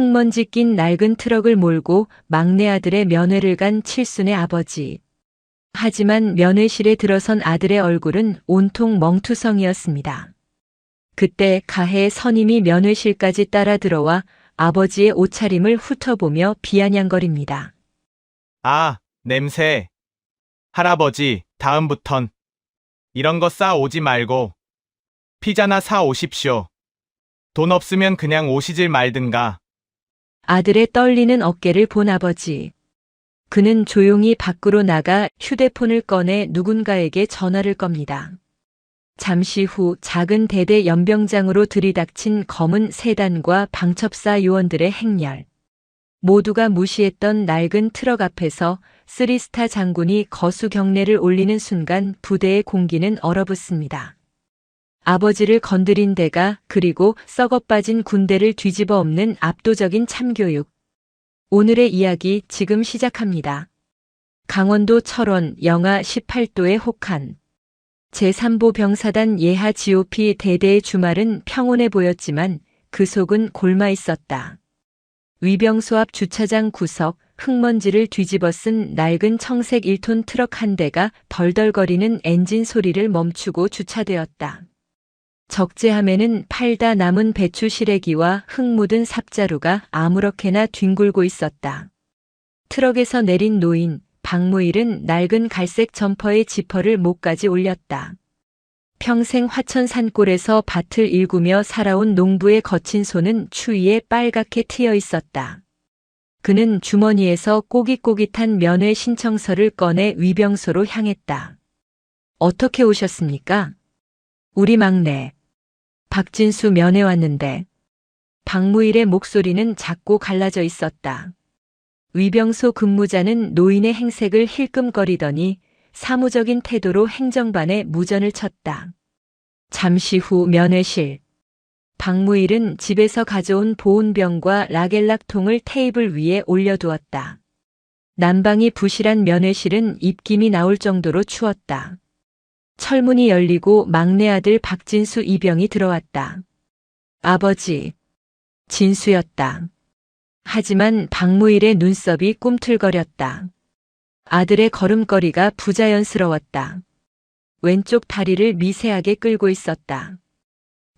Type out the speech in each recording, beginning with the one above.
흙먼지 낀 낡은 트럭을 몰고 막내 아들의 면회를 간 칠순의 아버지. 하지만 면회실에 들어선 아들의 얼굴은 온통 멍투성이었습니다. 그때 가해 선임이 면회실까지 따라 들어와 아버지의 옷차림을 훑어보며 비아냥거립니다. 아, 냄새. 할아버지, 다음부턴 이런 거 싸 오지 말고 피자나 사 오십시오. 돈 없으면 그냥 오시질 말든가. 아들의 떨리는 어깨를 본 아버지. 그는 조용히 밖으로 나가 휴대폰을 꺼내 누군가에게 전화를 겁니다. 잠시 후 작은 대대 연병장으로 들이닥친 검은 세단과 방첩사 요원들의 행렬. 모두가 무시했던 낡은 트럭 앞에서 쓰리스타 장군이 거수 경례를 올리는 순간 부대의 공기는 얼어붙습니다. 아버지를 건드린 대가 그리고 썩어빠진 군대를 뒤집어 엎는 압도적인 참교육. 오늘의 이야기 지금 시작합니다. 강원도 철원 영하 18도의 혹한. 제3보 병사단 예하 GOP 대대의 주말은 평온해 보였지만 그 속은 골마 있었다. 위병소 앞 주차장 구석 흙먼지를 뒤집어 쓴 낡은 청색 1톤 트럭 한 대가 덜덜거리는 엔진 소리를 멈추고 주차되었다. 적재함에는 팔다 남은 배추 시래기와 흙 묻은 삽자루가 아무렇게나 뒹굴고 있었다. 트럭에서 내린 노인 박무일은 낡은 갈색 점퍼의 지퍼를 목까지 올렸다. 평생 화천 산골에서 밭을 일구며 살아온 농부의 거친 손은 추위에 빨갛게 트여 있었다. 그는 주머니에서 꼬깃꼬깃한 면회 신청서를 꺼내 위병소로 향했다. 어떻게 오셨습니까? 우리 막내. 박진수 면회 왔는데. 박무일의 목소리는 작고 갈라져 있었다. 위병소 근무자는 노인의 행색을 힐끔거리더니 사무적인 태도로 행정반에 무전을 쳤다. 잠시 후 면회실. 박무일은 집에서 가져온 보온병과 라겔락통을 테이블 위에 올려두었다. 난방이 부실한 면회실은 입김이 나올 정도로 추웠다. 철문이 열리고 막내 아들 박진수 이병이 들어왔다. 아버지. 진수였다. 하지만 박무일의 눈썹이 꿈틀거렸다. 아들의 걸음걸이가 부자연스러웠다. 왼쪽 다리를 미세하게 끌고 있었다.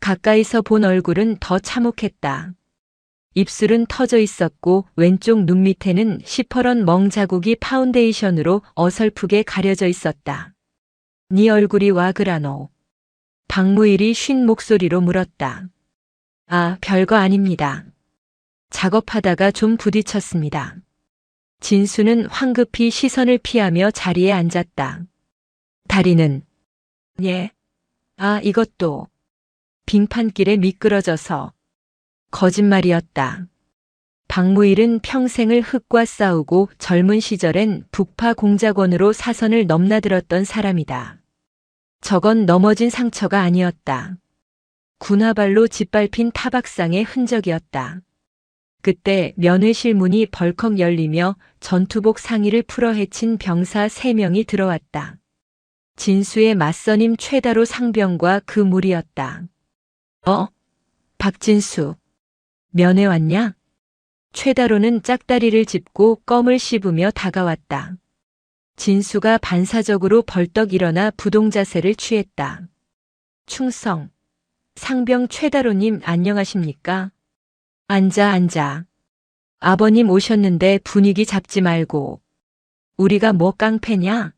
가까이서 본 얼굴은 더 참혹했다. 입술은 터져 있었고 왼쪽 눈 밑에는 시퍼런 멍 자국이 파운데이션으로 어설프게 가려져 있었다. 네 얼굴이 와 그라노. 박무일이 쉰 목소리로 물었다. 아, 별거 아닙니다. 작업하다가 좀 부딪혔습니다. 진수는 황급히 시선을 피하며 자리에 앉았다. 다리는? 예. 아, 이것도. 빙판길에 미끄러져서. 거짓말이었다. 박무일은 평생을 흙과 싸우고 젊은 시절엔 북파 공작원으로 사선을 넘나들었던 사람이다. 저건 넘어진 상처가 아니었다. 군화발로 짓밟힌 타박상의 흔적이었다. 그때 면회실 문이 벌컥 열리며 전투복 상의를 풀어 헤친 병사 3명이 들어왔다. 진수의 맞선임 최다로 상병과 그 무리였다. 박진수. 면회 왔냐? 최다로는 짝다리를 짚고 껌을 씹으며 다가왔다. 진수가 반사적으로 벌떡 일어나 부동자세를 취했다. 충성. 상병 최다로님 안녕하십니까? 앉아. 아버님 오셨는데 분위기 잡지 말고. 우리가 뭐 깡패냐?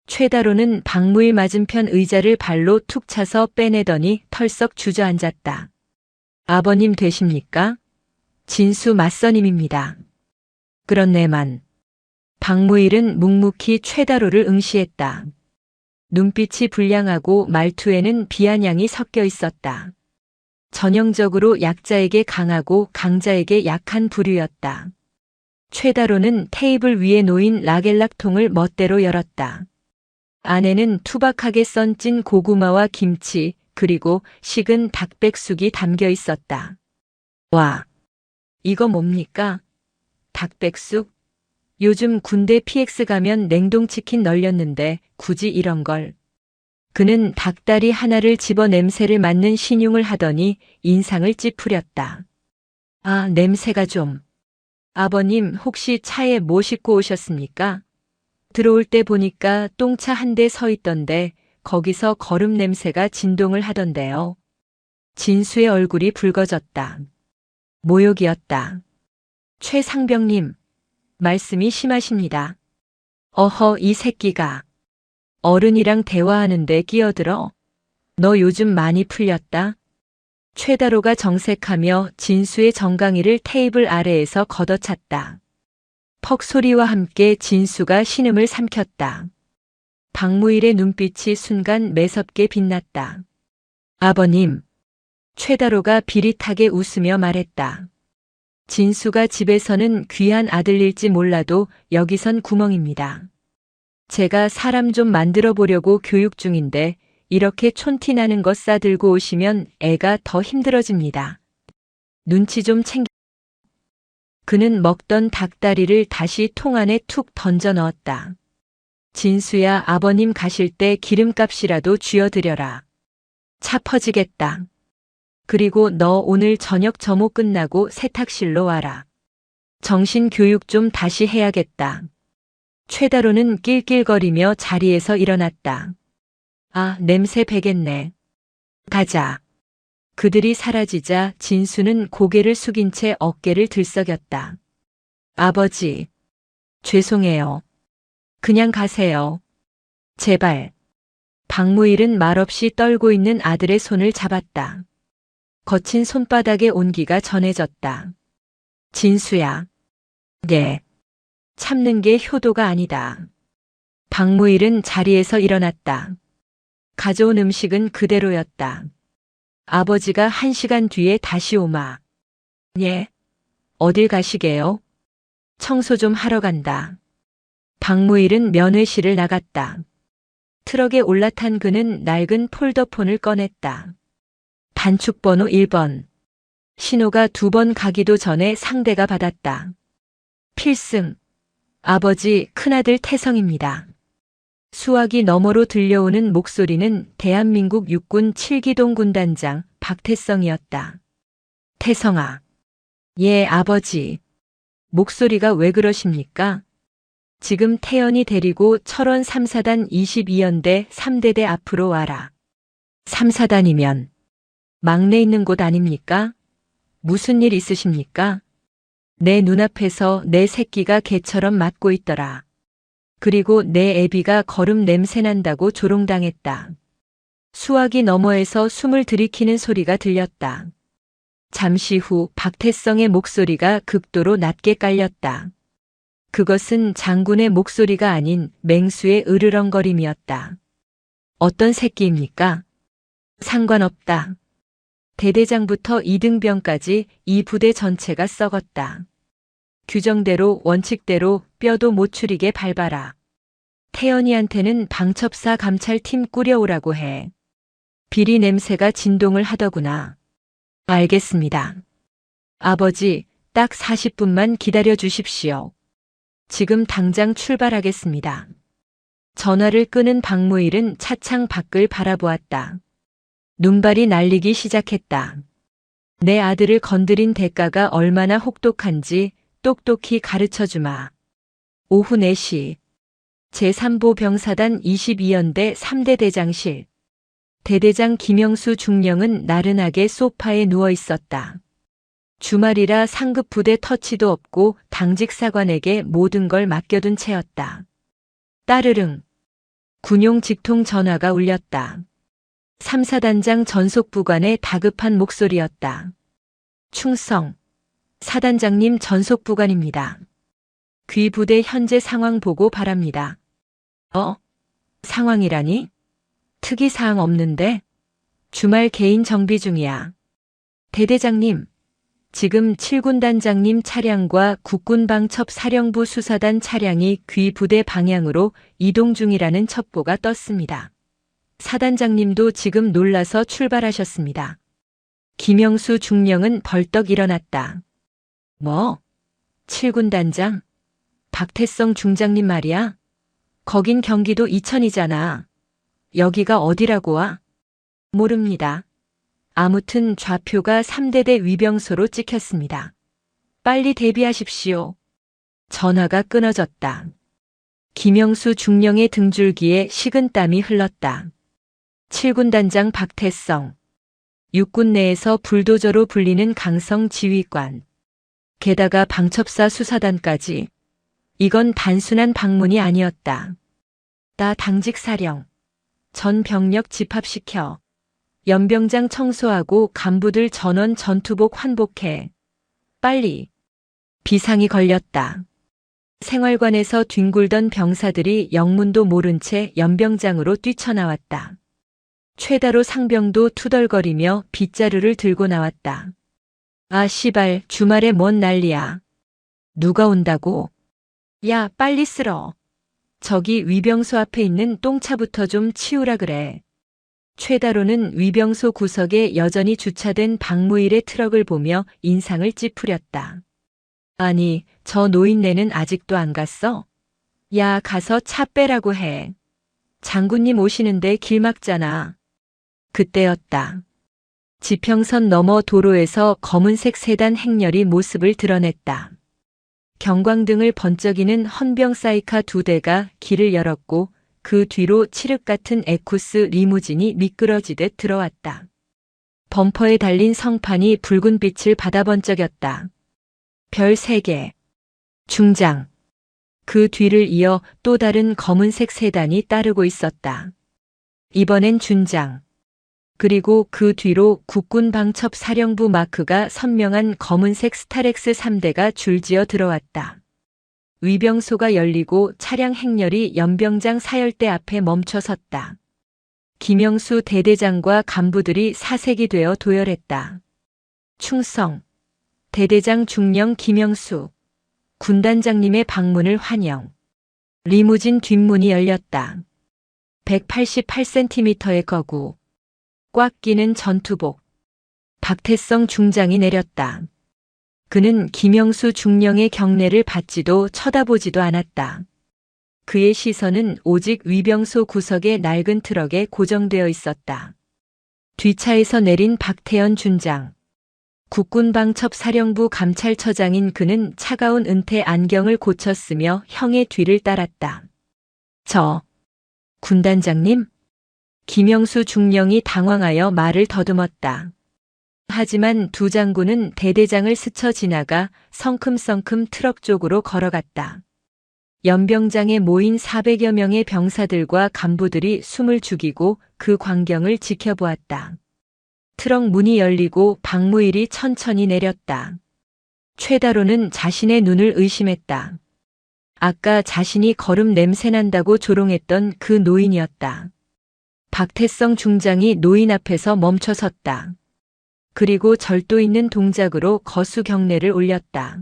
최다로는 박무일 맞은편 의자를 발로 툭 차서 빼내더니 털썩 주저앉았다. 아버님 되십니까? 진수 맞선임입니다. 그렇네만. 박무일은 묵묵히 최다로를 응시했다. 눈빛이 불량하고 말투에는 비아냥이 섞여 있었다. 전형적으로 약자에게 강하고 강자에게 약한 부류였다. 최다로는 테이블 위에 놓인 라겔락통을 멋대로 열었다. 안에는 투박하게 썬찐 고구마와 김치 그리고 식은 닭백숙이 담겨 있었다. 와, 이거 뭡니까? 닭백숙? 요즘 군대 PX 가면 냉동치킨 널렸는데 굳이 이런 걸. 그는 닭다리 하나를 집어 냄새를 맡는 신용을 하더니 인상을 찌푸렸다. 아, 냄새가 좀. 아버님, 혹시 차에 뭐 싣고 오셨습니까? 들어올 때 보니까 똥차 한 대 서 있던데 거기서 거름 냄새가 진동을 하던데요. 진수의 얼굴이 붉어졌다. 모욕이었다. 최상병님, 말씀이 심하십니다. 어허, 이 새끼가. 어른이랑 대화하는데 끼어들어. 너 요즘 많이 풀렸다? 최다로가 정색하며 진수의 정강이를 테이블 아래에서 걷어찼다. 퍽 소리와 함께 진수가 신음을 삼켰다. 박무일의 눈빛이 순간 매섭게 빛났다. 아버님. 최다로가 비릿하게 웃으며 말했다. 진수가 집에서는 귀한 아들일지 몰라도 여기선 구멍입니다. 제가 사람 좀 만들어 보려고 교육 중인데 이렇게 촌티 나는 거 싸들고 오시면 애가 더 힘들어집니다. 눈치 좀 챙겨. 그는 먹던 닭다리를 다시 통 안에 툭 던져 넣었다. 진수야, 아버님 가실 때 기름값이라도 쥐어드려라. 차 퍼지겠다. 그리고 너 오늘 저녁 점호 끝나고 세탁실로 와라. 정신교육 좀 다시 해야겠다. 최다로는 낄낄거리며 자리에서 일어났다. 아, 냄새 배겠네. 가자. 그들이 사라지자 진수는 고개를 숙인 채 어깨를 들썩였다. 아버지. 죄송해요. 그냥 가세요. 제발. 박무일은 말없이 떨고 있는 아들의 손을 잡았다. 거친 손바닥에 온기가 전해졌다. 진수야. 네. 참는 게 효도가 아니다. 박무일은 자리에서 일어났다. 가져온 음식은 그대로였다. 아버지가 1시간 뒤에 다시 오마. 예. 어딜 가시게요? 청소 좀 하러 간다. 박무일은 면회실을 나갔다. 트럭에 올라탄 그는 낡은 폴더폰을 꺼냈다. 단축번호 1번. 신호가 2번 가기도 전에 상대가 받았다. 필승. 아버지, 큰아들 태성입니다. 수화기 너머로 들려오는 목소리는 대한민국 육군 7기동 군단장 박태성이었다. 태성아. 예, 아버지. 목소리가 왜 그러십니까? 지금 태연이 데리고 철원 3사단 22연대 3대대 앞으로 와라. 3사단이면 막내 있는 곳 아닙니까? 무슨 일 있으십니까? 내 눈앞에서 내 새끼가 개처럼 맞고 있더라. 그리고 내 애비가 거름 냄새 난다고 조롱당했다. 수화기 너머에서 숨을 들이키는 소리가 들렸다. 잠시 후 박태성의 목소리가 극도로 낮게 깔렸다. 그것은 장군의 목소리가 아닌 맹수의 으르렁거림이었다. 어떤 새끼입니까? 상관없다. 대대장부터 이등병까지 이 부대 전체가 썩었다. 규정대로 원칙대로 뼈도 못 추리게 밟아라. 태연이한테는 방첩사 감찰팀 꾸려오라고 해. 비리 냄새가 진동을 하더구나. 알겠습니다. 아버지, 딱 40분만 기다려 주십시오. 지금 당장 출발하겠습니다. 전화를 끄는 박무일은 차창 밖을 바라보았다. 눈발이 날리기 시작했다. 내 아들을 건드린 대가가 얼마나 혹독한지 똑똑히 가르쳐주마. 오후 4시 제3보 병사단 22연대 3대 대장실. 대대장 김영수 중령은 나른하게 소파에 누워 있었다. 주말이라 상급 부대 터치도 없고 당직 사관에게 모든 걸 맡겨둔 채였다. 따르릉. 군용 직통 전화가 울렸다. 3사단장 전속부관의 다급한 목소리였다. 충성. 사단장님 전속부관입니다. 귀 부대 현재 상황 보고 바랍니다. 상황이라니? 특이사항 없는데? 주말 개인 정비 중이야. 대대장님, 지금 7군단장님 차량과 국군방첩 사령부 수사단 차량이 귀 부대 방향으로 이동 중이라는 첩보가 떴습니다. 사단장님도 지금 놀라서 출발하셨습니다. 김영수 중령은 벌떡 일어났다. 뭐? 7군단장? 박태성 중장님 말이야? 거긴 경기도 이천이잖아. 여기가 어디라고 와? 모릅니다. 아무튼 좌표가 3대대 위병소로 찍혔습니다. 빨리 대비하십시오. 전화가 끊어졌다. 김영수 중령의 등줄기에 식은땀이 흘렀다. 7군 단장 박태성. 육군 내에서 불도저로 불리는 강성 지휘관. 게다가 방첩사 수사단까지. 이건 단순한 방문이 아니었다. 나 당직 사령. 전 병력 집합시켜. 연병장 청소하고 간부들 전원 전투복 환복해. 빨리. 비상이 걸렸다. 생활관에서 뒹굴던 병사들이 영문도 모른 채 연병장으로 뛰쳐나왔다. 최다로 상병도 투덜거리며 빗자루를 들고 나왔다. 아 씨발, 주말에 뭔 난리야. 누가 온다고? 야, 빨리 쓸어. 저기 위병소 앞에 있는 똥차부터 좀 치우라 그래. 최다로는 위병소 구석에 여전히 주차된 박무일의 트럭을 보며 인상을 찌푸렸다. 아니, 저 노인네는 아직도 안 갔어? 야, 가서 차 빼라고 해. 장군님 오시는데 길 막잖아. 그때였다. 지평선 너머 도로에서 검은색 세단 행렬이 모습을 드러냈다. 경광등을 번쩍이는 헌병 사이카 2대가 길을 열었고 그 뒤로 칠흑 같은 에쿠스 리무진이 미끄러지듯 들어왔다. 범퍼에 달린 성판이 붉은 빛을 받아 번쩍였다. 별 3개. 중장. 그 뒤를 이어 또 다른 검은색 세단이 따르고 있었다. 이번엔 준장. 그리고 그 뒤로 국군방첩 사령부 마크가 선명한 검은색 스타렉스 3대가 줄지어 들어왔다. 위병소가 열리고 차량 행렬이 연병장 사열대 앞에 멈춰 섰다. 김영수 대대장과 간부들이 사색이 되어 도열했다. 충성. 대대장 중령 김영수. 군단장님의 방문을 환영. 리무진 뒷문이 열렸다. 188cm의 거구. 꽉 끼는 전투복. 박태성 중장이 내렸다. 그는 김영수 중령의 경례를 받지도 쳐다보지도 않았다. 그의 시선은 오직 위병소 구석의 낡은 트럭에 고정되어 있었다. 뒷차에서 내린 박태현 준장. 국군방첩 사령부 감찰처장인 그는 차가운 은퇴 안경을 고쳤으며 형의 뒤를 따랐다. 저, 군단장님? 김영수 중령이 당황하여 말을 더듬었다. 하지만 두 장군은 대대장을 스쳐 지나가 성큼성큼 트럭 쪽으로 걸어갔다. 연병장에 모인 400여 명의 병사들과 간부들이 숨을 죽이고 그 광경을 지켜보았다. 트럭 문이 열리고 박무일이 천천히 내렸다. 최다로는 자신의 눈을 의심했다. 아까 자신이 거름 냄새난다고 조롱했던 그 노인이었다. 박태성 중장이 노인 앞에서 멈춰 섰다. 그리고 절도 있는 동작으로 거수 경례를 올렸다.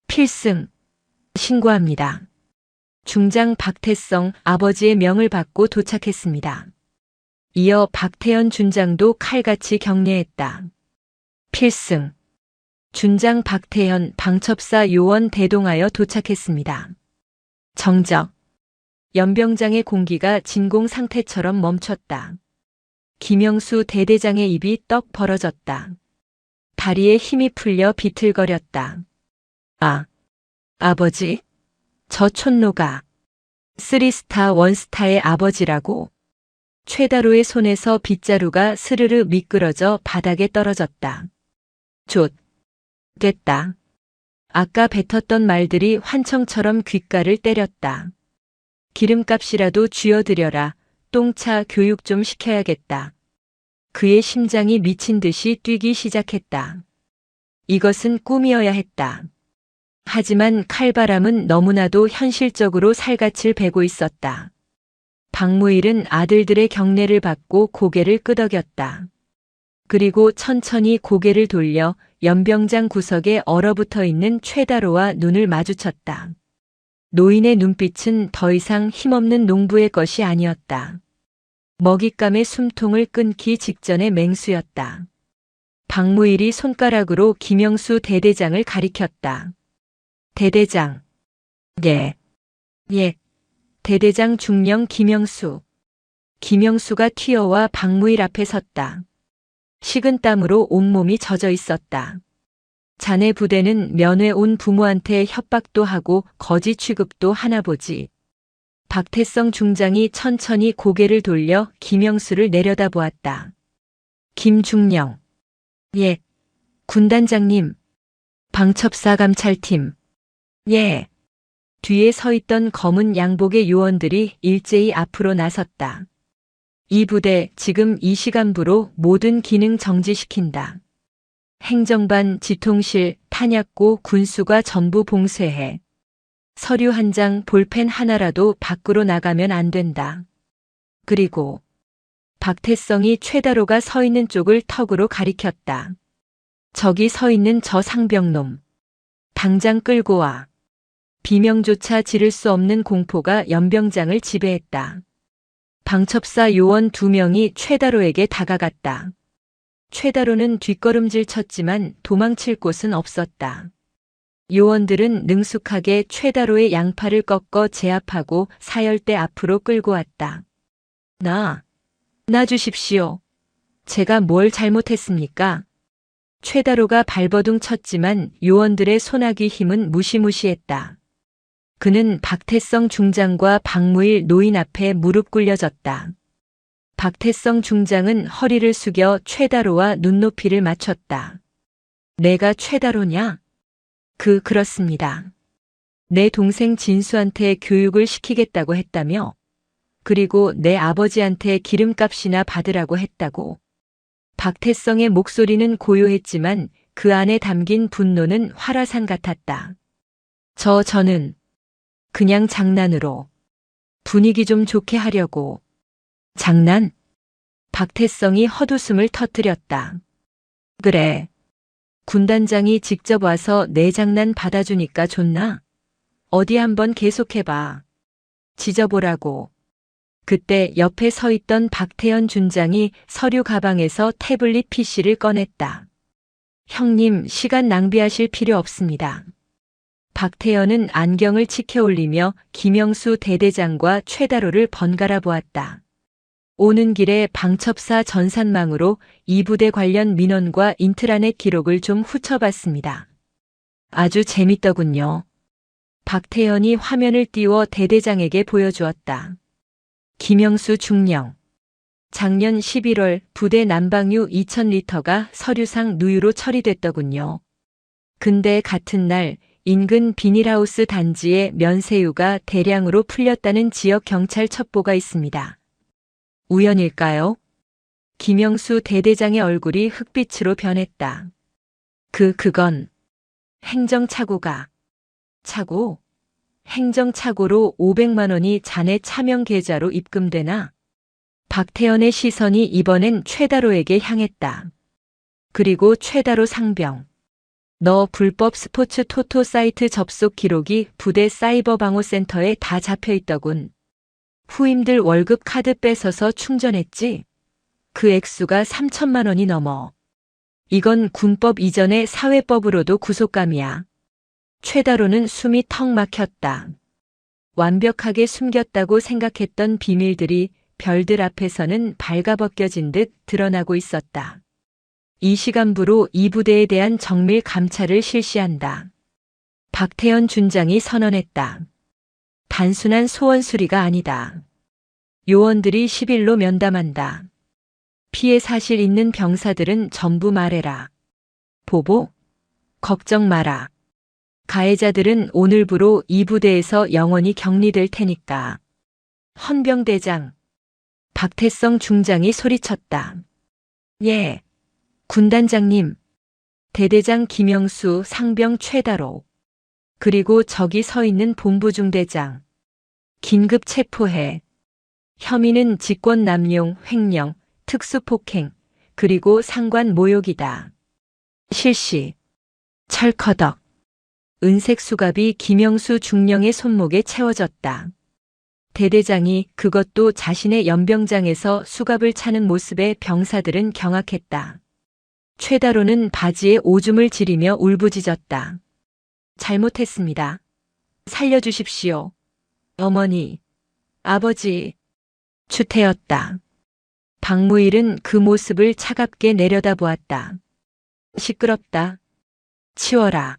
필승. 신고합니다. 중장 박태성 아버지의 명을 받고 도착했습니다. 이어 박태현 준장도 칼같이 경례했다. 필승. 준장 박태현 방첩사 요원 대동하여 도착했습니다. 정적. 연병장의 공기가 진공 상태처럼 멈췄다. 김영수 대대장의 입이 떡 벌어졌다. 다리에 힘이 풀려 비틀거렸다. 아, 아버지? 저 촌노가 3스타 1스타의 아버지라고. 최다로의 손에서 빗자루가 스르르 미끄러져 바닥에 떨어졌다. 좆. 됐다. 아까 뱉었던 말들이 환청처럼 귓가를 때렸다. 기름값이라도 쥐어드려라. 똥차 교육 좀 시켜야겠다. 그의 심장이 미친 듯이 뛰기 시작했다. 이것은 꿈이어야 했다. 하지만 칼바람은 너무나도 현실적으로 살갗을 베고 있었다. 박무일은 아들들의 경례를 받고 고개를 끄덕였다. 그리고 천천히 고개를 돌려 연병장 구석에 얼어붙어 있는 최다로와 눈을 마주쳤다. 노인의 눈빛은 더 이상 힘없는 농부의 것이 아니었다. 먹잇감의 숨통을 끊기 직전의 맹수였다. 박무일이 손가락으로 김영수 대대장을 가리켰다. 대대장. 예. 예. 대대장 중령 김영수. 김영수가 튀어와 박무일 앞에 섰다. 식은땀으로 온몸이 젖어 있었다. 자네 부대는 면회 온 부모한테 협박도 하고 거지 취급도 하나 보지. 박태성 중장이 천천히 고개를 돌려 김영수를 내려다보았다. 김중령. 예. 군단장님. 방첩사 감찰팀. 예. 뒤에 서 있던 검은 양복의 요원들이 일제히 앞으로 나섰다. 이 부대 지금 이 시간부로 모든 기능 정지시킨다. 행정반, 지통실, 탄약고, 군수가 전부 봉쇄해. 서류 한 장, 볼펜 하나라도 밖으로 나가면 안 된다. 그리고 박태성이 최다로가 서 있는 쪽을 턱으로 가리켰다. 저기 서 있는 저 상병놈. 당장 끌고 와. 비명조차 지를 수 없는 공포가 연병장을 지배했다. 방첩사 요원 2명이 최다로에게 다가갔다. 최다로는 뒷걸음질 쳤지만 도망칠 곳은 없었다. 요원들은 능숙하게 최다로의 양팔을 꺾어 제압하고 사열대 앞으로 끌고 왔다. 나 주십시오. 제가 뭘 잘못했습니까? 최다로가 발버둥 쳤지만 요원들의 손아귀 힘은 무시무시했다. 그는 박태성 중장과 박무일 노인 앞에 무릎 꿇려졌다. 박태성 중장은 허리를 숙여 최다로와 눈높이를 맞췄다. 내가 최다로냐? 그렇습니다. 내 동생 진수한테 교육을 시키겠다고 했다며? 그리고 내 아버지한테 기름값이나 받으라고 했다고. 박태성의 목소리는 고요했지만 그 안에 담긴 분노는 활화산 같았다. 저는 그냥 장난으로 분위기 좀 좋게 하려고. 장난? 박태성이 헛웃음을 터뜨렸다. 그래. 군단장이 직접 와서 내 장난 받아주니까 좋나? 어디 한번 계속해봐. 지져보라고. 그때 옆에 서 있던 박태현 준장이 서류 가방에서 태블릿 PC를 꺼냈다. 형님, 시간 낭비하실 필요 없습니다. 박태현은 안경을 치켜 올리며 김영수 대대장과 최다로를 번갈아 보았다. 오는 길에 방첩사 전산망으로 이 부대 관련 민원과 인트라넷 기록을 좀 훑어봤습니다. 아주 재밌더군요. 박태현이 화면을 띄워 대대장에게 보여주었다. 김영수 중령. 작년 11월 부대 난방유 2000리터가 서류상 누유로 처리됐더군요. 근데 같은 날 인근 비닐하우스 단지에 면세유가 대량으로 풀렸다는 지역 경찰 첩보가 있습니다. 우연일까요? 김영수 대대장의 얼굴이 흑빛으로 변했다. 그건 행정착오가. 착오? 행정착오로 500만 원이 자네 차명 계좌로 입금되나? 박태현의 시선이 이번엔 최다로에게 향했다. 그리고 최다로 상병. 너 불법 스포츠 토토 사이트 접속 기록이 부대 사이버 방어센터에 다 잡혀 있더군. 후임들 월급 카드 뺏어서 충전했지? 그 액수가 3천만 원이 넘어. 이건 군법 이전의 사회법으로도 구속감이야. 최다로는 숨이 턱 막혔다. 완벽하게 숨겼다고 생각했던 비밀들이 별들 앞에서는 발가벗겨진 듯 드러나고 있었다. 이 시간부로 이 부대에 대한 정밀 감찰을 실시한다. 박태현 준장이 선언했다. 단순한 소원 수리가 아니다. 요원들이 10일로 면담한다. 피해 사실 있는 병사들은 전부 말해라. 보보? 걱정 마라. 가해자들은 오늘부로 이 부대에서 영원히 격리될 테니까. 헌병대장. 박태성 중장이 소리쳤다. 예. 군단장님. 대대장 김영수, 상병 최다로. 그리고 저기 서 있는 본부중대장. 긴급 체포해. 혐의는 직권남용, 횡령, 특수폭행, 그리고 상관 모욕이다. 실시. 철커덕. 은색 수갑이 김영수 중령의 손목에 채워졌다. 대대장이 그것도 자신의 연병장에서 수갑을 차는 모습에 병사들은 경악했다. 최다로는 바지에 오줌을 지리며 울부짖었다. 잘못했습니다. 살려주십시오. 어머니, 아버지. 추태였다. 박무일은 그 모습을 차갑게 내려다보았다. 시끄럽다. 치워라.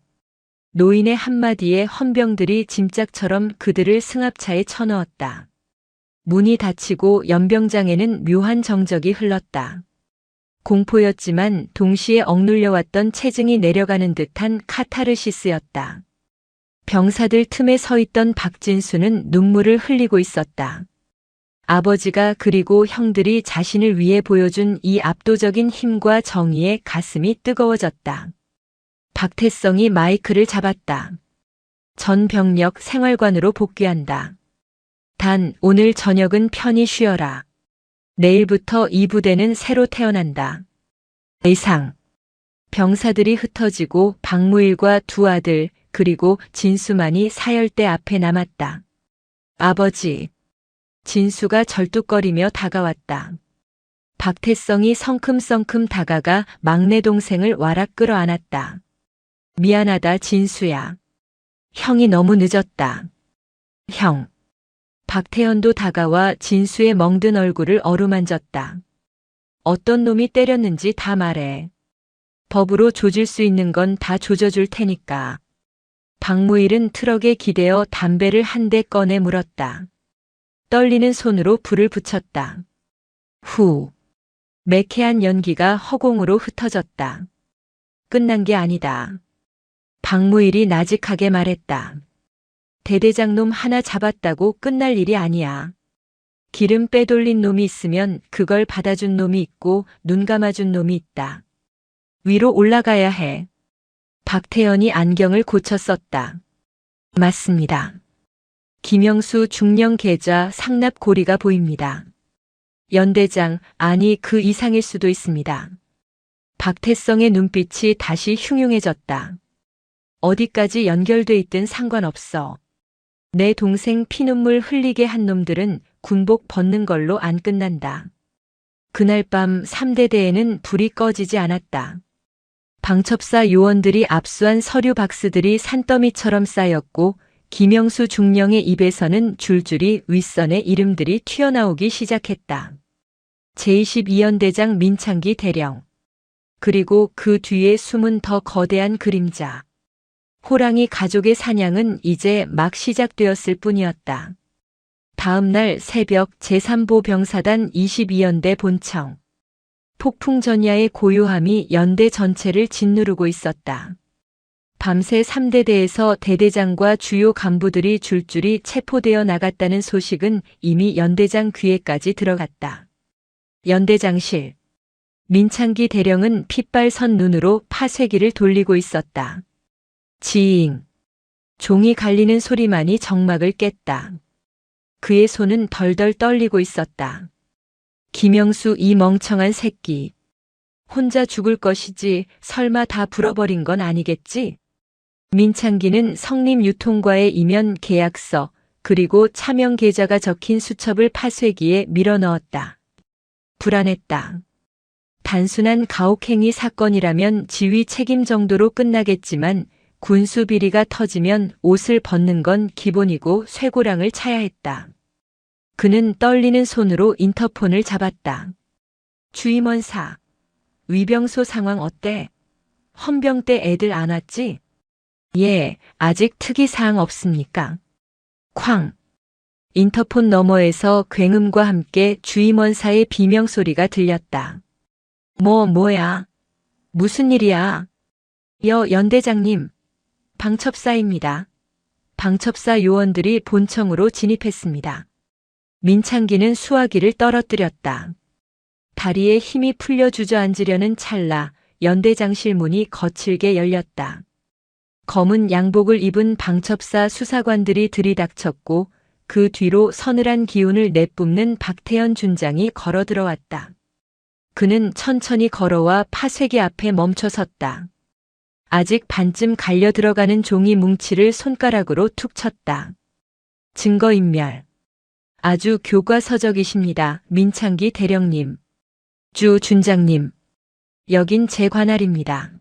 노인의 한마디에 헌병들이 짐짝처럼 그들을 승합차에 쳐넣었다. 문이 닫히고 연병장에는 묘한 정적이 흘렀다. 공포였지만 동시에 억눌려왔던 체증이 내려가는 듯한 카타르시스였다. 병사들 틈에 서 있던 박진수는 눈물을 흘리고 있었다. 아버지가 그리고 형들이 자신을 위해 보여준 이 압도적인 힘과 정의에 가슴이 뜨거워졌다. 박태성이 마이크를 잡았다. 전 병력 생활관으로 복귀한다. 단 오늘 저녁은 편히 쉬어라. 내일부터 이 부대는 새로 태어난다. 이상. 병사들이 흩어지고 박무일과 두 아들 그리고 진수만이 사열대 앞에 남았다. 아버지. 진수가 절뚝거리며 다가왔다. 박태성이 성큼성큼 다가가 막내 동생을 와락 끌어안았다. 미안하다 진수야. 형이 너무 늦었다. 형. 박태현도 다가와 진수의 멍든 얼굴을 어루만졌다. 어떤 놈이 때렸는지 다 말해. 법으로 조질 수 있는 건 다 조져줄 테니까. 박무일은 트럭에 기대어 담배를 한 대 꺼내 물었다. 떨리는 손으로 불을 붙였다. 후. 매캐한 연기가 허공으로 흩어졌다. 끝난 게 아니다. 박무일이 나직하게 말했다. 대대장놈 하나 잡았다고 끝날 일이 아니야. 기름 빼돌린 놈이 있으면 그걸 받아준 놈이 있고 눈 감아준 놈이 있다. 위로 올라가야 해. 박태현이 안경을 고쳐 썼다. 맞습니다. 김영수 중령 계좌 상납 고리가 보입니다. 연대장, 아니 그 이상일 수도 있습니다. 박태성의 눈빛이 다시 흉흉해졌다. 어디까지 연결돼 있든 상관없어. 내 동생 피눈물 흘리게 한 놈들은 군복 벗는 걸로 안 끝난다. 그날 밤 3대대에는 불이 꺼지지 않았다. 방첩사 요원들이 압수한 서류 박스들이 산더미처럼 쌓였고 김영수 중령의 입에서는 줄줄이 윗선의 이름들이 튀어나오기 시작했다. 제22연대장 민창기 대령. 그리고 그 뒤에 숨은 더 거대한 그림자. 호랑이 가족의 사냥은 이제 막 시작되었을 뿐이었다. 다음 날 새벽 제3보 병사단 22연대 본청. 폭풍전야의 고요함이 연대 전체를 짓누르고 있었다. 밤새 3대대에서 대대장과 주요 간부들이 줄줄이 체포되어 나갔다는 소식은 이미 연대장 귀에까지 들어갔다. 연대장실. 민창기 대령은 핏발선 눈으로 파쇄기를 돌리고 있었다. 지잉. 종이 갈리는 소리만이 정막을 깼다. 그의 손은 덜덜 떨리고 있었다. 김영수 이 멍청한 새끼. 혼자 죽을 것이지 설마 다 불어버린 건 아니겠지? 민창기는 성림유통과의 이면 계약서 그리고 차명 계좌가 적힌 수첩을 파쇄기에 밀어넣었다. 불안했다. 단순한 가혹행위 사건이라면 지휘 책임 정도로 끝나겠지만 군수 비리가 터지면 옷을 벗는 건 기본이고 쇠고랑을 차야 했다. 그는 떨리는 손으로 인터폰을 잡았다. 주임원사. 위병소 상황 어때? 헌병 때 애들 안 왔지? 예, 아직 특이사항 없습니까? 쾅. 인터폰 너머에서 굉음과 함께 주임원사의 비명소리가 들렸다. 뭐야? 무슨 일이야? 연대장님. 방첩사입니다. 방첩사 요원들이 본청으로 진입했습니다. 민창기는 수화기를 떨어뜨렸다. 다리에 힘이 풀려 주저앉으려는 찰나 연대장실 문이 거칠게 열렸다. 검은 양복을 입은 방첩사 수사관들이 들이닥쳤고 그 뒤로 서늘한 기운을 내뿜는 박태현 준장이 걸어 들어왔다. 그는 천천히 걸어와 파쇄기 앞에 멈춰 섰다. 아직 반쯤 갈려 들어가는 종이 뭉치를 손가락으로 툭 쳤다. 증거인멸. 아주 교과서적이십니다. 민창기 대령님. 주 준장님. 여긴 제 관할입니다.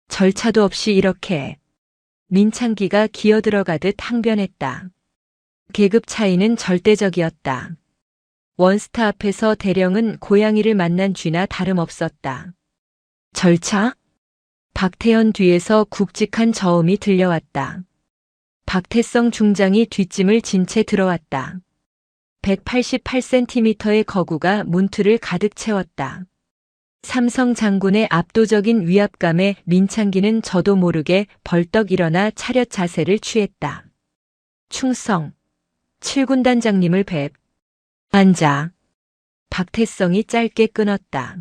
절차도 없이 이렇게. 민창기가 기어들어가듯 항변했다. 계급 차이는 절대적이었다. 원스타 앞에서 대령은 고양이를 만난 쥐나 다름없었다. 절차? 박태연 뒤에서 굵직한 저음이 들려왔다. 박태성 중장이 뒷짐을 진 채 들어왔다. 188cm의 거구가 문틀을 가득 채웠다. 삼성 장군의 압도적인 위압감에 민창기는 저도 모르게 벌떡 일어나 차렷 자세를 취했다. 충성. 7군단장님을 앉아. 박태성이 짧게 끊었다.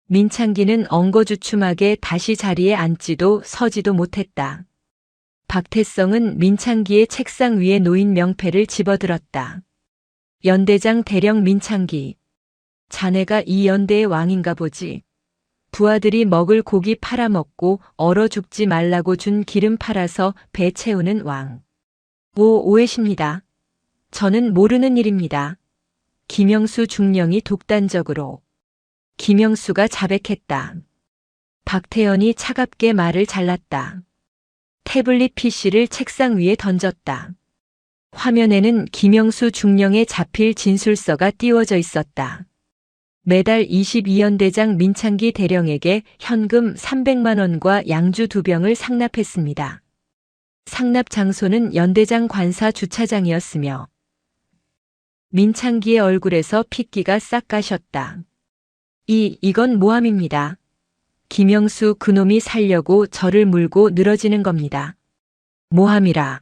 민창기는 엉거주춤하게 다시 자리에 앉지도 서지도 못했다. 박태성은 민창기의 책상 위에 놓인 명패를 집어들었다. 연대장 대령 민창기. 자네가 이 연대의 왕인가 보지. 부하들이 먹을 고기 팔아먹고 얼어 죽지 말라고 준 기름 팔아서 배 채우는 왕. 오해십니다. 저는 모르는 일입니다. 김영수 중령이 독단적으로. 김영수가 자백했다. 박태연이 차갑게 말을 잘랐다. 태블릿 PC를 책상 위에 던졌다. 화면에는 김영수 중령의 자필 진술서가 띄워져 있었다. 매달 22연대장 민창기 대령에게 현금 300만 원과 양주 2병을 상납했습니다. 상납 장소는 연대장 관사 주차장이었으며 민창기의 얼굴에서 핏기가 싹 가셨다. 이건 모함입니다. 김영수 그놈이 살려고 저를 물고 늘어지는 겁니다. 모함이라.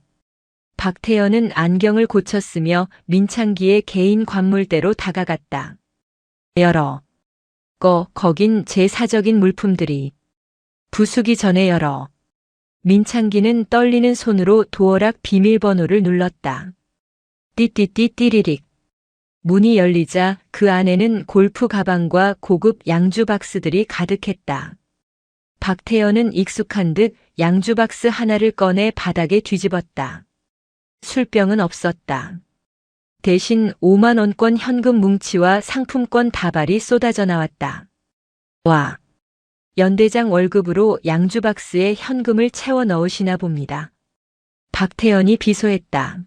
박태연은 안경을 고쳤으며 민창기의 개인 관물대로 다가갔다. 열어. 거긴 제 사적인 물품들이. 부수기 전에 열어. 민창기는 떨리는 손으로 도어락 비밀번호를 눌렀다. 띠띠띠 띠리릭. 문이 열리자 그 안에는 골프 가방과 고급 양주 박스들이 가득했다. 박태연은 익숙한 듯 양주 박스 하나를 꺼내 바닥에 뒤집었다. 술병은 없었다. 대신 5만 원권 현금 뭉치와 상품권 다발이 쏟아져 나왔다. 와, 연대장 월급으로 양주 박스에 현금을 채워 넣으시나 봅니다. 박태연이 비소했다.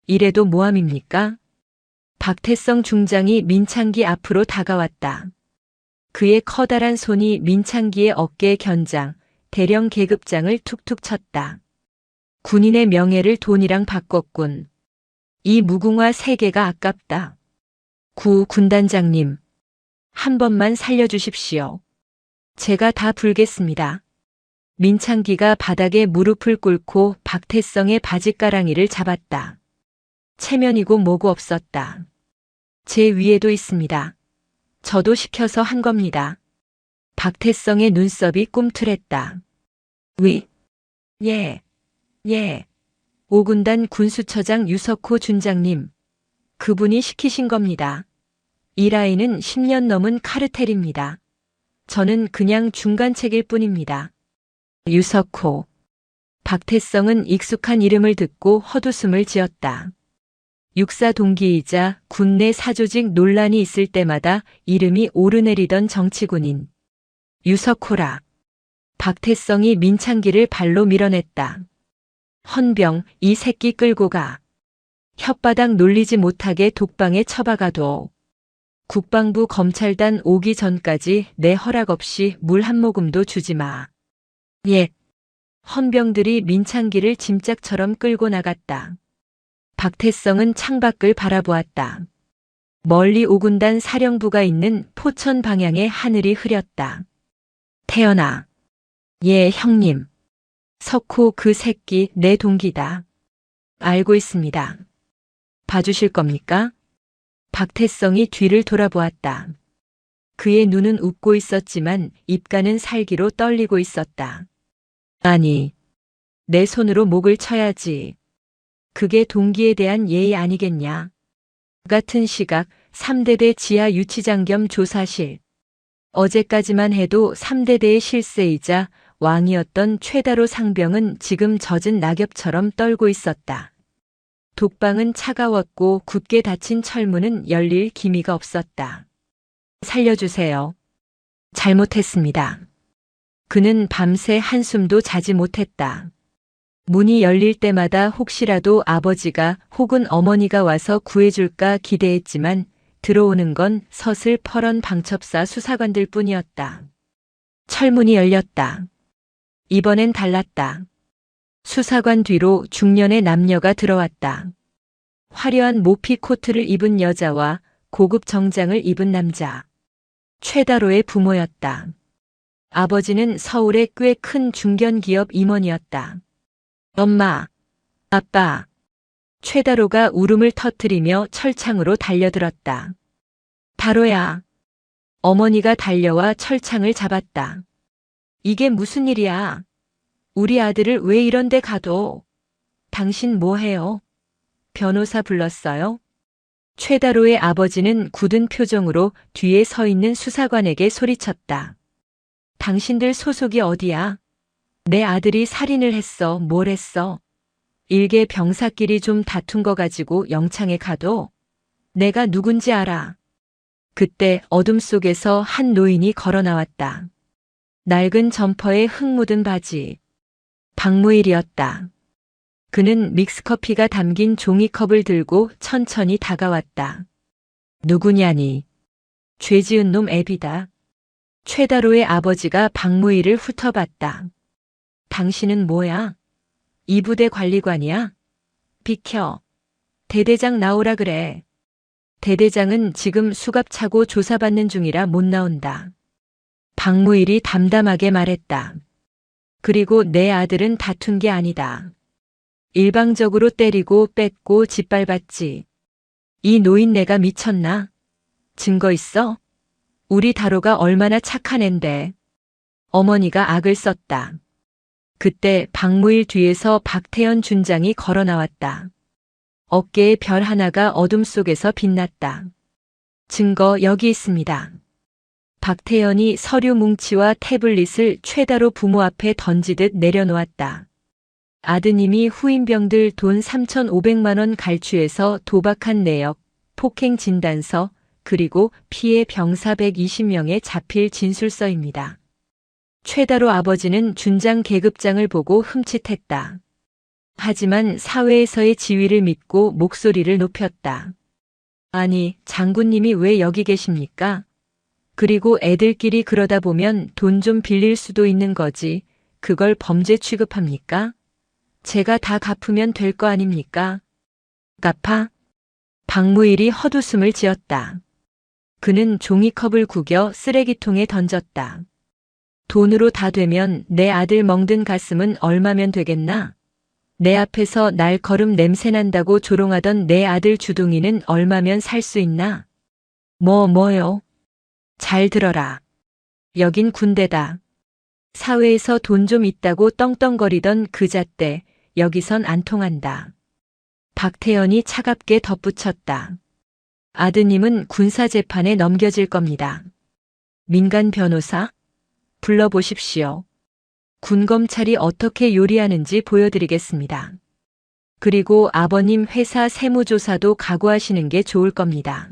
이래도 모함입니까? 박태성 중장이 민창기 앞으로 다가왔다. 그의 커다란 손이 민창기의 어깨에 견장, 대령 계급장을 툭툭 쳤다. 군인의 명예를 돈이랑 바꿨군. 이 무궁화 3개가 아깝다. 군단장님, 한 번만 살려주십시오. 제가 다 불겠습니다. 민창기가 바닥에 무릎을 꿇고 박태성의 바짓가랑이를 잡았다. 체면이고 뭐고 없었다. 제 위에도 있습니다. 저도 시켜서 한 겁니다. 박태성의 눈썹이 꿈틀했다. 예. 5군단 군수처장 유석호 준장님. 그분이 시키신 겁니다. 이 라인은 10년 넘은 카르텔입니다. 저는 그냥 중간책일 뿐입니다. 유석호. 박태성은 익숙한 이름을 듣고 헛웃음을 지었다. 육사 동기이자 군내 사조직 논란이 있을 때마다 이름이 오르내리던 정치군인. 유석호라. 박태성이 민창기를 발로 밀어냈다. 헌병, 이 새끼 끌고 가. 혓바닥 놀리지 못하게 독방에 처박아둬. 국방부 검찰단 오기 전까지 내 허락 없이 물 한 모금도 주지 마. 예. 헌병들이 민창기를 짐짝처럼 끌고 나갔다. 박태성은 창밖을 바라보았다. 멀리 5군단 사령부가 있는 포천 방향의 하늘이 흐렸다. 태연아. 예, 형님. 석호 그 새끼 내 동기다. 알고 있습니다. 봐주실 겁니까? 박태성이 뒤를 돌아보았다. 그의 눈은 웃고 있었지만 입가는 살기로 떨리고 있었다. 아니, 내 손으로 목을 쳐야지. 그게 동기에 대한 예의 아니겠냐. 같은 시각 3대대 지하 유치장 겸 조사실. 어제까지만 해도 3대대의 실세이자 왕이었던 최다로 상병은 지금 젖은 낙엽처럼 떨고 있었다. 독방은 차가웠고 굳게 닫힌 철문은 열릴 기미가 없었다. 살려주세요. 잘못했습니다. 그는 밤새 한숨도 자지 못했다. 문이 열릴 때마다 혹시라도 아버지가 혹은 어머니가 와서 구해줄까 기대했지만 들어오는 건 서슬 퍼런 방첩사 수사관들 뿐이었다. 철문이 열렸다. 이번엔 달랐다. 수사관 뒤로 중년의 남녀가 들어왔다. 화려한 모피 코트를 입은 여자와 고급 정장을 입은 남자. 최다로의 부모였다. 아버지는 서울의 꽤 큰 중견기업 임원이었다. 엄마, 아빠. 최다로가 울음을 터뜨리며 철창으로 달려들었다. 다로야. 어머니가 달려와 철창을 잡았다. 이게 무슨 일이야? 우리 아들을 왜 이런 데 가둬? 당신 뭐 해요? 변호사 불렀어요? 최다로의 아버지는 굳은 표정으로 뒤에 서 있는 수사관에게 소리쳤다. 당신들 소속이 어디야? 내 아들이 살인을 했어. 뭘 했어? 일개 병사끼리 좀 다툰 거 가지고 영창에 가둬? 내가 누군지 알아. 그때 어둠 속에서 한 노인이 걸어 나왔다. 낡은 점퍼에 흙 묻은 바지. 박무일이었다. 그는 믹스커피가 담긴 종이컵을 들고 천천히 다가왔다. 누구냐니? 죄 지은 놈 애비다. 최다로의 아버지가 박무일을 훑어봤다. 당신은 뭐야? 이 부대 관리관이야? 비켜. 대대장 나오라 그래. 대대장은 지금 수갑차고 조사받는 중이라 못 나온다. 박무일이 담담하게 말했다. 그리고 내 아들은 다툰 게 아니다. 일방적으로 때리고 뺏고 짓밟았지. 이 노인 내가 미쳤나? 증거 있어? 우리 다로가 얼마나 착한 앤데. 어머니가 악을 썼다. 그때 박무일 뒤에서 박태연 준장이 걸어 나왔다. 어깨에 별 하나가 어둠 속에서 빛났다. 증거 여기 있습니다. 박태연이 서류 뭉치와 태블릿을 최다로 부모 앞에 던지듯 내려놓았다. 아드님이 후임병들 돈 3,500만 원 갈취해서 도박한 내역, 폭행 진단서, 그리고 피해 병사 120명의 자필 진술서입니다. 최다로 아버지는 준장 계급장을 보고 흠칫했다. 하지만 사회에서의 지위를 믿고 목소리를 높였다. 아니, 장군님이 왜 여기 계십니까? 그리고 애들끼리 그러다 보면 돈 좀 빌릴 수도 있는 거지. 그걸 범죄 취급합니까? 제가 다 갚으면 될 거 아닙니까? 갚아? 박무일이 헛웃음을 지었다. 그는 종이컵을 구겨 쓰레기통에 던졌다. 돈으로 다 되면 내 아들 멍든 가슴은 얼마면 되겠나? 내 앞에서 날거름 냄새난다고 조롱하던 내 아들 주둥이는 얼마면 살 수 있나? 뭐요? 잘 들어라. 여긴 군대다. 사회에서 돈 좀 있다고 떵떵거리던 그 잣대, 여기선 안 통한다. 박태연이 차갑게 덧붙였다. 아드님은 군사재판에 넘겨질 겁니다. 민간 변호사? 불러보십시오. 군검찰이 어떻게 요리하는지 보여드리겠습니다. 그리고 아버님 회사 세무조사도 각오하시는 게 좋을 겁니다.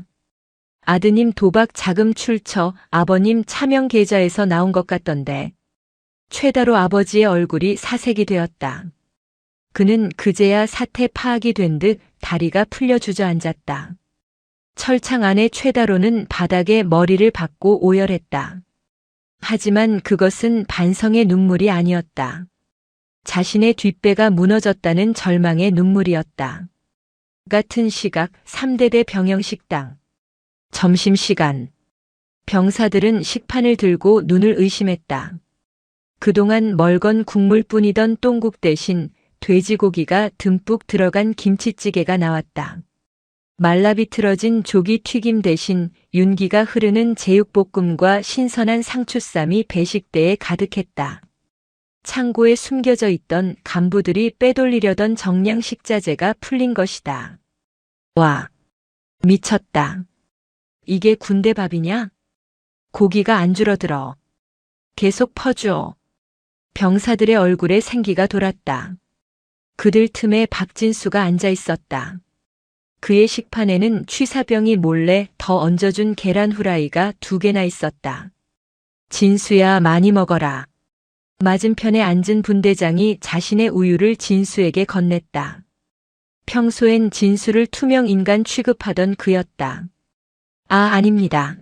아드님 도박 자금 출처 아버님 차명 계좌에서 나온 것 같던데. 최다로 아버지의 얼굴이 사색이 되었다. 그는 그제야 사태 파악이 된 듯 다리가 풀려 주저앉았다. 철창 안에 최다로는 바닥에 머리를 박고 오열했다. 하지만 그것은 반성의 눈물이 아니었다. 자신의 뒷배가 무너졌다는 절망의 눈물이었다. 같은 시각 3대대 병영식당. 점심시간. 병사들은 식판을 들고 눈을 의심했다. 그동안 멀건 국물뿐이던 똥국 대신 돼지고기가 듬뿍 들어간 김치찌개가 나왔다. 말라비틀어진 조기 튀김 대신 윤기가 흐르는 제육볶음과 신선한 상추쌈이 배식대에 가득했다. 창고에 숨겨져 있던 간부들이 빼돌리려던 정량 식자재가 풀린 것이다. 와, 미쳤다. 이게 군대 밥이냐? 고기가 안 줄어들어. 계속 퍼줘. 병사들의 얼굴에 생기가 돌았다. 그들 틈에 박진수가 앉아 있었다. 그의 식판에는 취사병이 몰래 더 얹어준 계란 후라이가 2개나 있었다. 진수야, 많이 먹어라. 맞은편에 앉은 분대장이 자신의 우유를 진수에게 건넸다. 평소엔 진수를 투명 인간 취급하던 그였다. 아, 아닙니다.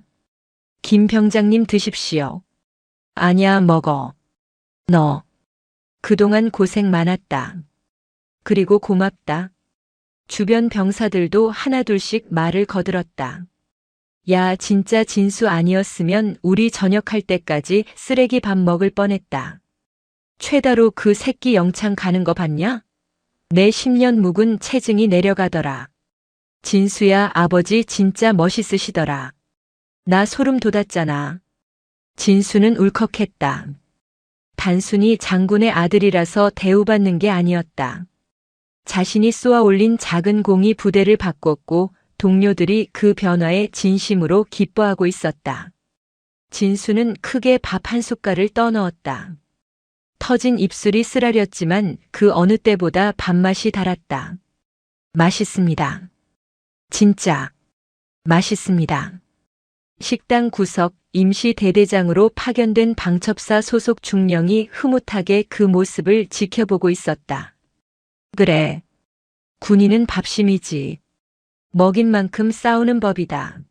김 병장님 드십시오. 아니야, 먹어. 너. 그동안 고생 많았다. 그리고 고맙다. 주변 병사들도 하나둘씩 말을 거들었다. 야, 진짜 진수 아니었으면 우리 전역할 때까지 쓰레기 밥 먹을 뻔했다. 최다로 그 새끼 영창 가는 거 봤냐? 내 10년 묵은 체증이 내려가더라. 진수야, 아버지 진짜 멋있으시더라. 나 소름 돋았잖아. 진수는 울컥했다. 단순히 장군의 아들이라서 대우받는 게 아니었다. 자신이 쏘아 올린 작은 공이 부대를 바꿨고 동료들이 그 변화에 진심으로 기뻐하고 있었다. 진수는 크게 밥 한 숟갈을 떠넣었다. 터진 입술이 쓰라렸지만 그 어느 때보다 밥맛이 달았다. 맛있습니다. 진짜 맛있습니다. 식당 구석 임시 대대장으로 파견된 방첩사 소속 중령이 흐뭇하게 그 모습을 지켜보고 있었다. 그래. 군인은 밥심이지. 먹인 만큼 싸우는 법이다.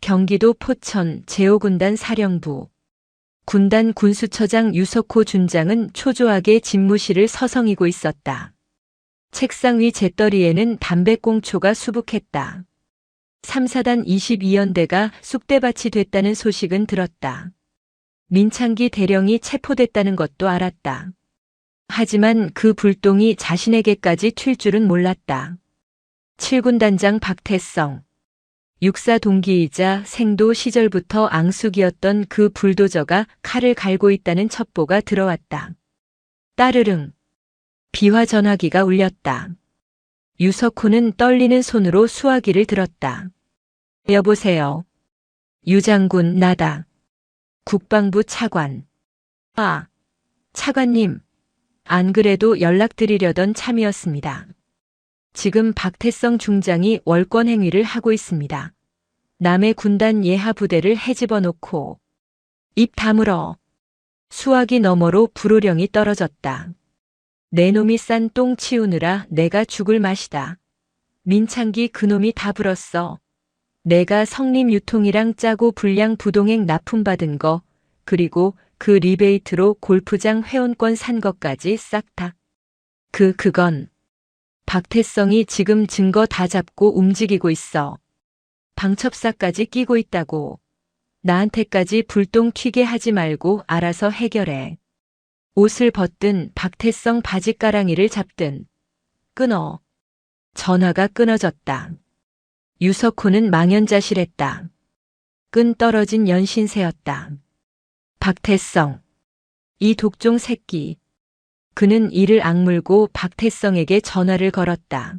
경기도 포천 제5군단 사령부. 군단 군수처장 유석호 준장은 초조하게 집무실을 서성이고 있었다. 책상 위 재떨이에는 담배꽁초가 수북했다. 3사단 22연대가 쑥대밭이 됐다는 소식은 들었다. 민창기 대령이 체포됐다는 것도 알았다. 하지만 그 불똥이 자신에게까지 튈 줄은 몰랐다. 7군단장 박태성. 육사 동기이자 생도 시절부터 앙숙이었던 그 불도저가 칼을 갈고 있다는 첩보가 들어왔다. 따르릉. 비화 전화기가 울렸다. 유석호는 떨리는 손으로 수화기를 들었다. 여보세요. 유장군 나다. 국방부 차관. 아, 차관님. 안 그래도 연락드리려던 참이었습니다. 지금 박태성 중장이 월권 행위를 하고 있습니다. 남의 군단 예하 부대를 헤집어 놓고. 입 다물어. 수화기 너머로 불호령이 떨어졌다. 내 놈이 싼 똥 치우느라 내가 죽을 맛이다. 민창기 그놈이 다 불었어. 내가 성림 유통이랑 짜고 불량 부동액 납품받은 거, 그리고 그 리베이트로 골프장 회원권 산 것까지 싹 다. 그건. 박태성이 지금 증거 다 잡고 움직이고 있어. 방첩사까지 끼고 있다고. 나한테까지 불똥 튀게 하지 말고 알아서 해결해. 옷을 벗든 박태성 바지가랑이를 잡든. 끊어. 전화가 끊어졌다. 유석호는 망연자실했다. 끈 떨어진 연신새였다. 박태성. 이 독종 새끼. 그는 이를 악물고 박태성에게 전화를 걸었다.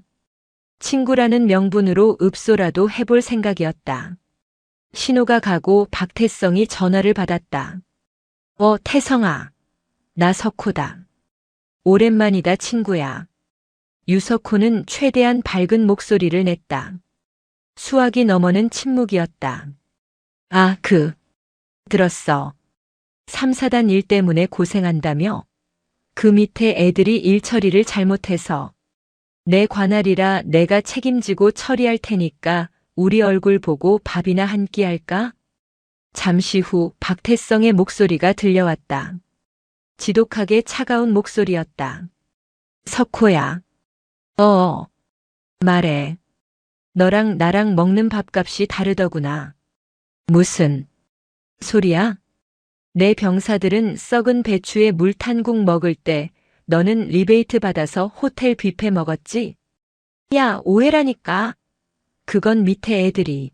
친구라는 명분으로 읍소라도 해볼 생각이었다. 신호가 가고 박태성이 전화를 받았다. 태성아. 나 석호다. 오랜만이다 친구야. 유석호는 최대한 밝은 목소리를 냈다. 수화기 너머는 침묵이었다. 들었어. 3사단 일 때문에 고생한다며? 그 밑에 애들이 일 처리를 잘못해서. 내 관할이라 내가 책임지고 처리할 테니까 우리 얼굴 보고 밥이나 한 끼 할까? 잠시 후 박태성의 목소리가 들려왔다. 지독하게 차가운 목소리였다. 석호야. 말해. 너랑 나랑 먹는 밥값이 다르더구나. 무슨 소리야? 내 병사들은 썩은 배추에 물 탄 국 먹을 때 너는 리베이트 받아서 호텔 뷔페 먹었지? 야, 오해라니까. 그건 밑에 애들이.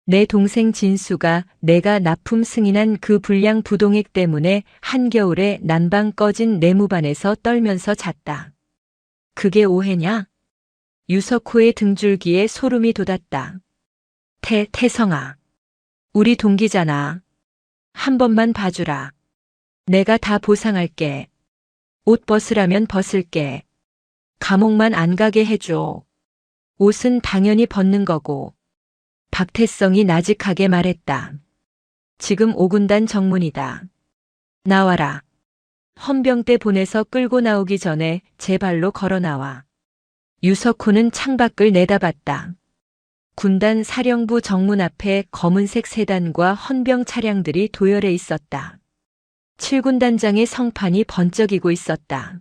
내 동생 진수가 내가 납품 승인한 그 불량 부동액 때문에 한겨울에 난방 꺼진 내무반에서 떨면서 잤다. 그게 오해냐? 유석호의 등줄기에 소름이 돋았다. 태성아. 우리 동기잖아. 한 번만 봐주라. 내가 다 보상할게. 옷 벗으라면 벗을게. 감옥만 안 가게 해줘. 옷은 당연히 벗는 거고. 박태성이 나직하게 말했다. 지금 5군단 정문이다. 나와라. 헌병대 보내서 끌고 나오기 전에 제 발로 걸어 나와. 유석호는 창밖을 내다봤다. 군단 사령부 정문 앞에 검은색 세단과 헌병 차량들이 도열해 있었다. 칠군 단장의 성판이 번쩍이고 있었다.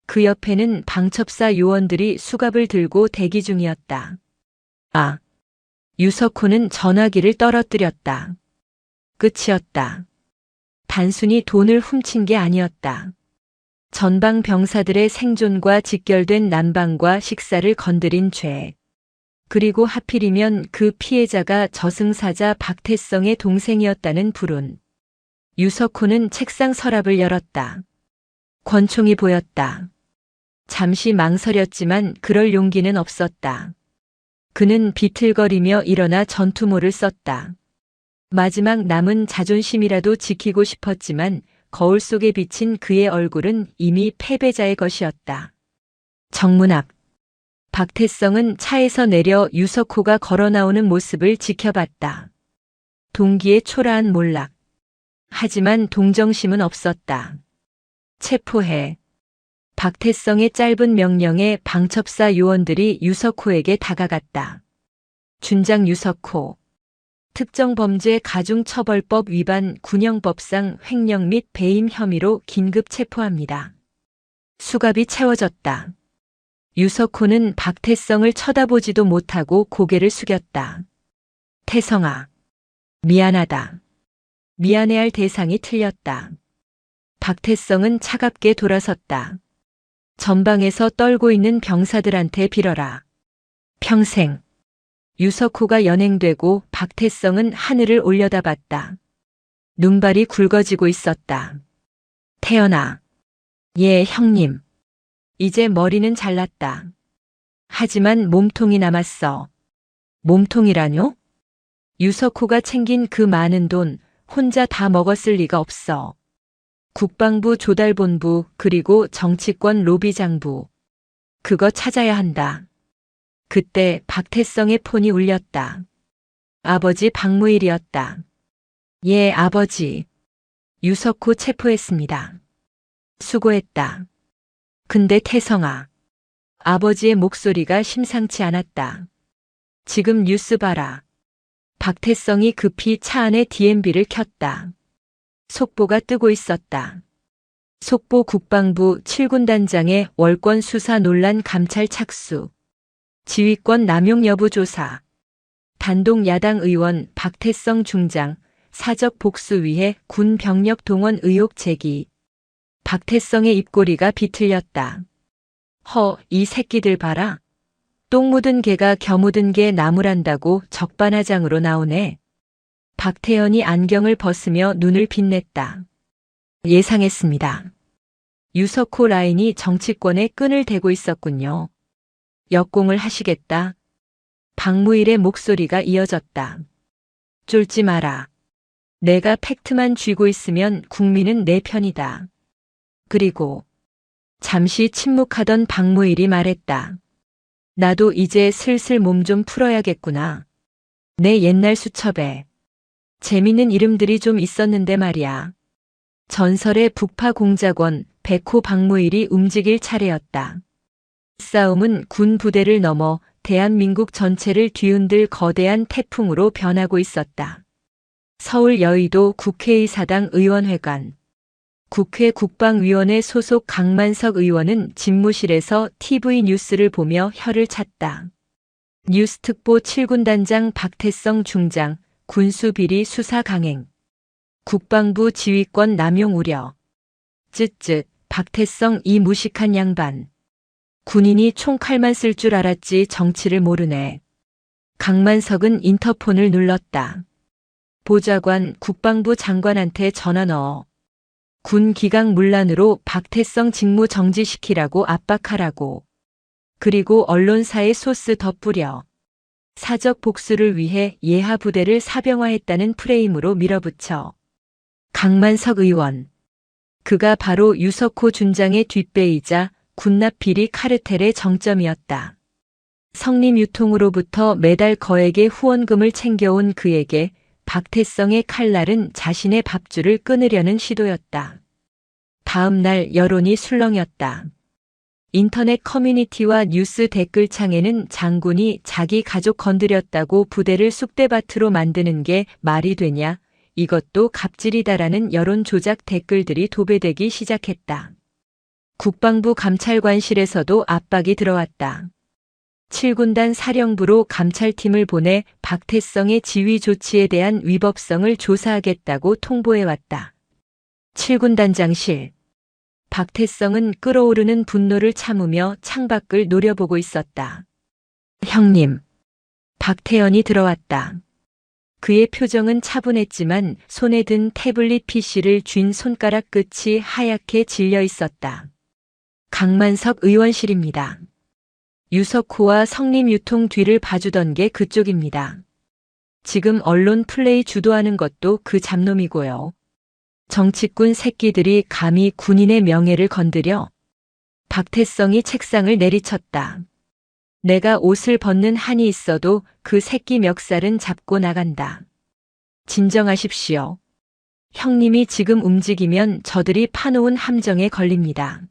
그 옆에는 방첩사 요원들이 수갑을 들고 대기 중이었다. 아, 유석호는 전화기를 떨어뜨렸다. 끝이었다. 단순히 돈을 훔친 게 아니었다. 전방 병사들의 생존과 직결된 난방과 식사를 건드린 죄. 그리고 하필이면 그 피해자가 저승사자 박태성의 동생이었다는 불운. 유석호는 책상 서랍을 열었다. 권총이 보였다. 잠시 망설였지만 그럴 용기는 없었다. 그는 비틀거리며 일어나 전투모를 썼다. 마지막 남은 자존심이라도 지키고 싶었지만 거울 속에 비친 그의 얼굴은 이미 패배자의 것이었다. 정문 앞. 박태성은 차에서 내려 유석호가 걸어 나오는 모습을 지켜봤다. 동기의 초라한 몰락. 하지만 동정심은 없었다. 체포해. 박태성의 짧은 명령에 방첩사 요원들이 유석호에게 다가갔다. 준장 유석호. 특정범죄 가중처벌법 위반 군형법상 횡령 및 배임 혐의로 긴급 체포합니다. 수갑이 채워졌다. 유석호는 박태성을 쳐다보지도 못하고 고개를 숙였다. 태성아. 미안하다. 미안해할 대상이 틀렸다. 박태성은 차갑게 돌아섰다. 전방에서 떨고 있는 병사들한테 빌어라. 평생. 유석호가 연행되고 박태성은 하늘을 올려다봤다. 눈발이 굵어지고 있었다. 태연아. 예, 형님. 이제 머리는 잘났다. 하지만 몸통이 남았어. 몸통이라뇨? 유석호가 챙긴 그 많은 돈 혼자 다 먹었을 리가 없어. 국방부 조달본부 그리고 정치권 로비장부. 그거 찾아야 한다. 그때 박태성의 폰이 울렸다. 아버지 박무일이었다. 예, 아버지. 유석호 체포했습니다. 수고했다. 근데 태성아. 아버지의 목소리가 심상치 않았다. 지금 뉴스 봐라. 박태성이 급히 차 안에 DMB를 켰다. 속보가 뜨고 있었다. 속보 국방부 7군 단장의 월권 수사 논란 감찰 착수. 지휘권 남용 여부 조사. 단독 야당 의원 박태성 중장 사적 복수 위해 군 병력 동원 의혹 제기. 박태성의 입꼬리가 비틀렸다. 이 새끼들 봐라. 똥 묻은 개가 겨 묻은 개 나무란다고 적반하장으로 나오네. 박태연이 안경을 벗으며 눈을 빛냈다. 예상했습니다. 유석호 라인이 정치권에 끈을 대고 있었군요. 역공을 하시겠다. 박무일의 목소리가 이어졌다. 쫄지 마라. 내가 팩트만 쥐고 있으면 국민은 내 편이다. 그리고 잠시 침묵하던 박무일이 말했다. 나도 이제 슬슬 몸 좀 풀어야겠구나. 내 옛날 수첩에 재밌는 이름들이 좀 있었는데 말이야. 전설의 북파 공작원 백호 박무일이 움직일 차례였다. 싸움은 군 부대를 넘어 대한민국 전체를 뒤흔들 거대한 태풍으로 변하고 있었다. 서울 여의도 국회의사당 의원회관. 국회 국방위원회 소속 강만석 의원은 집무실에서 TV 뉴스를 보며 혀를 찼다. 뉴스특보 7군 단장 박태성 중장 군수비리 수사 강행. 국방부 지휘권 남용 우려. 쯧쯧 박태성 이 무식한 양반. 군인이 총칼만 쓸 줄 알았지 정치를 모르네. 강만석은 인터폰을 눌렀다. 보좌관 국방부 장관한테 전화 넣어. 군 기강 문란으로 박태성 직무 정지시키라고 압박하라고. 그리고 언론사에 소스 덧뿌려. 사적 복수를 위해 예하 부대를 사병화했다는 프레임으로 밀어붙여. 강만석 의원. 그가 바로 유석호 준장의 뒷배이자 군납 비리 카르텔의 정점이었다. 성림 유통으로부터 매달 거액의 후원금을 챙겨온 그에게 박태성의 칼날은 자신의 밥줄을 끊으려는 시도였다. 다음 날 여론이 술렁였다. 인터넷 커뮤니티와 뉴스 댓글창에는 장군이 자기 가족 건드렸다고 부대를 쑥대밭으로 만드는 게 말이 되냐, 이것도 갑질이다라는 여론 조작 댓글들이 도배되기 시작했다. 국방부 감찰관실에서도 압박이 들어왔다. 7군단 사령부로 감찰팀을 보내 박태성의 지휘 조치에 대한 위법성을 조사하겠다고 통보해왔다. 7군단장실. 박태성은 끓어오르는 분노를 참으며 창밖을 노려보고 있었다. 형님. 박태연이 들어왔다. 그의 표정은 차분했지만 손에 든 태블릿 PC를 쥔 손가락 끝이 하얗게 질려 있었다. 강만석 의원실입니다. 유석호와 성림유통 뒤를 봐주던 게 그쪽입니다. 지금 언론 플레이 주도하는 것도 그 잡놈이고요. 정치꾼 새끼들이 감히 군인의 명예를 건드려. 박태성이 책상을 내리쳤다. 내가 옷을 벗는 한이 있어도 그 새끼 멱살은 잡고 나간다. 진정하십시오. 형님이 지금 움직이면 저들이 파놓은 함정에 걸립니다.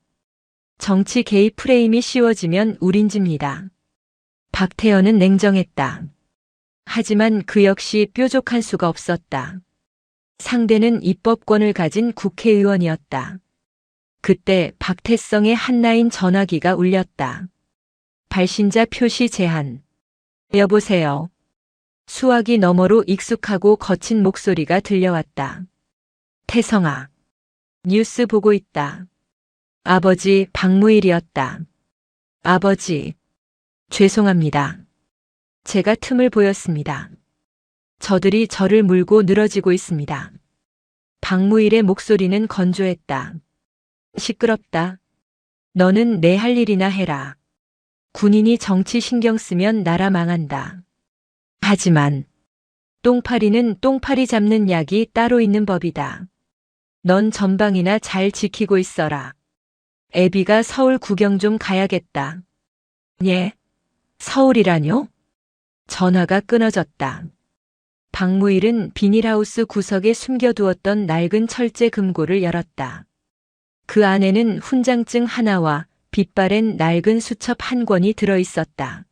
정치 개입 프레임이 씌워지면 우린 집니다. 박태연은 냉정했다. 하지만 그 역시 뾰족한 수가 없었다. 상대는 입법권을 가진 국회의원이었다. 그때 박태성의 한라인 전화기가 울렸다. 발신자 표시 제한. 여보세요. 수화기 너머로 익숙하고 거친 목소리가 들려왔다. 태성아. 뉴스 보고 있다. 아버지 박무일이었다. 아버지. 죄송합니다. 제가 틈을 보였습니다. 저들이 저를 물고 늘어지고 있습니다. 박무일의 목소리는 건조했다. 시끄럽다. 너는 내 할 일이나 해라. 군인이 정치 신경 쓰면 나라 망한다. 하지만 똥파리는 똥파리 잡는 약이 따로 있는 법이다. 넌 전방이나 잘 지키고 있어라. 애비가 서울 구경 좀 가야겠다. 예? 서울이라뇨? 전화가 끊어졌다. 박무일은 비닐하우스 구석에 숨겨두었던 낡은 철제 금고를 열었다. 그 안에는 훈장증 하나와 빛바랜 낡은 수첩 한 권이 들어있었다.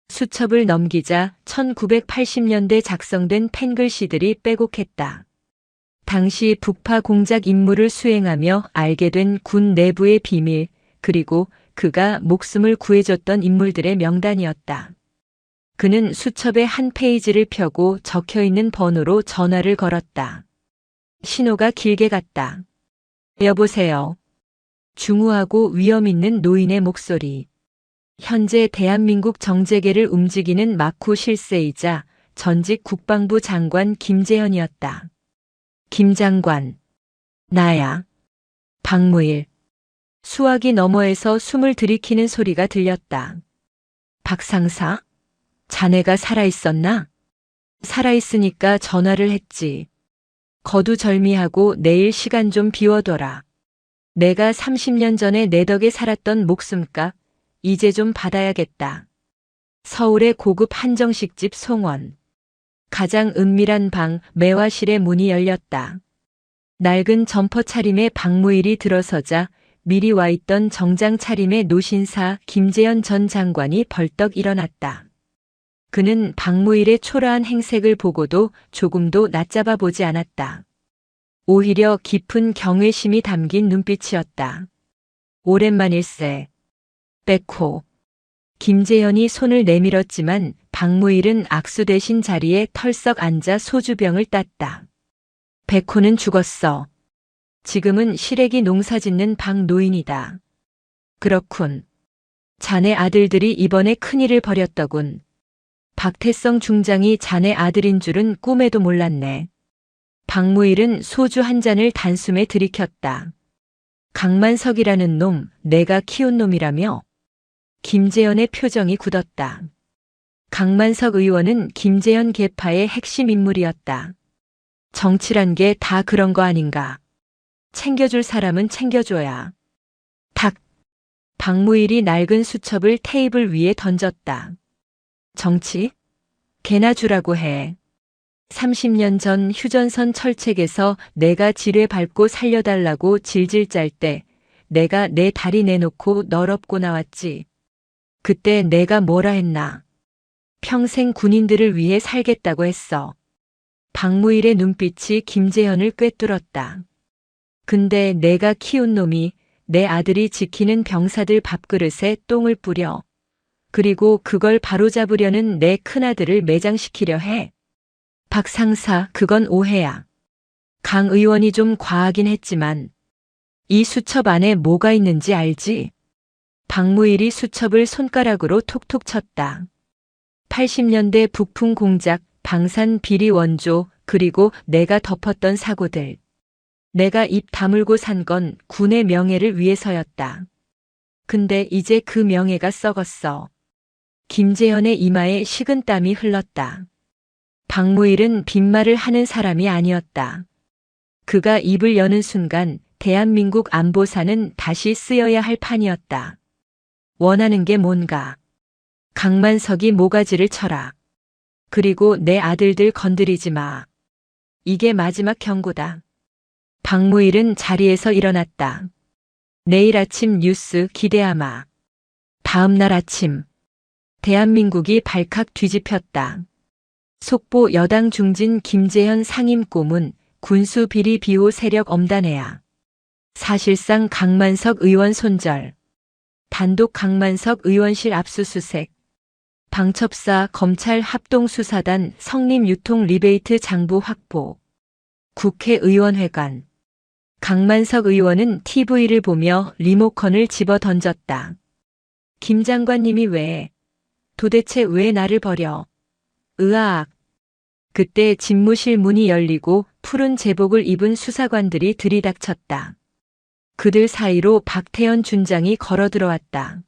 수첩을 넘기자 1980년대 작성된 펜글씨들이 빼곡했다. 당시 북파 공작 임무를 수행하며 알게 된 군 내부의 비밀, 그리고 그가 목숨을 구해줬던 인물들의 명단이었다. 그는 수첩의 한 페이지를 펴고 적혀있는 번호로 전화를 걸었다. 신호가 길게 갔다. 여보세요. 중후하고 위험 있는 노인의 목소리. 현재 대한민국 정재계를 움직이는 마쿠 실세이자 전직 국방부 장관 김재현이었다. 김 장관. 나야. 박무일. 수화기 너머에서 숨을 들이키는 소리가 들렸다. 박 상사? 자네가 살아있었나? 살아있으니까 전화를 했지. 거두절미하고 내일 시간 좀 비워둬라. 내가 30년 전에 내 덕에 살았던 목숨값 이제 좀 받아야겠다. 서울의 고급 한정식집 송원. 가장 은밀한 방 매화실의 문이 열렸다. 낡은 점퍼 차림의 박무일이 들어서자 미리 와 있던 정장 차림의 노신사 김재현 전 장관이 벌떡 일어났다. 그는 박무일의 초라한 행색을 보고도 조금도 낮잡아 보지 않았다. 오히려 깊은 경외심이 담긴 눈빛이었다. 오랜만일세. 백호. 김재현이 손을 내밀었지만 박무일은 악수 대신 자리에 털썩 앉아 소주병을 땄다. 백호는 죽었어. 지금은 시래기 농사 짓는 박노인이다. 그렇군. 자네 아들들이 이번에 큰일을 벌였더군. 박태성 중장이 자네 아들인 줄은 꿈에도 몰랐네. 박무일은 소주 한 잔을 단숨에 들이켰다. 강만석이라는 놈, 내가 키운 놈이라며? 김재현의 표정이 굳었다. 강만석 의원은 김재현 계파의 핵심 인물이었다. 정치란 게 다 그런 거 아닌가. 챙겨줄 사람은 챙겨줘야. 탁. 박무일이 낡은 수첩을 테이블 위에 던졌다. 정치? 개나 주라고 해. 30년 전 휴전선 철책에서 내가 지뢰 밟고 살려달라고 질질 짤 때 내가 내 다리 내놓고 널 업고 나왔지. 그때 내가 뭐라 했나. 평생 군인들을 위해 살겠다고 했어. 박무일의 눈빛이 김재현을 꿰뚫었다. 근데 내가 키운 놈이 내 아들이 지키는 병사들 밥그릇에 똥을 뿌려. 그리고 그걸 바로잡으려는 내 큰아들을 매장시키려 해. 박 상사, 그건 오해야. 강 의원이 좀 과하긴 했지만 이 수첩 안에 뭐가 있는지 알지? 박무일이 수첩을 손가락으로 톡톡 쳤다. 80년대 북풍 공작, 방산 비리 원조, 그리고 내가 덮었던 사고들. 내가 입 다물고 산 건 군의 명예를 위해서였다. 근데 이제 그 명예가 썩었어. 김재현의 이마에 식은땀이 흘렀다. 박무일은 빈말을 하는 사람이 아니었다. 그가 입을 여는 순간 대한민국 안보사는 다시 쓰여야 할 판이었다. 원하는 게 뭔가? 강만석이 모가지를 쳐라. 그리고 내 아들들 건드리지 마. 이게 마지막 경고다. 박무일은 자리에서 일어났다. 내일 아침 뉴스 기대하마. 다음 날 아침. 대한민국이 발칵 뒤집혔다. 속보 여당 중진 김재현 상임 고문 군수 비리 비호 세력 엄단해야. 사실상 강만석 의원 손절. 단독 강만석 의원실 압수수색. 방첩사 검찰 합동수사단 성림 유통 리베이트 장부 확보. 국회의원회관. 강만석 의원은 TV를 보며 리모컨을 집어 던졌다. 김 장관님이 도대체 왜 나를 버려? 으악. 그때 집무실 문이 열리고 푸른 제복을 입은 수사관들이 들이닥쳤다. 그들 사이로 박태현 준장이 걸어 들어왔다.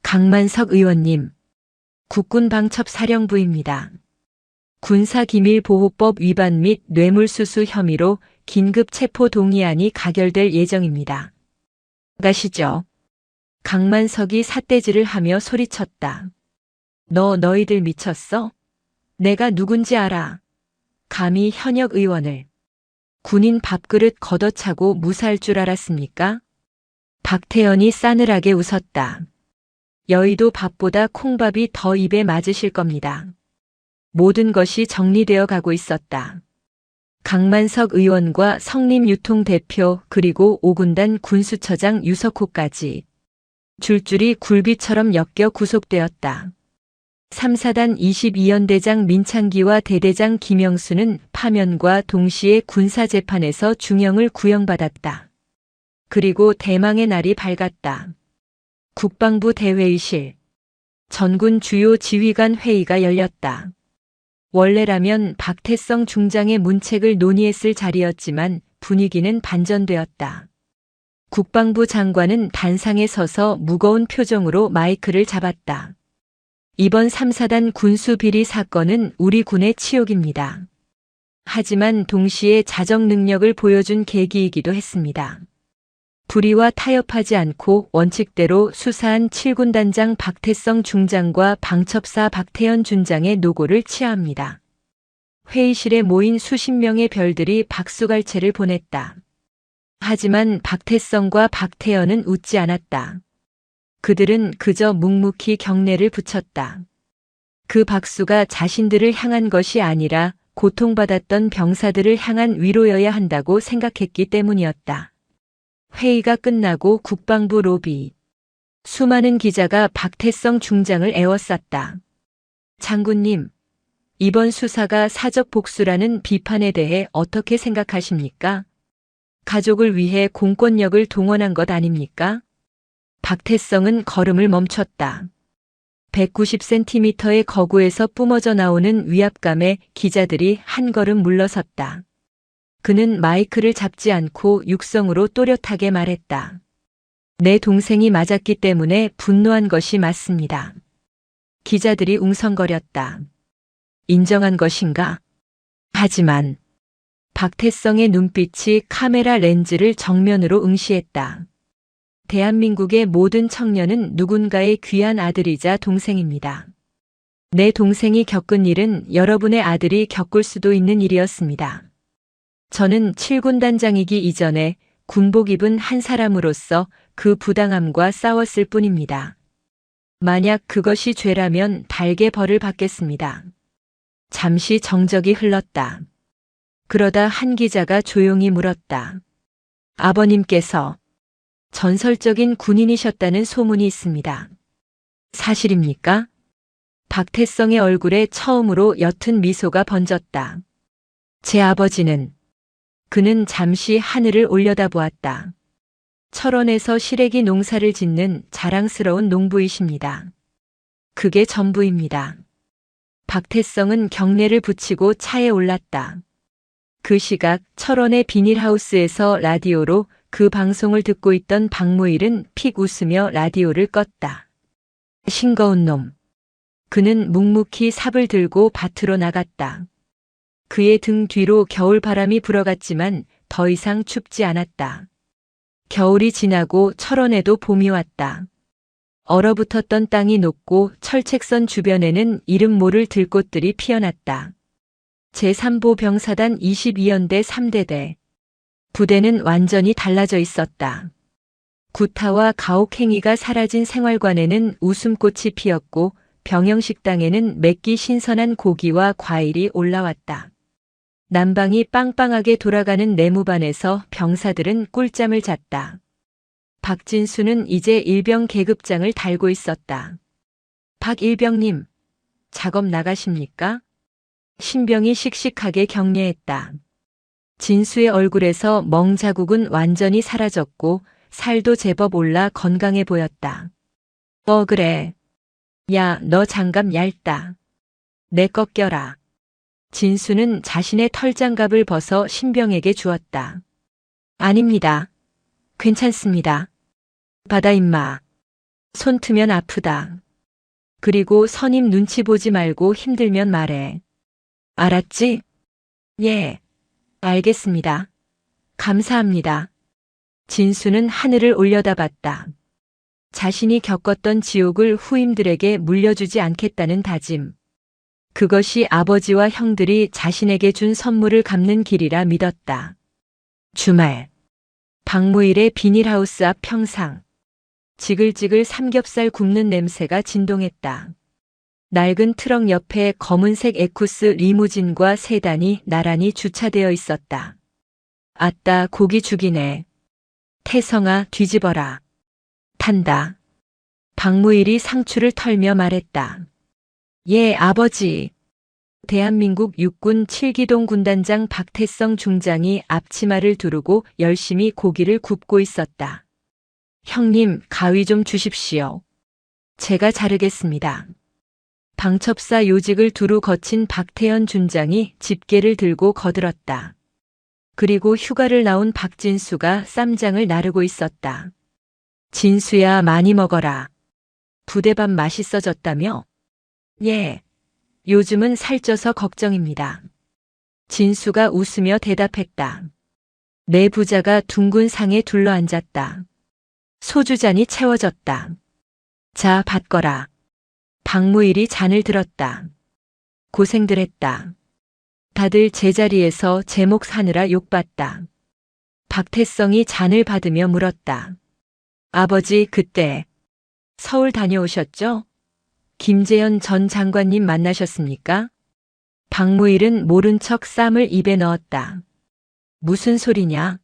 강만석 의원님. 국군방첩사령부입니다. 군사기밀보호법 위반 및 뇌물수수 혐의로 긴급 체포 동의안이 가결될 예정입니다. 가시죠. 강만석이 삿대질을 하며 소리쳤다. 너희들 미쳤어? 내가 누군지 알아. 감히 현역 의원을. 군인 밥그릇 걷어차고 무사할 줄 알았습니까? 박태현이 싸늘하게 웃었다. 여의도 밥보다 콩밥이 더 입에 맞으실 겁니다. 모든 것이 정리되어 가고 있었다. 강만석 의원과 성림유통 대표 그리고 5군단 군수처장 유석호까지 줄줄이 굴비처럼 엮여 구속되었다. 3사단 22연대장 민창기와 대대장 김영수는 파면과 동시에 군사재판에서 중형을 구형받았다. 그리고 대망의 날이 밝았다. 국방부 대회의실. 전군 주요 지휘관 회의가 열렸다. 원래라면 박태성 중장의 문책을 논의했을 자리였지만 분위기는 반전되었다. 국방부 장관은 단상에 서서 무거운 표정으로 마이크를 잡았다. 이번 3사단 군수비리 사건은 우리 군의 치욕입니다. 하지만 동시에 자정 능력을 보여준 계기이기도 했습니다. 불의와 타협하지 않고 원칙대로 수사한 7군단장 박태성 중장과 방첩사 박태현 준장의 노고를 치하합니다. 회의실에 모인 수십 명의 별들이 박수갈채를 보냈다. 하지만 박태성과 박태현은 웃지 않았다. 그들은 그저 묵묵히 경례를 붙였다. 그 박수가 자신들을 향한 것이 아니라 고통받았던 병사들을 향한 위로여야 한다고 생각했기 때문이었다. 회의가 끝나고 국방부 로비. 수많은 기자가 박태성 중장을 에워쌌다. 장군님, 이번 수사가 사적 복수라는 비판에 대해 어떻게 생각하십니까? 가족을 위해 공권력을 동원한 것 아닙니까? 박태성은 걸음을 멈췄다. 190cm의 거구에서 뿜어져 나오는 위압감에 기자들이 한 걸음 물러섰다. 그는 마이크를 잡지 않고 육성으로 또렷하게 말했다. 내 동생이 맞았기 때문에 분노한 것이 맞습니다. 기자들이 웅성거렸다. 인정한 것인가? 하지만 박태성의 눈빛이 카메라 렌즈를 정면으로 응시했다. 대한민국의 모든 청년은 누군가의 귀한 아들이자 동생입니다. 내 동생이 겪은 일은 여러분의 아들이 겪을 수도 있는 일이었습니다. 저는 7군단장이기 이전에 군복 입은 한 사람으로서 그 부당함과 싸웠을 뿐입니다. 만약 그것이 죄라면 달게 벌을 받겠습니다. 잠시 정적이 흘렀다. 그러다 한 기자가 조용히 물었다. 아버님께서 전설적인 군인이셨다는 소문이 있습니다. 사실입니까? 박태성의 얼굴에 처음으로 옅은 미소가 번졌다. 제 아버지는 그는 잠시 하늘을 올려다보았다. 철원에서 시래기 농사를 짓는 자랑스러운 농부이십니다. 그게 전부입니다. 박태성은 경례를 붙이고 차에 올랐다. 그 시각 철원의 비닐하우스에서 라디오로 그 방송을 듣고 있던 박무일은 픽 웃으며 라디오를 껐다. 싱거운 놈. 그는 묵묵히 삽을 들고 밭으로 나갔다. 그의 등 뒤로 겨울바람이 불어갔지만 더 이상 춥지 않았다. 겨울이 지나고 철원에도 봄이 왔다. 얼어붙었던 땅이 녹고 철책선 주변에는 이름 모를 들꽃들이 피어났다. 제3보 병사단 22연대 3대대. 부대는 완전히 달라져 있었다. 구타와 가혹행위가 사라진 생활관에는 웃음꽃이 피었고 병영식당에는 맵기 신선한 고기와 과일이 올라왔다. 난방이 빵빵하게 돌아가는 내무반에서 병사들은 꿀잠을 잤다. 박진수는 이제 일병 계급장을 달고 있었다. 박 일병님, 작업 나가십니까? 신병이 씩씩하게 격려했다. 진수의 얼굴에서 멍자국은 완전히 사라졌고 살도 제법 올라 건강해 보였다. 그래. 야, 너 장갑 얇다. 내 거 껴라. 진수는 자신의 털장갑을 벗어 신병에게 주었다. 아닙니다. 괜찮습니다. 받아 임마. 손 트면 아프다. 그리고 선임 눈치 보지 말고 힘들면 말해. 알았지? 예. 알겠습니다. 감사합니다. 진수는 하늘을 올려다봤다. 자신이 겪었던 지옥을 후임들에게 물려주지 않겠다는 다짐. 그것이 아버지와 형들이 자신에게 준 선물을 갚는 길이라 믿었다. 주말. 박무일의 비닐하우스 앞 평상. 지글지글 삼겹살 굽는 냄새가 진동했다. 낡은 트럭 옆에 검은색 에쿠스 리무진과 세단이 나란히 주차되어 있었다. 아따, 고기 죽이네. 태성아, 뒤집어라. 탄다. 박무일이 상추를 털며 말했다. 예, 아버지. 대한민국 육군 7기동 군단장 박태성 중장이 앞치마를 두르고 열심히 고기를 굽고 있었다. 형님, 가위 좀 주십시오. 제가 자르겠습니다. 방첩사 요직을 두루 거친 박태현 준장이 집게를 들고 거들었다. 그리고 휴가를 나온 박진수가 쌈장을 나르고 있었다. 진수야, 많이 먹어라. 부대밥 맛있어졌다며? 예. 요즘은 살쪄서 걱정입니다. 진수가 웃으며 대답했다. 내 부자가 둥근 상에 둘러앉았다. 소주잔이 채워졌다. 자, 받거라. 박무일이 잔을 들었다. 고생들 했다. 다들 제자리에서 제 몫 사느라 욕봤다. 박태성이 잔을 받으며 물었다. 아버지, 그때 서울 다녀오셨죠? 김재현 전 장관님 만나셨습니까? 박무일은 모른 척 쌈을 입에 넣었다. 무슨 소리냐?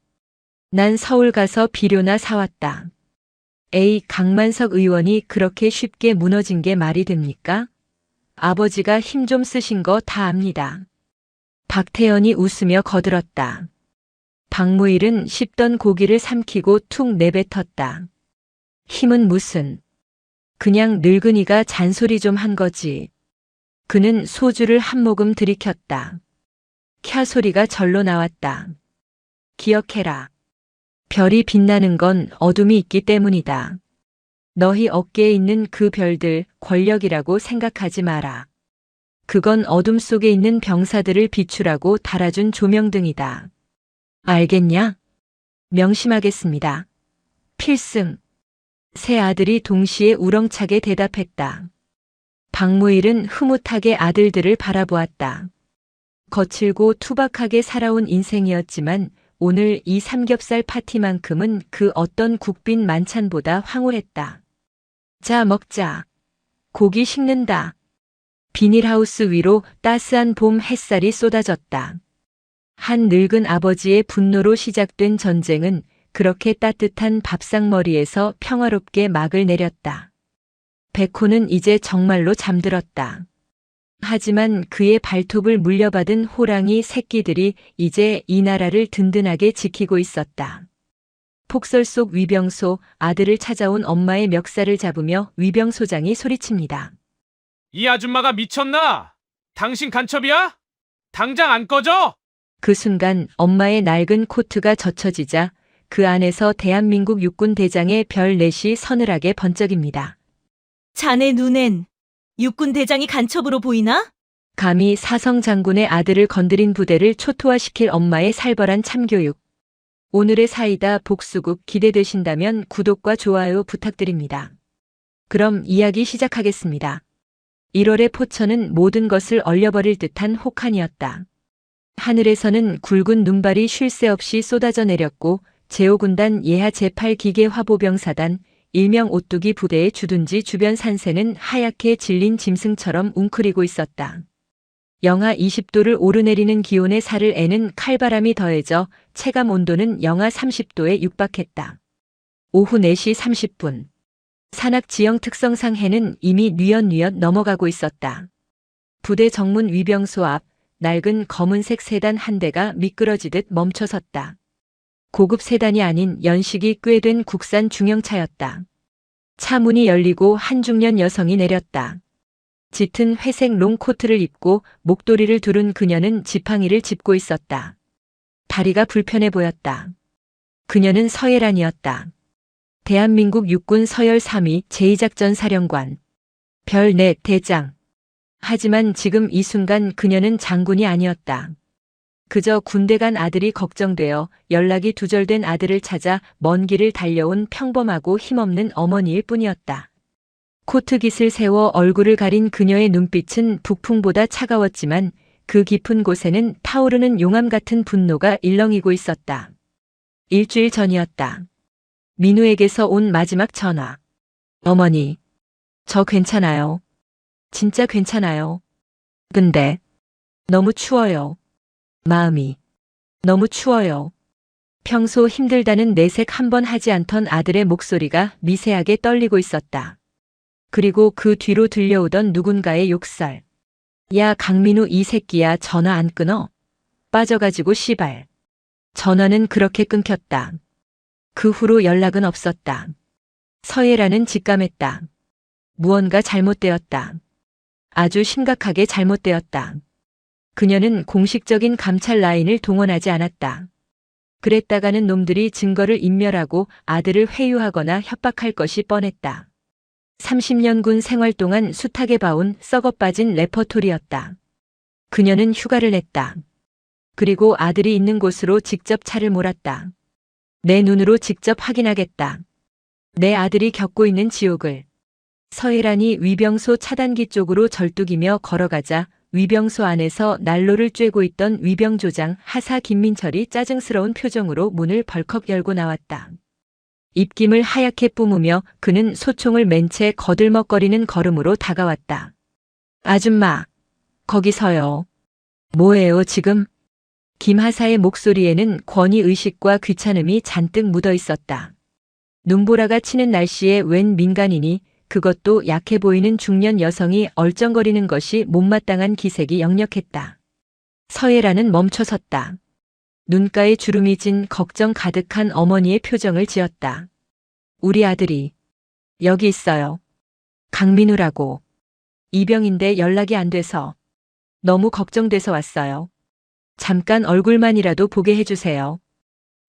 난 서울 가서 비료나 사왔다. 에이, 강만석 의원이 그렇게 쉽게 무너진 게 말이 됩니까? 아버지가 힘 좀 쓰신 거 다 압니다. 박태현이 웃으며 거들었다. 박무일은 씹던 고기를 삼키고 툭 내뱉었다. 힘은 무슨. 그냥 늙은이가 잔소리 좀 한 거지. 그는 소주를 한 모금 들이켰다. 캬 소리가 절로 나왔다. 기억해라. 별이 빛나는 건 어둠이 있기 때문이다. 너희 어깨에 있는 그 별들 권력이라고 생각하지 마라. 그건 어둠 속에 있는 병사들을 비추라고 달아준 조명등이다. 알겠냐? 명심하겠습니다. 필승. 세 아들이 동시에 우렁차게 대답했다. 박무일은 흐뭇하게 아들들을 바라보았다. 거칠고 투박하게 살아온 인생이었지만 오늘 이 삼겹살 파티만큼은 그 어떤 국빈 만찬보다 황홀했다. 자, 먹자. 고기 식는다. 비닐하우스 위로 따스한 봄 햇살이 쏟아졌다. 한 늙은 아버지의 분노로 시작된 전쟁은 그렇게 따뜻한 밥상머리에서 평화롭게 막을 내렸다. 백호는 이제 정말로 잠들었다. 하지만 그의 발톱을 물려받은 호랑이 새끼들이 이제 이 나라를 든든하게 지키고 있었다. 폭설 속 위병소, 아들을 찾아온 엄마의 멱살을 잡으며 위병소장이 소리칩니다. 이 아줌마가 미쳤나? 당신 간첩이야? 당장 안 꺼져! 그 순간 엄마의 낡은 코트가 젖혀지자 그 안에서 대한민국 육군 대장의 별 넷이 서늘하게 번쩍입니다. 자네 눈엔 육군 대장이 간첩으로 보이나? 감히 사성 장군의 아들을 건드린 부대를 초토화시킬 엄마의 살벌한 참교육. 오늘의 사이다 복수국 기대되신다면 구독과 좋아요 부탁드립니다. 그럼 이야기 시작하겠습니다. 1월의 포천은 모든 것을 얼려버릴 듯한 혹한이었다. 하늘에서는 굵은 눈발이 쉴 새 없이 쏟아져 내렸고 제5군단 예하 제8기계 화보병사단 일명 오뚜기 부대의 주둔지 주변 산세는 하얗게 질린 짐승처럼 웅크리고 있었다. 영하 20도를 오르내리는 기온에 살을 애는 칼바람이 더해져 체감 온도는 영하 30도에 육박했다. 오후 4시 30분. 산악 지형 특성상 해는 이미 뉘엿뉘엿 넘어가고 있었다. 부대 정문 위병소 앞 낡은 검은색 세단 한 대가 미끄러지듯 멈춰섰다. 고급 세단이 아닌 연식이 꽤 된 국산 중형차였다. 차 문이 열리고 한 중년 여성이 내렸다. 짙은 회색 롱코트를 입고 목도리를 두른 그녀는 지팡이를 짚고 있었다. 다리가 불편해 보였다. 그녀는 서예란이었다. 대한민국 육군 서열 3위 제2작전 사령관. 별 넷 대장. 하지만 지금 이 순간 그녀는 장군이 아니었다. 그저 군대 간 아들이 걱정되어 연락이 두절된 아들을 찾아 먼 길을 달려온 평범하고 힘없는 어머니일 뿐이었다. 코트깃을 세워 얼굴을 가린 그녀의 눈빛은 북풍보다 차가웠지만 그 깊은 곳에는 타오르는 용암 같은 분노가 일렁이고 있었다. 일주일 전이었다. 민우에게서 온 마지막 전화. 어머니, 저 괜찮아요. 진짜 괜찮아요. 근데 너무 추워요. 마음이 너무 추워요. 평소 힘들다는 내색 한 번 하지 않던 아들의 목소리가 미세하게 떨리고 있었다. 그리고 그 뒤로 들려오던 누군가의 욕설. 야, 강민우 이 새끼야, 전화 안 끊어? 빠져가지고 씨발. 전화는 그렇게 끊겼다. 그 후로 연락은 없었다. 서예라는 직감했다. 무언가 잘못되었다. 아주 심각하게 잘못되었다. 그녀는 공식적인 감찰 라인을 동원하지 않았다. 그랬다가는 놈들이 증거를 인멸하고 아들을 회유하거나 협박할 것이 뻔했다. 30년 군 생활 동안 숱하게 봐온 썩어빠진 레퍼토리였다. 그녀는 휴가를 냈다. 그리고 아들이 있는 곳으로 직접 차를 몰았다. 내 눈으로 직접 확인하겠다. 내 아들이 겪고 있는 지옥을. 서예란이 위병소 차단기 쪽으로 절뚝이며 걸어가자 위병소 안에서 난로를 쬐고 있던 위병조장 하사 김민철이 짜증스러운 표정으로 문을 벌컥 열고 나왔다. 입김을 하얗게 뿜으며 그는 소총을 맨 채 거들먹거리는 걸음으로 다가왔다. 아줌마, 거기서요. 뭐예요 지금? 김하사의 목소리에는 권위의식과 귀찮음이 잔뜩 묻어 있었다. 눈보라가 치는 날씨에 웬 민간인이, 그것도 약해 보이는 중년 여성이 얼쩡거리는 것이 못마땅한 기색이 역력했다. 서예라는 멈춰섰다. 눈가에 주름이 진 걱정 가득한 어머니의 표정을 지었다. 우리 아들이 여기 있어요. 강민우라고. 이병인데 연락이 안 돼서 너무 걱정돼서 왔어요. 잠깐 얼굴만이라도 보게 해주세요.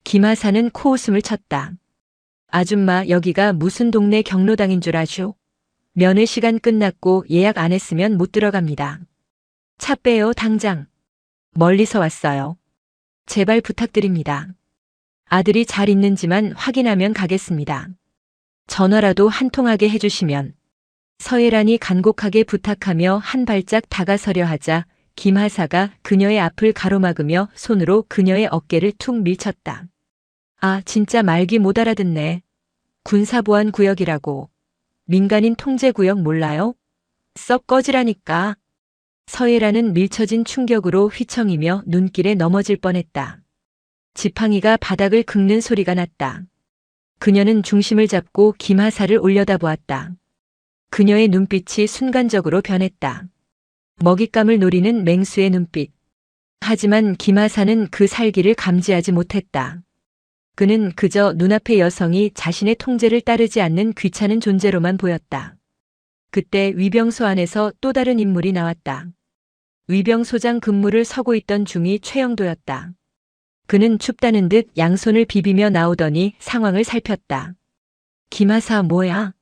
김하사는 코웃음을 쳤다. 아줌마, 여기가 무슨 동네 경로당인 줄 아슈? 면회 시간 끝났고 예약 안 했으면 못 들어갑니다. 차 빼요 당장. 멀리서 왔어요. 제발 부탁드립니다. 아들이 잘 있는지만 확인하면 가겠습니다. 전화라도 한 통하게 해주시면. 서예란이 간곡하게 부탁하며 한 발짝 다가서려 하자 김하사가 그녀의 앞을 가로막으며 손으로 그녀의 어깨를 툭 밀쳤다. 아, 진짜 말귀 못 알아듣네. 군사보안구역이라고. 민간인 통제구역 몰라요? 썩 꺼지라니까. 서예라는 밀쳐진 충격으로 휘청이며 눈길에 넘어질 뻔했다. 지팡이가 바닥을 긁는 소리가 났다. 그녀는 중심을 잡고 김하사를 올려다보았다. 그녀의 눈빛이 순간적으로 변했다. 먹잇감을 노리는 맹수의 눈빛. 하지만 김하사는 그 살기를 감지하지 못했다. 그는 그저 눈앞의 여성이 자신의 통제를 따르지 않는 귀찮은 존재로만 보였다. 그때 위병소 안에서 또 다른 인물이 나왔다. 위병소장 근무를 서고 있던 중이 최영도였다. 그는 춥다는 듯 양손을 비비며 나오더니 상황을 살폈다. 김하사 뭐야?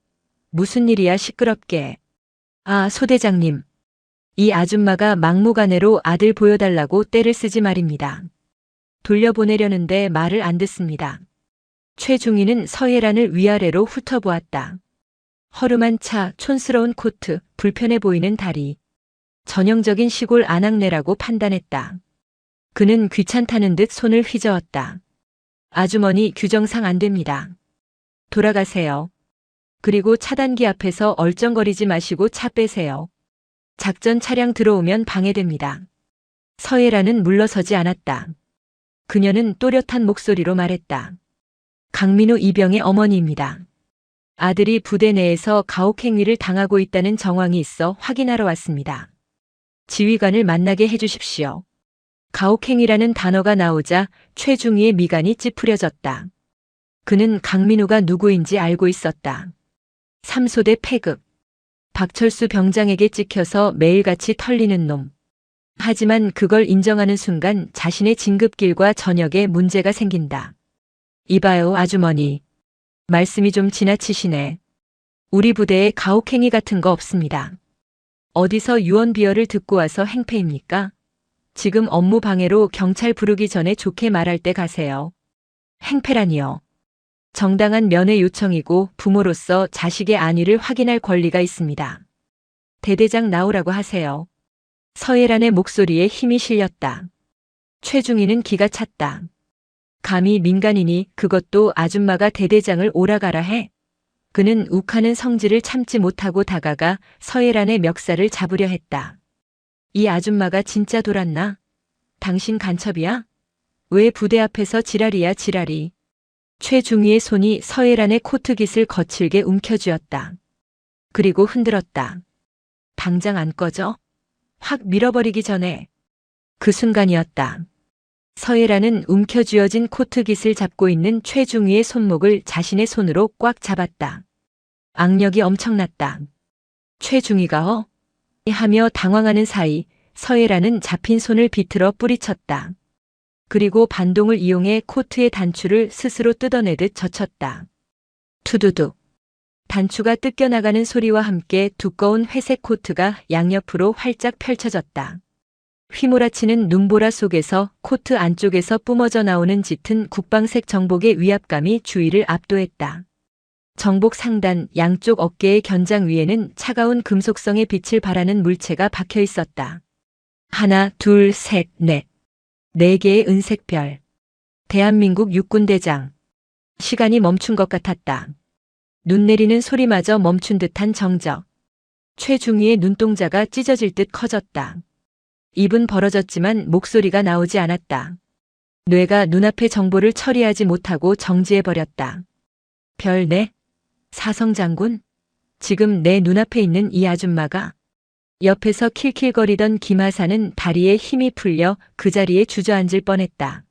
무슨 일이야 시끄럽게. 아, 소대장님. 이 아줌마가 막무가내로 아들 보여달라고 떼를 쓰지 말입니다. 돌려보내려는데 말을 안 듣습니다. 최중희는 서예란을 위아래로 훑어보았다. 허름한 차, 촌스러운 코트, 불편해 보이는 다리. 전형적인 시골 아낙네라고 판단했다. 그는 귀찮다는 듯 손을 휘저었다. 아주머니 규정상 안 됩니다. 돌아가세요. 그리고 차단기 앞에서 얼쩡거리지 마시고 차 빼세요. 작전 차량 들어오면 방해됩니다. 서예란은 물러서지 않았다. 그녀는 또렷한 목소리로 말했다. 강민우 이병의 어머니입니다. 아들이 부대 내에서 가혹행위를 당하고 있다는 정황이 있어 확인하러 왔습니다. 지휘관을 만나게 해주십시오. 가혹행위라는 단어가 나오자 최중희의 미간이 찌푸려졌다. 그는 강민우가 누구인지 알고 있었다. 3소대 패급. 박철수 병장에게 찍혀서 매일같이 털리는 놈. 하지만 그걸 인정하는 순간 자신의 진급길과 전역에 문제가 생긴다. 이봐요, 아주머니. 말씀이 좀 지나치시네. 우리 부대에 가혹행위 같은 거 없습니다. 어디서 유언비어를 듣고 와서 행패입니까? 지금 업무 방해로 경찰 부르기 전에 좋게 말할 때 가세요. 행패라니요. 정당한 면회 요청이고 부모로서 자식의 안위를 확인할 권리가 있습니다. 대대장 나오라고 하세요. 서예란의 목소리에 힘이 실렸다. 최중희는 기가 찼다. 감히 민간인이 그것도 아줌마가 대대장을 오라가라 해. 그는 욱하는 성질을 참지 못하고 다가가 서예란의 멱살을 잡으려 했다. 이 아줌마가 진짜 돌았나? 당신 간첩이야? 왜 부대 앞에서 지랄이야 지랄이. 최중희의 손이 서예란의 코트깃을 거칠게 움켜쥐었다. 그리고 흔들었다. 당장 안 꺼져? 확 밀어버리기 전에. 그 순간이었다. 서예란은 움켜쥐어진 코트깃을 잡고 있는 최중희의 손목을 자신의 손으로 꽉 잡았다. 악력이 엄청났다. 최중희가 하며 당황하는 사이 서예란은 잡힌 손을 비틀어 뿌리쳤다. 그리고 반동을 이용해 코트의 단추를 스스로 뜯어내듯 젖혔다. 투두둑. 단추가 뜯겨나가는 소리와 함께 두꺼운 회색 코트가 양옆으로 활짝 펼쳐졌다. 휘몰아치는 눈보라 속에서 코트 안쪽에서 뿜어져 나오는 짙은 국방색 정복의 위압감이 주위를 압도했다. 정복 상단 양쪽 어깨의 견장 위에는 차가운 금속성의 빛을 발하는 물체가 박혀 있었다. 하나, 둘, 셋, 넷. 4개의 은색별. 대한민국 육군대장. 시간이 멈춘 것 같았다. 눈 내리는 소리마저 멈춘 듯한 정적. 최중희의 눈동자가 찢어질 듯 커졌다. 입은 벌어졌지만 목소리가 나오지 않았다. 뇌가 눈앞의 정보를 처리하지 못하고 정지해버렸다. 별 4? 사성장군? 지금 내 눈앞에 있는 이 아줌마가? 옆에서 킬킬거리던 김하사는 다리에 힘이 풀려 그 자리에 주저앉을 뻔했다.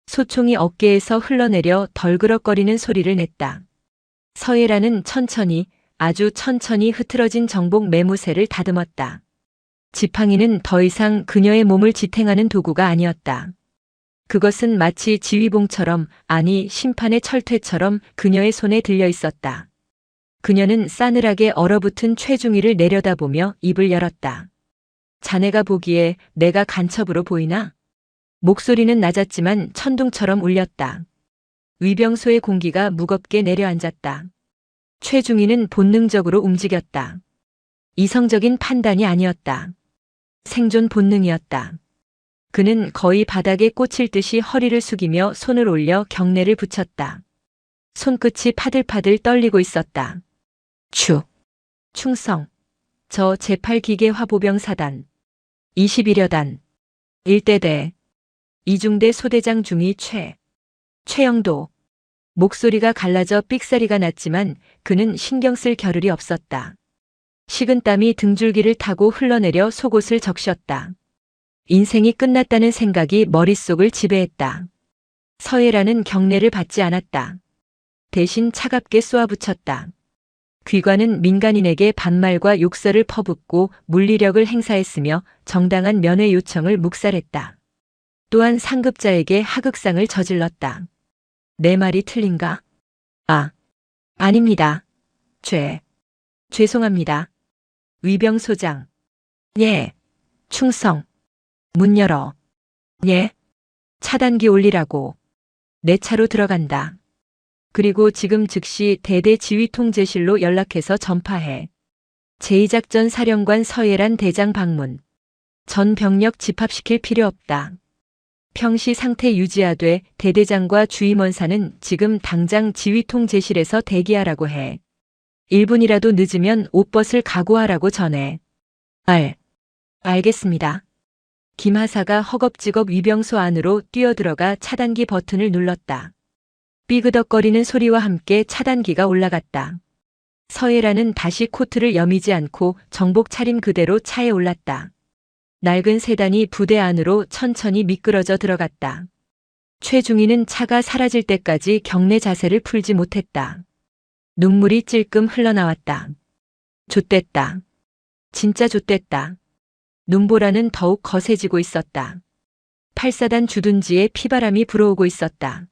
소총이 어깨에서 흘러내려 덜그럭거리는 소리를 냈다. 서예란은 천천히, 아주 천천히 흐트러진 정복 매무새를 다듬었다. 지팡이는 더 이상 그녀의 몸을 지탱하는 도구가 아니었다. 그것은 마치 지휘봉처럼, 아니 심판의 철퇴처럼 그녀의 손에 들려 있었다. 그녀는 싸늘하게 얼어붙은 최중희를 내려다보며 입을 열었다. 자네가 보기에 내가 간첩으로 보이나? 목소리는 낮았지만 천둥처럼 울렸다. 위병소의 공기가 무겁게 내려앉았다. 최중희는 본능적으로 움직였다. 이성적인 판단이 아니었다. 생존 본능이었다. 그는 거의 바닥에 꽂힐 듯이 허리를 숙이며 손을 올려 경례를 붙였다. 손끝이 파들파들 떨리고 있었다. 충성. 저 제8기계 화보병 사단. 21여 단. 1대대. 이중대 소대장 중위 최영도. 목소리가 갈라져 삑사리가 났지만 그는 신경 쓸 겨를이 없었다. 식은땀이 등줄기를 타고 흘러내려 속옷을 적셨다. 인생이 끝났다는 생각이 머릿속을 지배했다. 서예라는 경례를 받지 않았다. 대신 차갑게 쏘아붙였다. 귀관은 민간인에게 반말과 욕설을 퍼붓고 물리력을 행사했으며 정당한 면회 요청을 묵살했다. 또한 상급자에게 하극상을 저질렀다. 내 말이 틀린가? 아닙니다. 죄송합니다. 위병소장. 예. 충성. 문 열어. 예. 차단기 올리라고. 내 차로 들어간다. 그리고 지금 즉시 대대 지휘통제실로 연락해서 전파해. 제2작전 사령관 서예란 대장 방문. 전 병력 집합시킬 필요 없다. 평시 상태 유지하되 대대장과 주임원사는 지금 당장 지휘통제실에서 대기하라고 해. 1분이라도 늦으면 옷벗을 각오하라고 전해. 알겠습니다. 김하사가 허겁지겁 위병소 안으로 뛰어들어가 차단기 버튼을 눌렀다. 삐그덕거리는 소리와 함께 차단기가 올라갔다. 서예라는 다시 코트를 여미지 않고 정복 차림 그대로 차에 올랐다. 낡은 세단이 부대 안으로 천천히 미끄러져 들어갔다. 최중희는 차가 사라질 때까지 경례 자세를 풀지 못했다. 눈물이 찔끔 흘러나왔다. 좆됐다. 진짜 좆됐다. 눈보라는 더욱 거세지고 있었다. 8사단 주둔지에 피바람이 불어오고 있었다.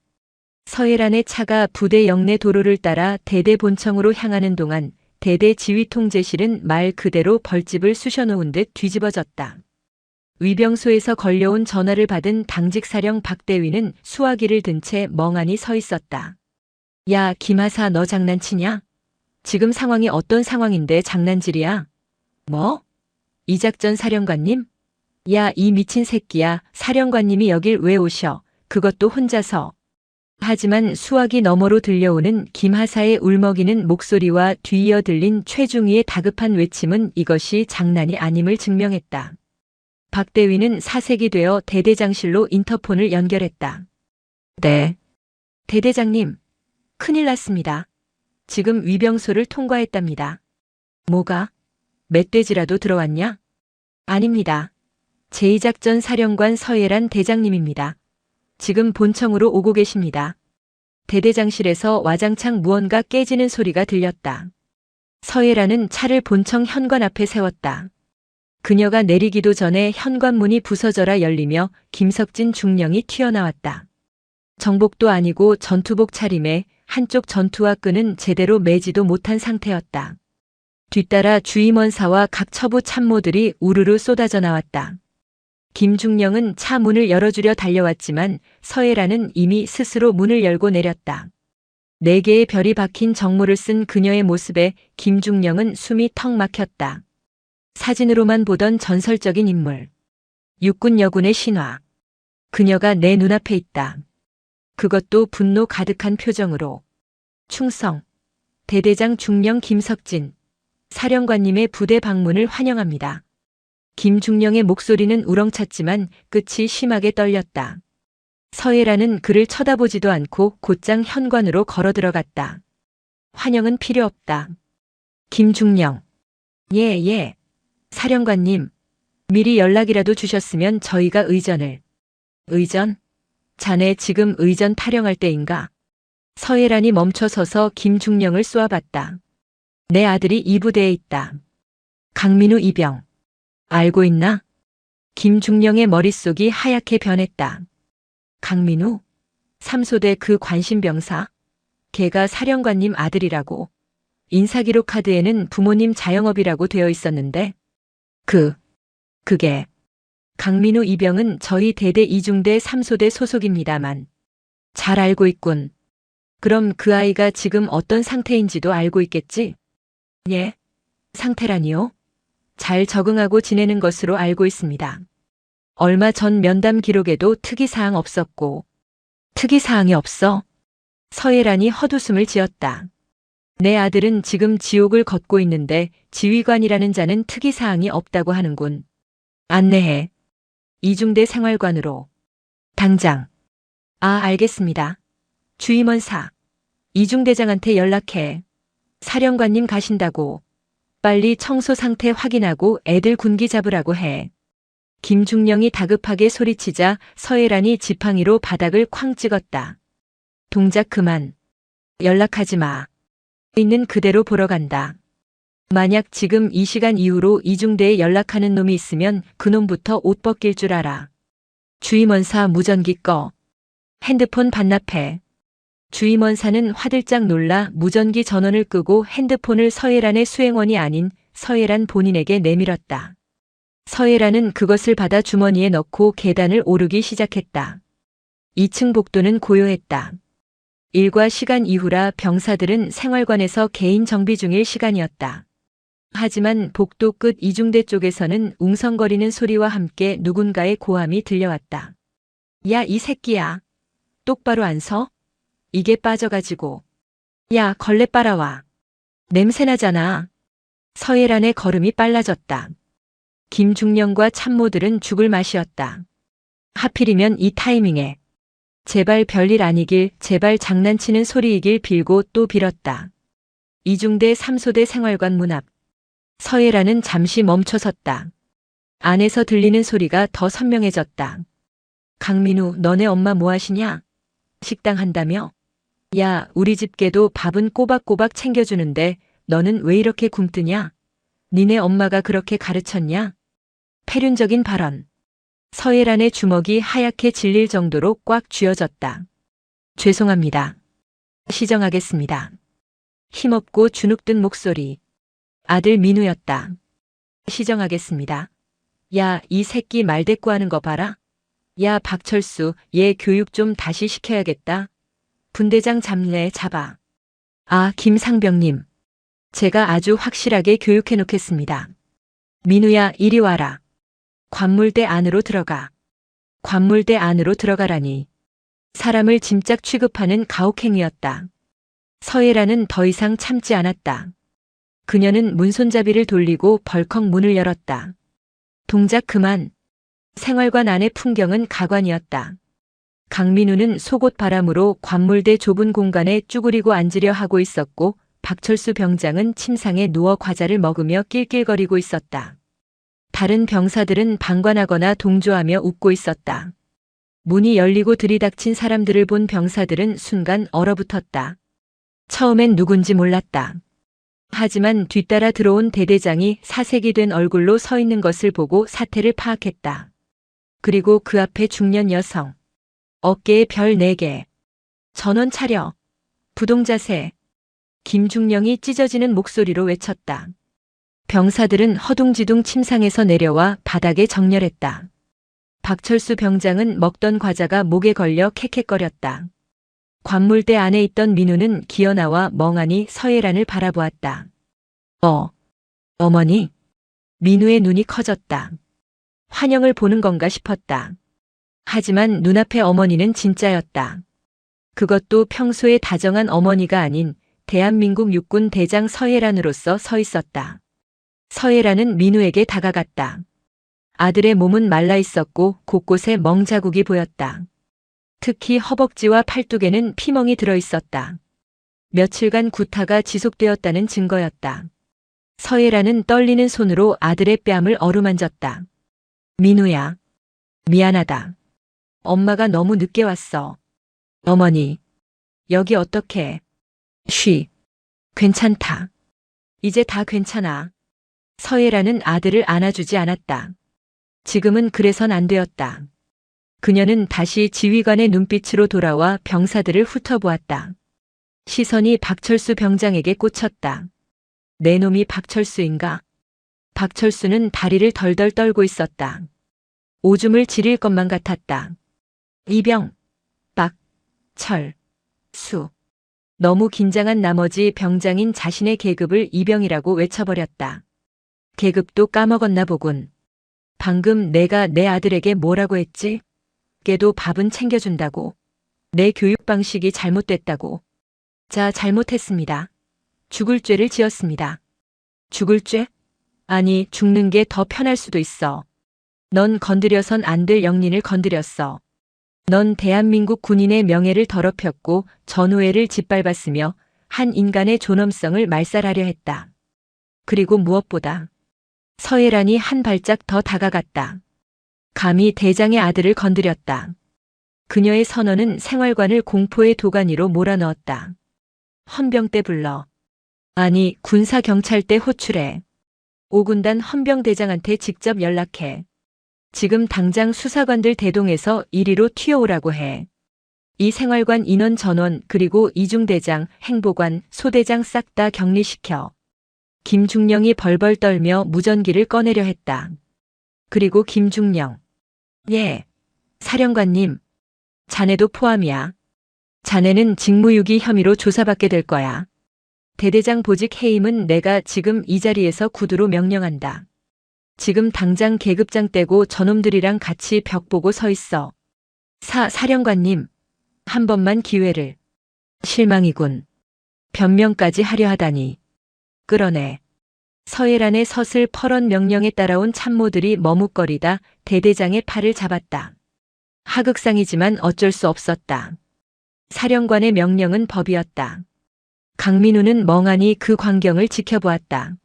서예란의 차가 부대 영내 도로를 따라 대대 본청으로 향하는 동안 대대 지휘통제실은 말 그대로 벌집을 쑤셔놓은 듯 뒤집어졌다. 위병소에서 걸려온 전화를 받은 당직사령 박대위는 수화기를 든 채 멍하니 서 있었다. 야, 김하사 너 장난치냐? 지금 상황이 어떤 상황인데 장난질이야? 뭐? 이작전 사령관님? 야, 이 미친 새끼야. 사령관님이 여길 왜 오셔? 그것도 혼자서. 하지만 수화기 너머로 들려오는 김하사의 울먹이는 목소리와 뒤이어 들린 최중희의 다급한 외침은 이것이 장난이 아님을 증명했다. 박대위는 사색이 되어 대대장실로 인터폰을 연결했다. 네. 대대장님, 큰일 났습니다. 지금 위병소를 통과했답니다. 뭐가? 멧돼지라도 들어왔냐? 아닙니다. 제2작전 사령관 서예란 대장님입니다. 지금 본청으로 오고 계십니다. 대대장실에서 와장창 무언가 깨지는 소리가 들렸다. 서예란은 차를 본청 현관 앞에 세웠다. 그녀가 내리기도 전에 현관문이 부서져라 열리며 김석진 중령이 튀어나왔다. 정복도 아니고 전투복 차림에 한쪽 전투화 끈은 제대로 매지도 못한 상태였다. 뒤따라 주임원사와 각 처부 참모들이 우르르 쏟아져 나왔다. 김중령은 차 문을 열어주려 달려왔지만 서예란은 이미 스스로 문을 열고 내렸다. 4개의 별이 박힌 정모를 쓴 그녀의 모습에 김중령은 숨이 턱 막혔다. 사진으로만 보던 전설적인 인물. 육군 여군의 신화. 그녀가 내 눈앞에 있다. 그것도 분노 가득한 표정으로. 충성. 대대장 중령 김석진. 사령관님의 부대 방문을 환영합니다. 김중령의 목소리는 우렁찼지만 끝이 심하게 떨렸다. 서예란은 그를 쳐다보지도 않고 곧장 현관으로 걸어 들어갔다. 환영은 필요 없다. 김중령. 예. 사령관님. 미리 연락이라도 주셨으면 저희가 의전을. 의전? 자네 지금 의전 타령할 때인가? 서예란이 멈춰서서 김중령을 쏘아봤다. 내 아들이 이 부대에 있다. 강민우 이병. 알고 있나? 김중령의 머릿속이 하얗게 변했다. 강민우? 3소대 그 관심병사? 걔가 사령관님 아들이라고. 인사기록 카드에는 부모님 자영업이라고 되어 있었는데. 그게. 강민우 이병은 저희 대대 이중대 3소대 소속입니다만. 잘 알고 있군. 그럼 그 아이가 지금 어떤 상태인지도 알고 있겠지? 예? 상태라니요? 잘 적응하고 지내는 것으로 알고 있습니다. 얼마 전 면담 기록에도 특이사항 없었고. 특이사항이 없어? 서예란이 헛웃음을 지었다. 내 아들은 지금 지옥을 걷고 있는데 지휘관이라는 자는 특이사항이 없다고 하는군. 안내해. 이중대 생활관으로. 당장. 아, 알겠습니다. 주임원사. 이중대장한테 연락해. 사령관님 가신다고. 빨리 청소 상태 확인하고 애들 군기 잡으라고 해. 김중령이 다급하게 소리치자 서예란이 지팡이로 바닥을 쾅 찍었다. 동작 그만. 연락하지 마. 있는 그대로 보러 간다. 만약 지금 이 시간 이후로 이중대에 연락하는 놈이 있으면 그놈부터 옷 벗길 줄 알아. 주임원사 무전기 꺼. 핸드폰 반납해. 주임원사는 화들짝 놀라 무전기 전원을 끄고 핸드폰을 서예란의 수행원이 아닌 서예란 본인에게 내밀었다. 서예란은 그것을 받아 주머니에 넣고 계단을 오르기 시작했다. 2층 복도는 고요했다. 일과 시간 이후라 병사들은 생활관에서 개인 정비 중일 시간이었다. 하지만 복도 끝 이중대 쪽에서는 웅성거리는 소리와 함께 누군가의 고함이 들려왔다. 야, 이 새끼야. 똑바로 안 서? 이게 빠져가지고. 야, 걸레 빨아와. 냄새나잖아. 서예란의 걸음이 빨라졌다. 김중령과 참모들은 죽을 맛이었다. 하필이면 이 타이밍에. 제발 별일 아니길, 제발 장난치는 소리이길 빌고 또 빌었다. 이중대 3소대 생활관 문 앞. 서예란은 잠시 멈춰섰다. 안에서 들리는 소리가 더 선명해졌다. 강민우, 너네 엄마 뭐 하시냐? 식당 한다며? 야, 우리 집 개도 밥은 꼬박꼬박 챙겨주는데 너는 왜 이렇게 굶뜨냐? 니네 엄마가 그렇게 가르쳤냐? 패륜적인 발언. 서예란의 주먹이 하얗게 질릴 정도로 꽉 쥐어졌다. 죄송합니다. 시정하겠습니다. 힘없고 주눅든 목소리. 아들 민우였다. 시정하겠습니다. 야, 이 새끼 말대꾸하는 거 봐라. 야, 박철수, 얘 교육 좀 다시 시켜야겠다. 분대장 잡아. 아, 김상병님. 제가 아주 확실하게 교육해 놓겠습니다. 민우야, 이리 와라. 관물대 안으로 들어가. 관물대 안으로 들어가라니. 사람을 짐짝 취급하는 가혹행위였다. 서예란은 더 이상 참지 않았다. 그녀는 문손잡이를 돌리고 벌컥 문을 열었다. 동작 그만. 생활관 안의 풍경은 가관이었다. 강민우는 속옷 바람으로 관물대 좁은 공간에 쭈그리고 앉으려 하고 있었고 박철수 병장은 침상에 누워 과자를 먹으며 낄낄거리고 있었다. 다른 병사들은 방관하거나 동조하며 웃고 있었다. 문이 열리고 들이닥친 사람들을 본 병사들은 순간 얼어붙었다. 처음엔 누군지 몰랐다. 하지만 뒤따라 들어온 대대장이 사색이 된 얼굴로 서 있는 것을 보고 사태를 파악했다. 그리고 그 앞에 중년 여성. 어깨에 별 4개. 전원 차려. 부동자세. 김중령이 찢어지는 목소리로 외쳤다. 병사들은 허둥지둥 침상에서 내려와 바닥에 정렬했다. 박철수 병장은 먹던 과자가 목에 걸려 캑캑거렸다. 관물대 안에 있던 민우는 기어나와 멍하니 서예란을 바라보았다. 어머니? 민우의 눈이 커졌다. 환영을 보는 건가 싶었다. 하지만 눈앞의 어머니는 진짜였다. 그것도 평소에 다정한 어머니가 아닌 대한민국 육군 대장 서예란으로서 서 있었다. 서예란은 민우에게 다가갔다. 아들의 몸은 말라 있었고 곳곳에 멍자국이 보였다. 특히 허벅지와 팔뚝에는 피멍이 들어 있었다. 며칠간 구타가 지속되었다는 증거였다. 서예란은 떨리는 손으로 아들의 뺨을 어루만졌다. 민우야. 미안하다. 엄마가 너무 늦게 왔어. 어머니. 여기 어떡해. 쉬. 괜찮다. 이제 다 괜찮아. 서예란은 아들을 안아주지 않았다. 지금은 그래선 안 되었다. 그녀는 다시 지휘관의 눈빛으로 돌아와 병사들을 훑어보았다. 시선이 박철수 병장에게 꽂혔다. 내 놈이 박철수인가? 박철수는 다리를 덜덜 떨고 있었다. 오줌을 지릴 것만 같았다. 이병, 박, 철, 수. 너무 긴장한 나머지 병장인 자신의 계급을 이병이라고 외쳐버렸다. 계급도 까먹었나 보군. 방금 내가 내 아들에게 뭐라고 했지? 걔도 밥은 챙겨준다고. 내 교육 방식이 잘못됐다고. 자, 잘못했습니다. 죽을 죄를 지었습니다. 죽을 죄? 아니, 죽는 게 더 편할 수도 있어. 넌 건드려선 안 될 영린을 건드렸어. 넌 대한민국 군인의 명예를 더럽혔고 전우회를 짓밟았으며 한 인간의 존엄성을 말살하려 했다. 그리고 무엇보다 서예란이 한 발짝 더 다가갔다. 감히 대장의 아들을 건드렸다. 그녀의 선언은 생활관을 공포의 도가니로 몰아넣었다. 헌병대 불러. 아니, 군사경찰대 호출해. 5군단 헌병대장한테 직접 연락해. 지금 당장 수사관들 대동해서 이리로 튀어오라고 해. 이 생활관 인원 전원 그리고 이중대장, 행보관, 소대장 싹 다 격리시켜. 김중령이 벌벌 떨며 무전기를 꺼내려 했다. 그리고 김중령. 예. 사령관님. 자네도 포함이야. 자네는 직무유기 혐의로 조사받게 될 거야. 대대장 보직 해임은 내가 지금 이 자리에서 구두로 명령한다. 지금 당장 계급장 떼고 저놈들이랑 같이 벽 보고 서 있어. 사령관님. 한 번만 기회를. 실망이군. 변명까지 하려 하다니. 끌어내. 서예란의 서슬 퍼런 명령에 따라온 참모들이 머뭇거리다 대대장의 팔을 잡았다. 하극상이지만 어쩔 수 없었다. 사령관의 명령은 법이었다. 강민우는 멍하니 그 광경을 지켜보았다.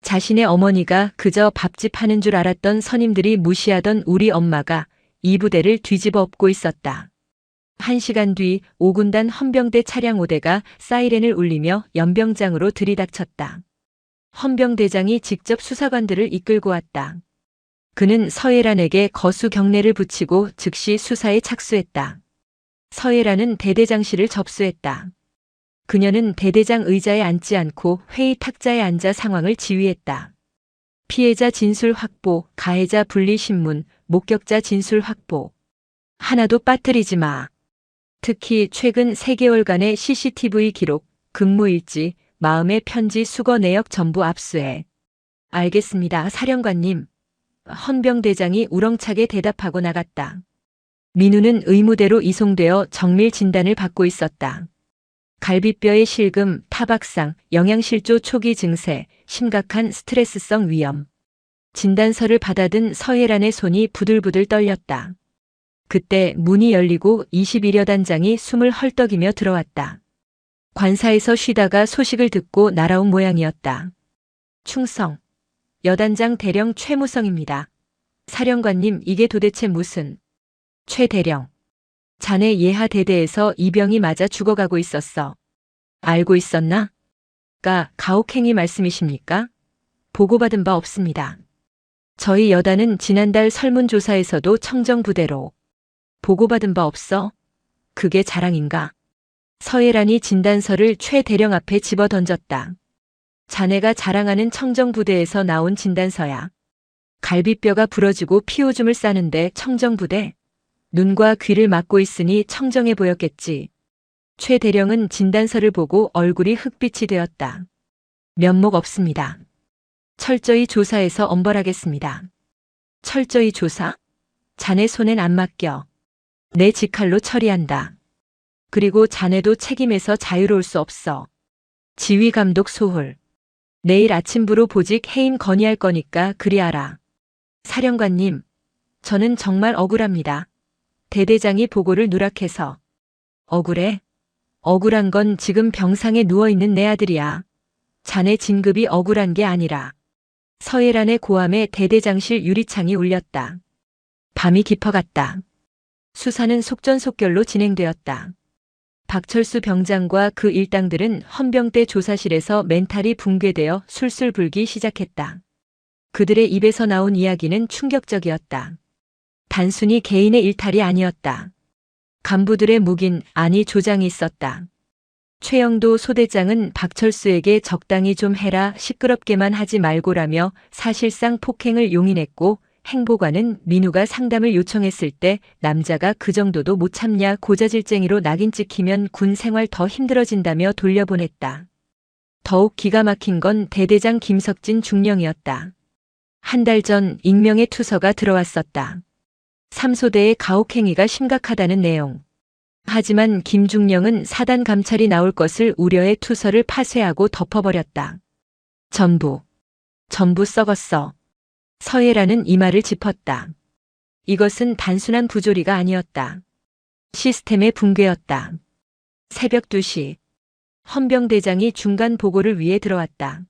자신의 어머니가 그저 밥집 하는 줄 알았던 선임들이 무시하던 우리 엄마가 이 부대를 뒤집어 엎고 있었다. 1시간 뒤 5군단 헌병대 차량 5대가 사이렌을 울리며 연병장으로 들이닥쳤다. 헌병대장이 직접 수사관들을 이끌고 왔다. 그는 서예란에게 거수 경례를 붙이고 즉시 수사에 착수했다. 서예란은 대대장실을 접수했다. 그녀는 대대장 의자에 앉지 않고 회의 탁자에 앉아 상황을 지휘했다. 피해자 진술 확보, 가해자 분리 신문, 목격자 진술 확보. 하나도 빠뜨리지 마. 특히 최근 3개월간의 CCTV 기록, 근무일지, 마음의 편지 수거 내역 전부 압수해. 알겠습니다, 사령관님. 헌병대장이 우렁차게 대답하고 나갔다. 민우는 의무대로 이송되어 정밀 진단을 받고 있었다. 갈비뼈의 실금, 타박상, 영양실조 초기 증세, 심각한 스트레스성 위염. 진단서를 받아든 서예란의 손이 부들부들 떨렸다. 그때 문이 열리고 21여 단장이 숨을 헐떡이며 들어왔다. 관사에서 쉬다가 소식을 듣고 날아온 모양이었다. 충성. 여단장 대령 최무성입니다. 사령관님, 이게 도대체 무슨... 최 대령. 자네 예하 대대에서 이병이 맞아 죽어가고 있었어. 알고 있었나? 가혹행위 말씀이십니까? 보고받은 바 없습니다. 저희 여단은 지난달 설문조사에서도 청정부대로 보고받은 바 없어? 그게 자랑인가? 서예란이 진단서를 최 대령 앞에 집어던졌다. 자네가 자랑하는 청정부대에서 나온 진단서야. 갈비뼈가 부러지고 피오줌을 싸는데 청정부대? 눈과 귀를 막고 있으니 청정해 보였겠지. 최 대령은 진단서를 보고 얼굴이 흑빛이 되었다. 면목 없습니다. 철저히 조사해서 엄벌하겠습니다. 철저히 조사? 자네 손엔 안 맡겨. 내 직할로 처리한다. 그리고 자네도 책임에서 자유로울 수 없어. 지휘 감독 소홀. 내일 아침부로 보직 해임 건의할 거니까 그리 알아. 사령관님, 저는 정말 억울합니다. 대대장이 보고를 누락해서. 억울해? 억울한 건 지금 병상에 누워있는 내 아들이야. 자네 진급이 억울한 게 아니라. 서예란의 고함에 대대장실 유리창이 울렸다. 밤이 깊어갔다. 수사는 속전속결로 진행되었다. 박철수 병장과 그 일당들은 헌병대 조사실에서 멘탈이 붕괴되어 술술 불기 시작했다. 그들의 입에서 나온 이야기는 충격적이었다. 단순히 개인의 일탈이 아니었다. 간부들의 묵인, 아니 조장이 있었다. 최영도 소대장은 박철수에게 적당히 좀 해라, 시끄럽게만 하지 말고라며 사실상 폭행을 용인했고, 행보관은 민우가 상담을 요청했을 때 남자가 그 정도도 못 참냐 고자질쟁이로 낙인 찍히면 군 생활 더 힘들어진다며 돌려보냈다. 더욱 기가 막힌 건 대대장 김석진 중령이었다. 한 달 전 익명의 투서가 들어왔었다. 3소대의 가혹행위가 심각하다는 내용. 하지만 김중령은 사단 감찰이 나올 것을 우려해 투서를 파쇄하고 덮어버렸다. 전부 썩었어. 서예란은 이 말을 짚었다. 이것은 단순한 부조리가 아니었다. 시스템의 붕괴였다. 새벽 2시. 헌병대장이 중간 보고를 위해 들어왔다.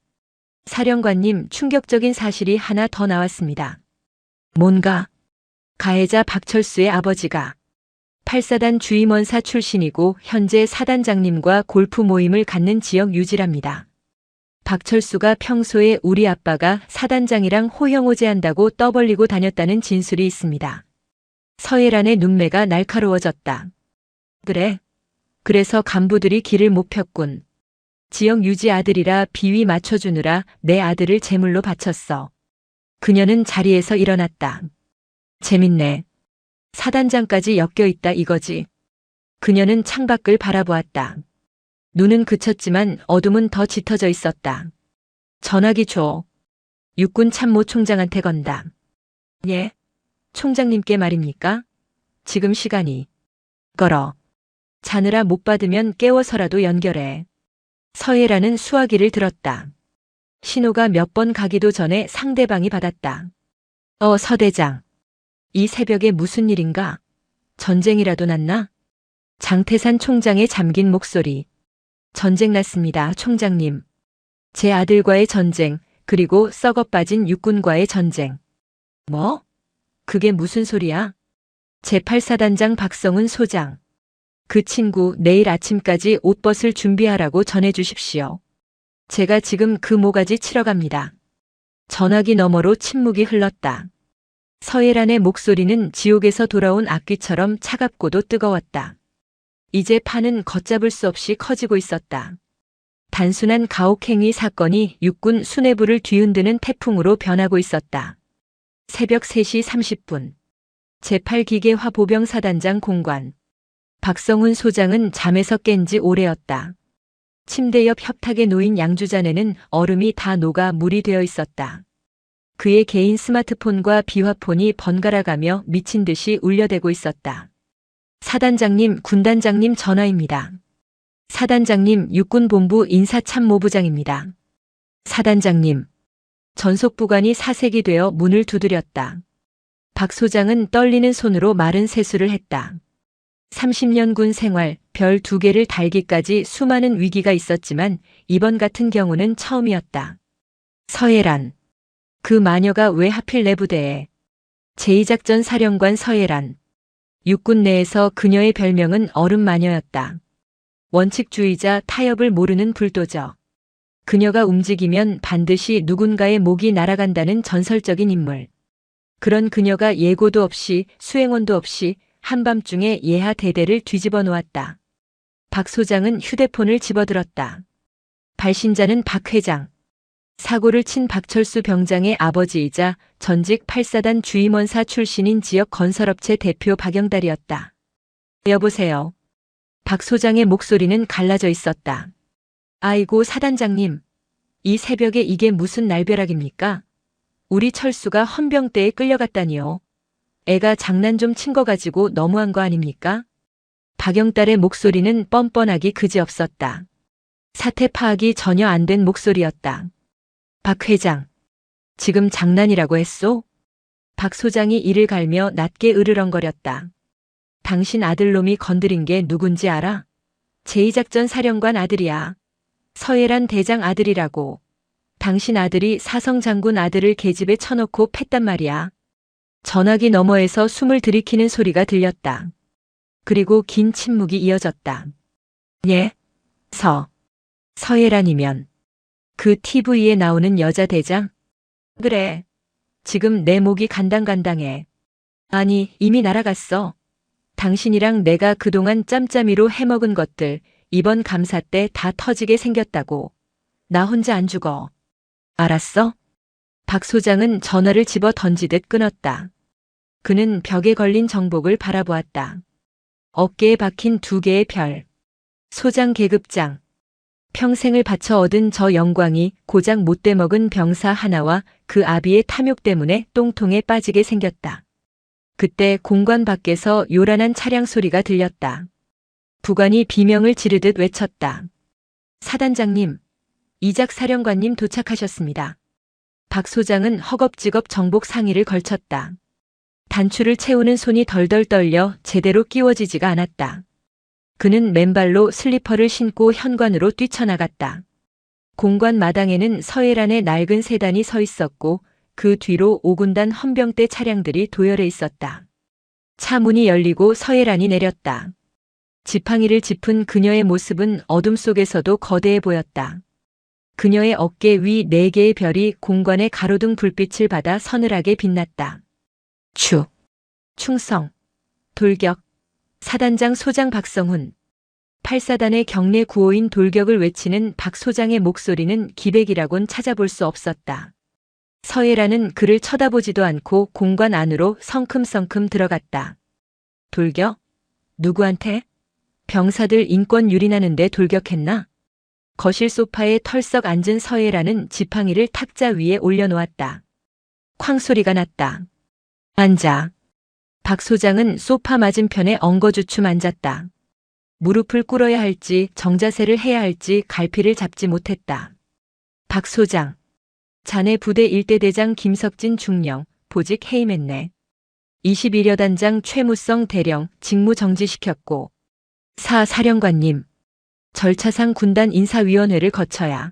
사령관님, 충격적인 사실이 하나 더 나왔습니다. 뭔가? 가해자 박철수의 아버지가 8사단 주임원사 출신이고 현재 사단장님과 골프 모임을 갖는 지역 유지랍니다. 박철수가 평소에 우리 아빠가 사단장이랑 호형호재한다고 떠벌리고 다녔다는 진술이 있습니다. 서예란의 눈매가 날카로워졌다. 그래. 그래서 간부들이 길을 못 폈군. 지역 유지 아들이라 비위 맞춰주느라 내 아들을 제물로 바쳤어. 그녀는 자리에서 일어났다. 재밌네. 사단장까지 엮여있다 이거지. 그녀는 창밖을 바라보았다. 눈은 그쳤지만 어둠은 더 짙어져 있었다. 전화기 줘. 육군 참모 총장한테 건다. 예? 총장님께 말입니까? 지금 시간이. 걸어. 자느라 못 받으면 깨워서라도 연결해. 서예라는 수화기를 들었다. 신호가 몇 번 가기도 전에 상대방이 받았다. 서대장. 이 새벽에 무슨 일인가? 전쟁이라도 났나? 장태산 총장의 잠긴 목소리. 전쟁 났습니다, 총장님. 제 아들과의 전쟁, 그리고 썩어 빠진 육군과의 전쟁. 뭐? 그게 무슨 소리야? 제8사단장 박성훈 소장. 그 친구 내일 아침까지 옷벗을 준비하라고 전해주십시오. 제가 지금 그 모가지 치러 갑니다. 전화기 너머로 침묵이 흘렀다. 서예란의 목소리는 지옥에서 돌아온 악귀처럼 차갑고도 뜨거웠다. 이제 판은 걷잡을 수 없이 커지고 있었다. 단순한 가혹행위 사건이 육군 수뇌부를 뒤흔드는 태풍으로 변하고 있었다. 새벽 3시 30분. 제8기계화 보병사단장 공관. 박성훈 소장은 잠에서 깬 지 오래였다. 침대 옆 협탁에 놓인 양주잔에는 얼음이 다 녹아 물이 되어 있었다. 그의 개인 스마트폰과 비화폰이 번갈아가며 미친 듯이 울려대고 있었다. 사단장님, 군단장님 전화입니다. 사단장님, 육군본부 인사참모부장입니다. 사단장님. 전속부관이 사색이 되어 문을 두드렸다. 박 소장은 떨리는 손으로 마른 세수를 했다. 30년 군 생활, 별 2개를 달기까지 수많은 위기가 있었지만 이번 같은 경우는 처음이었다. 서예란. 그 마녀가 왜 하필 내 부대에? 제2작전 사령관 서예란. 육군 내에서 그녀의 별명은 얼음마녀였다. 원칙주의자, 타협을 모르는 불도저. 그녀가 움직이면 반드시 누군가의 목이 날아간다는 전설적인 인물. 그런 그녀가 예고도 없이 수행원도 없이 한밤중에 예하 대대를 뒤집어 놓았다. 박 소장은 휴대폰을 집어들었다. 발신자는 박 회장. 사고를 친 박철수 병장의 아버지이자 전직 8사단 주임원사 출신인 지역 건설업체 대표 박영달이었다. 여보세요. 박 소장의 목소리는 갈라져 있었다. 아이고 사단장님. 이 새벽에 이게 무슨 날벼락입니까? 우리 철수가 헌병대에 끌려갔다니요. 애가 장난 좀 친 거 가지고 너무한 거 아닙니까? 박영달의 목소리는 뻔뻔하기 그지없었다. 사태 파악이 전혀 안 된 목소리였다. 박 회장. 지금 장난이라고 했소? 박 소장이 이를 갈며 낮게 으르렁거렸다. 당신 아들놈이 건드린 게 누군지 알아? 제2작전 사령관 아들이야. 서예란 대장 아들이라고. 당신 아들이 사성 장군 아들을 계집에 쳐놓고 팼단 말이야. 전화기 너머에서 숨을 들이키는 소리가 들렸다. 그리고 긴 침묵이 이어졌다. 예? 서예란이면 그 TV에 나오는 여자 대장? 그래. 지금 내 목이 간당간당해. 아니, 이미 날아갔어. 당신이랑 내가 그동안 짬짬이로 해먹은 것들 이번 감사 때 다 터지게 생겼다고. 나 혼자 안 죽어. 알았어? 박 소장은 전화를 집어 던지듯 끊었다. 그는 벽에 걸린 정복을 바라보았다. 어깨에 박힌 2개의 별. 소장 계급장. 평생을 바쳐 얻은 저 영광이 고작 못돼 먹은 병사 하나와 그 아비의 탐욕 때문에 똥통에 빠지게 생겼다. 그때 공관 밖에서 요란한 차량 소리가 들렸다. 부관이 비명을 지르듯 외쳤다. 사단장님, 이작 사령관님 도착하셨습니다. 박 소장은 허겁지겁 정복 상의를 걸쳤다. 단추를 채우는 손이 덜덜 떨려 제대로 끼워지지가 않았다. 그는 맨발로 슬리퍼를 신고 현관으로 뛰쳐나갔다. 공관 마당에는 서예란의 낡은 세단이 서 있었고 그 뒤로 5군단 헌병대 차량들이 도열해 있었다. 차 문이 열리고 서예란이 내렸다. 지팡이를 짚은 그녀의 모습은 어둠 속에서도 거대해 보였다. 그녀의 어깨 위 4개의 별이 공관의 가로등 불빛을 받아 서늘하게 빛났다. 충성, 돌격, 사단장 소장 박성훈. 8사단의 경례 구호인 돌격을 외치는 박 소장의 목소리는 기백이라곤 찾아볼 수 없었다. 서예란은 그를 쳐다보지도 않고 공관 안으로 성큼성큼 들어갔다. 돌격? 누구한테? 병사들 인권 유린하는데 돌격했나? 거실 소파에 털썩 앉은 서예란은 지팡이를 탁자 위에 올려놓았다. 쾅 소리가 났다. 앉아. 박 소장은 소파 맞은편에 엉거주춤 앉았다. 무릎을 꿇어야 할지 정자세를 해야 할지 갈피를 잡지 못했다. 박 소장. 자네 부대 1대 대장 김석진 중령, 보직 해임했네. 21여 단장 최무성 대령 직무 정지시켰고 사령관님. 절차상 군단 인사위원회를 거쳐야.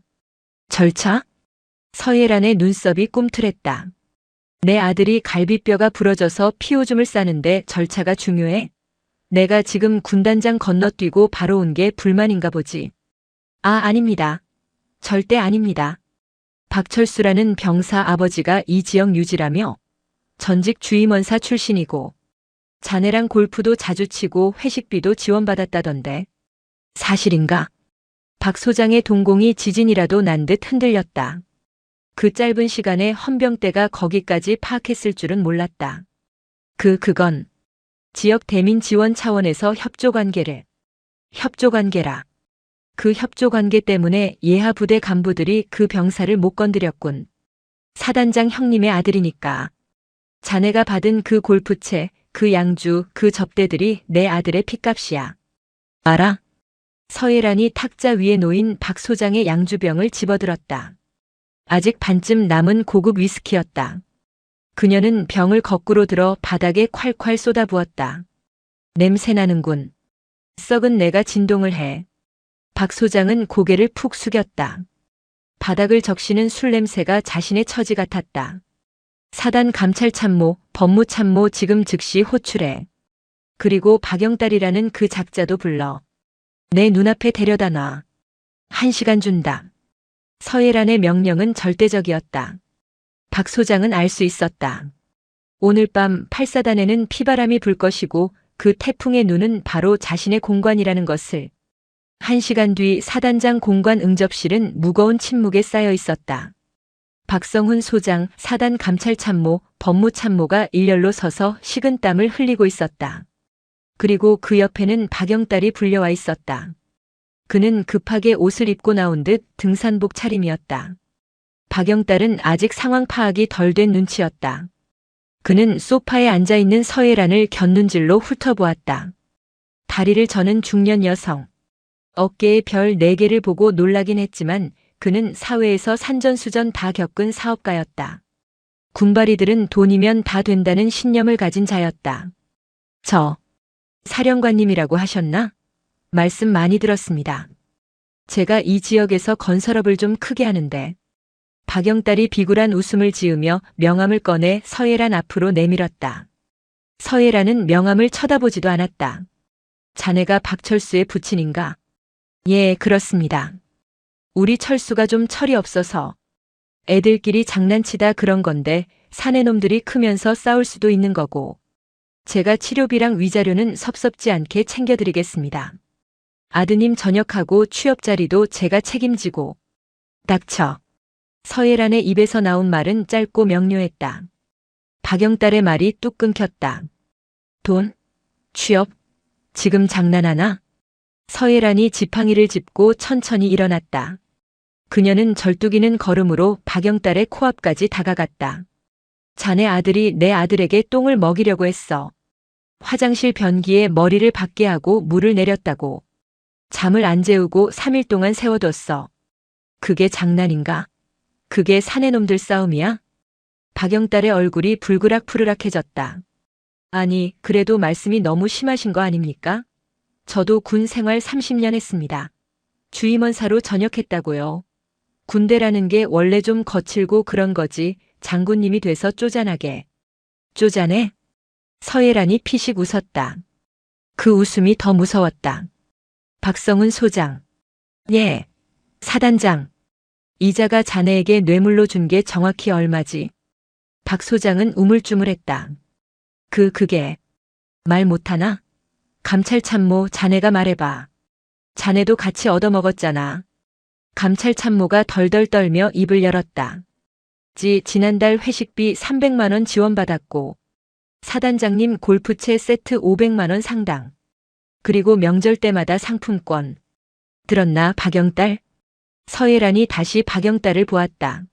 절차? 서예란의 눈썹이 꿈틀했다. 내 아들이 갈비뼈가 부러져서 피오줌을 싸는데 절차가 중요해? 내가 지금 군단장 건너뛰고 바로 온 게 불만인가 보지. 아닙니다. 절대 아닙니다. 박철수라는 병사 아버지가 이 지역 유지라며 전직 주임원사 출신이고 자네랑 골프도 자주 치고 회식비도 지원받았다던데. 사실인가? 박 소장의 동공이 지진이라도 난 듯 흔들렸다. 그 짧은 시간에 헌병대가 거기까지 파악했을 줄은 몰랐다. 그건 지역 대민 지원 차원에서 협조관계래. 협조관계라. 그 협조관계 때문에 예하 부대 간부들이 그 병사를 못 건드렸군. 사단장 형님의 아들이니까. 자네가 받은 그 골프채, 그 양주, 그 접대들이 내 아들의 핏값이야. 알아? 서예란이 탁자 위에 놓인 박 소장의 양주병을 집어들었다. 아직 반쯤 남은 고급 위스키였다. 그녀는 병을 거꾸로 들어 바닥에 콸콸 쏟아부었다. 냄새나는군. 썩은 내가 진동을 해. 박 소장은 고개를 푹 숙였다. 바닥을 적시는 술 냄새가 자신의 처지 같았다. 사단 감찰참모, 법무참모 지금 즉시 호출해. 그리고 박영달이라는 그 작자도 불러. 내 눈앞에 데려다 놔. 1시간 준다. 서예란의 명령은 절대적이었다. 박 소장은 알 수 있었다. 오늘 밤 8사단에는 피바람이 불 것이고 그 태풍의 눈은 바로 자신의 공관이라는 것을. 1시간 뒤 사단장 공관 응접실은 무거운 침묵에 쌓여 있었다. 박성훈 소장, 사단 감찰참모, 법무참모가 일렬로 서서 식은땀을 흘리고 있었다. 그리고 그 옆에는 박영달이 불려와 있었다. 그는 급하게 옷을 입고 나온 듯 등산복 차림이었다. 박영달은 아직 상황 파악이 덜 된 눈치였다. 그는 소파에 앉아있는 서예란을 곁눈질로 훑어보았다. 다리를 저는 중년 여성. 어깨에 별 4개를 보고 놀라긴 했지만 그는 사회에서 산전수전 다 겪은 사업가였다. 군바리들은 돈이면 다 된다는 신념을 가진 자였다. 사령관님이라고 하셨나? 말씀 많이 들었습니다. 제가 이 지역에서 건설업을 좀 크게 하는데. 박영달이 비굴한 웃음을 지으며 명함을 꺼내 서예란 앞으로 내밀었다. 서예란은 명함을 쳐다보지도 않았다. 자네가 박철수의 부친인가? 예, 그렇습니다. 우리 철수가 좀 철이 없어서. 애들끼리 장난치다 그런 건데 사내놈들이 크면서 싸울 수도 있는 거고. 제가 치료비랑 위자료는 섭섭지 않게 챙겨드리겠습니다. 아드님 전역하고 취업 자리도 제가 책임지고. 닥쳐. 서예란의 입에서 나온 말은 짧고 명료했다. 박영달의 말이 뚝 끊겼다. 돈? 취업? 지금 장난하나? 서예란이 지팡이를 짚고 천천히 일어났다. 그녀는 절뚝이는 걸음으로 박영달의 코앞까지 다가갔다. 자네 아들이 내 아들에게 똥을 먹이려고 했어. 화장실 변기에 머리를 박게 하고 물을 내렸다고. 잠을 안 재우고 3일 동안 세워뒀어. 그게 장난인가? 그게 사내놈들 싸움이야? 박영달의 얼굴이 불그락푸르락해졌다. 아니, 그래도 말씀이 너무 심하신 거 아닙니까? 저도 군 생활 30년 했습니다. 주임원사로 전역했다고요. 군대라는 게 원래 좀 거칠고 그런 거지, 장군님이 돼서 쪼잔하게. 쪼잔해? 서예란이 피식 웃었다. 그 웃음이 더 무서웠다. 박성은 소장. 예. 사단장. 이자가 자네에게 뇌물로 준 게 정확히 얼마지? 박 소장은 우물쭈물했다. 그게. 말 못하나? 감찰 참모, 자네가 말해봐. 자네도 같이 얻어먹었잖아. 감찰 참모가 덜덜 떨며 입을 열었다. 지난달 회식비 300만 원 지원받았고, 사단장님 골프채 세트 500만 원 상당. 그리고 명절 때마다 상품권. 들었나, 박영딸? 서예란이 다시 박영딸을 보았다.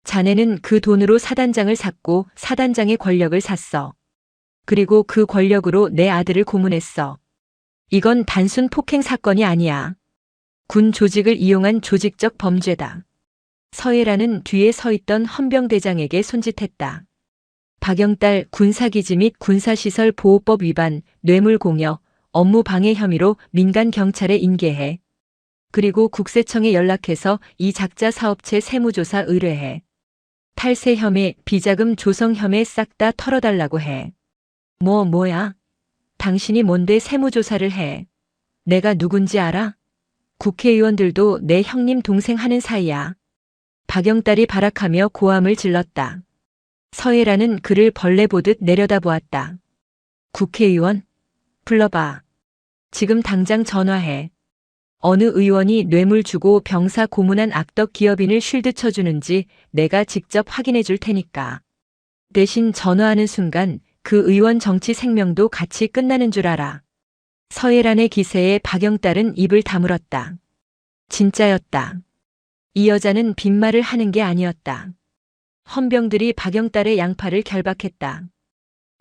자네는 그 돈으로 사단장을 샀고 사단장의 권력을 샀어. 그리고 그 권력으로 내 아들을 고문했어. 이건 단순 폭행 사건이 아니야. 군 조직을 이용한 조직적 범죄다. 서예란은 뒤에 서 있던 헌병대장에게 손짓했다. 박영딸 군사기지 및 군사시설 보호법 위반, 뇌물공여, 업무방해 혐의로 민간경찰에 인계해. 그리고 국세청에 연락해서 이 작자 사업체 세무조사 의뢰해. 탈세 혐의, 비자금 조성 혐의 싹 다 털어달라고 해. 뭐야? 당신이 뭔데 세무조사를 해? 내가 누군지 알아? 국회의원들도 내 형님 동생 하는 사이야. 박영딸이 발악하며 고함을 질렀다. 서예란은 그를 벌레 보듯 내려다보았다. 국회의원? 불러봐. 지금 당장 전화해. 어느 의원이 뇌물 주고 병사 고문한 악덕 기업인을 쉴드 쳐주는지 내가 직접 확인해 줄 테니까. 대신 전화하는 순간 그 의원 정치 생명도 같이 끝나는 줄 알아. 서예란의 기세에 박영딸은 입을 다물었다. 진짜였다. 이 여자는 빈말을 하는 게 아니었다. 헌병들이 박영딸의 양팔을 결박했다.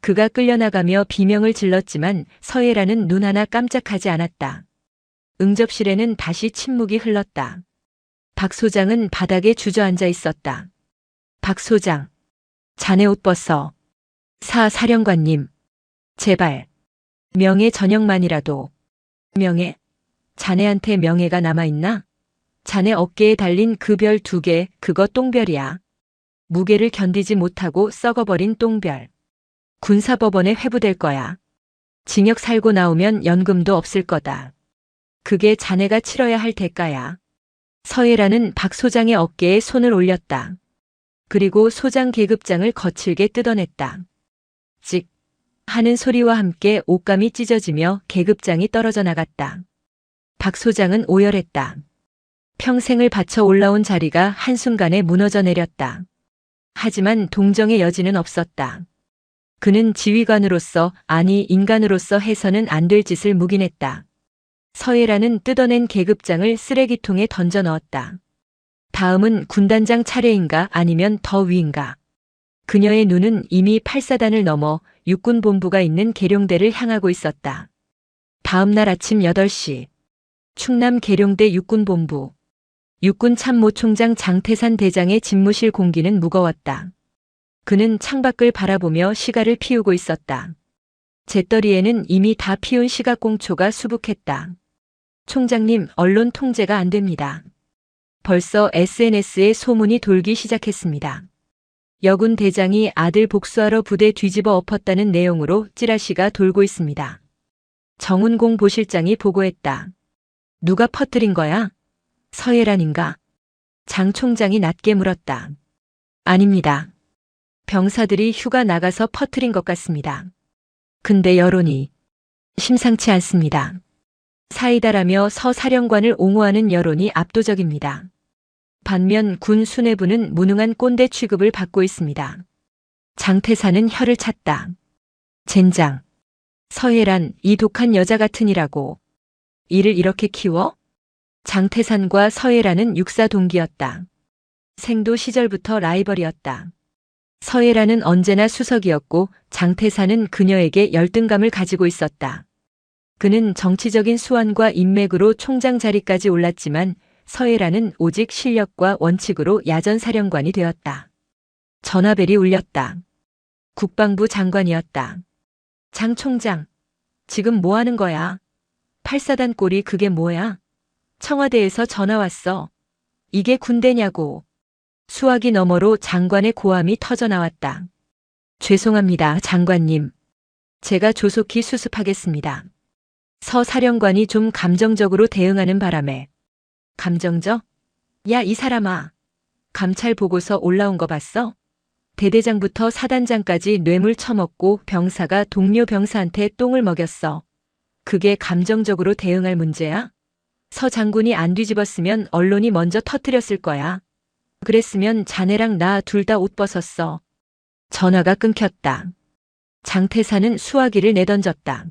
그가 끌려나가며 비명을 질렀지만 서예란은 눈 하나 깜짝하지 않았다. 응접실에는 다시 침묵이 흘렀다. 박 소장은 바닥에 주저앉아 있었다. 박 소장, 자네 옷 벗어. 사령관님, 제발. 명예 전역만이라도. 명예? 자네한테 명예가 남아있나? 자네 어깨에 달린 그 별 2개, 그거 똥별이야. 무게를 견디지 못하고 썩어버린 똥별. 군사법원에 회부될 거야. 징역 살고 나오면 연금도 없을 거다. 그게 자네가 치러야 할 대가야. 서예란은 박 소장의 어깨에 손을 올렸다. 그리고 소장 계급장을 거칠게 뜯어냈다. 찍 하는 소리와 함께 옷감이 찢어지며 계급장이 떨어져 나갔다. 박 소장은 오열했다. 평생을 바쳐 올라온 자리가 한순간에 무너져 내렸다. 하지만 동정의 여지는 없었다. 그는 지휘관으로서, 아니 인간으로서 해서는 안 될 짓을 묵인했다. 서예란은 뜯어낸 계급장을 쓰레기통에 던져 넣었다. 다음은 군단장 차례인가 아니면 더 위인가. 그녀의 눈은 이미 8사단을 넘어 육군본부가 있는 계룡대를 향하고 있었다. 다음 날 아침 8시. 충남 계룡대 육군본부. 육군참모총장 장태산 대장의 집무실 공기는 무거웠다. 그는 창밖을 바라보며 시가를 피우고 있었다. 재떨이에는 이미 다 피운 시각공초가 수북했다. 총장님, 언론 통제가 안 됩니다. 벌써 SNS에 소문이 돌기 시작했습니다. 여군 대장이 아들 복수하러 부대 뒤집어 엎었다는 내용으로 찌라시가 돌고 있습니다. 정운공 보실장이 보고했다. 누가 퍼뜨린 거야? 서예란인가? 장 총장이 낮게 물었다. 아닙니다. 병사들이 휴가 나가서 퍼뜨린 것 같습니다. 근데 여론이 심상치 않습니다. 사이다라며 서 사령관을 옹호하는 여론이 압도적입니다. 반면 군 수뇌부는 무능한 꼰대 취급을 받고 있습니다. 장태산은 혀를 찼다. 젠장. 서예란, 이 독한 여자 같으니라고. 이를 이렇게 키워? 장태산과 서예란은 육사 동기였다. 생도 시절부터 라이벌이었다. 서예란은 언제나 수석이었고 장태산은 그녀에게 열등감을 가지고 있었다. 그는 정치적인 수완과 인맥으로 총장 자리까지 올랐지만 서예란은 오직 실력과 원칙으로 야전사령관이 되었다. 전화벨이 울렸다. 국방부 장관이었다. 장 총장, 지금 뭐 하는 거야? 8사단 꼴이 그게 뭐야? 청와대에서 전화 왔어. 이게 군대냐고. 수화기 너머로 장관의 고함이 터져 나왔다. 죄송합니다, 장관님. 제가 조속히 수습하겠습니다. 서 사령관이 좀 감정적으로 대응하는 바람에. 감정적? 야, 이 사람아. 감찰 보고서 올라온 거 봤어? 대대장부터 사단장까지 뇌물 처먹고 병사가 동료 병사한테 똥을 먹였어. 그게 감정적으로 대응할 문제야? 서 장군이 안 뒤집었으면 언론이 먼저 터뜨렸을 거야. 그랬으면 자네랑 나 둘 다 옷 벗었어. 전화가 끊겼다. 장태사는 수화기를 내던졌다.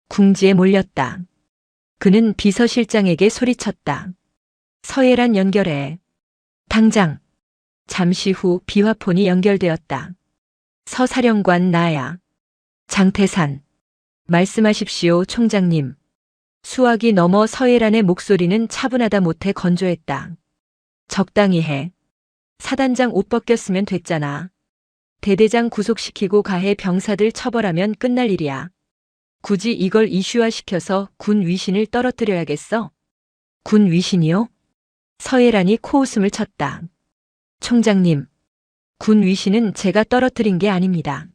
궁지에 몰렸다. 그는 비서실장에게 소리쳤다. 서예란 연결해. 당장. 잠시 후 비화폰이 연결되었다. 서사령관 나야. 장태산. 말씀하십시오, 총장님. 수화기 넘어 서예란의 목소리는 차분하다 못해 건조했다. 적당히 해. 사단장 옷 벗겼으면 됐잖아. 대대장 구속시키고 가해 병사들 처벌하면 끝날 일이야. 굳이 이걸 이슈화시켜서 군 위신을 떨어뜨려야겠어? 군 위신이요? 서예란이 코웃음을 쳤다. 총장님, 군 위신은 제가 떨어뜨린 게 아닙니다.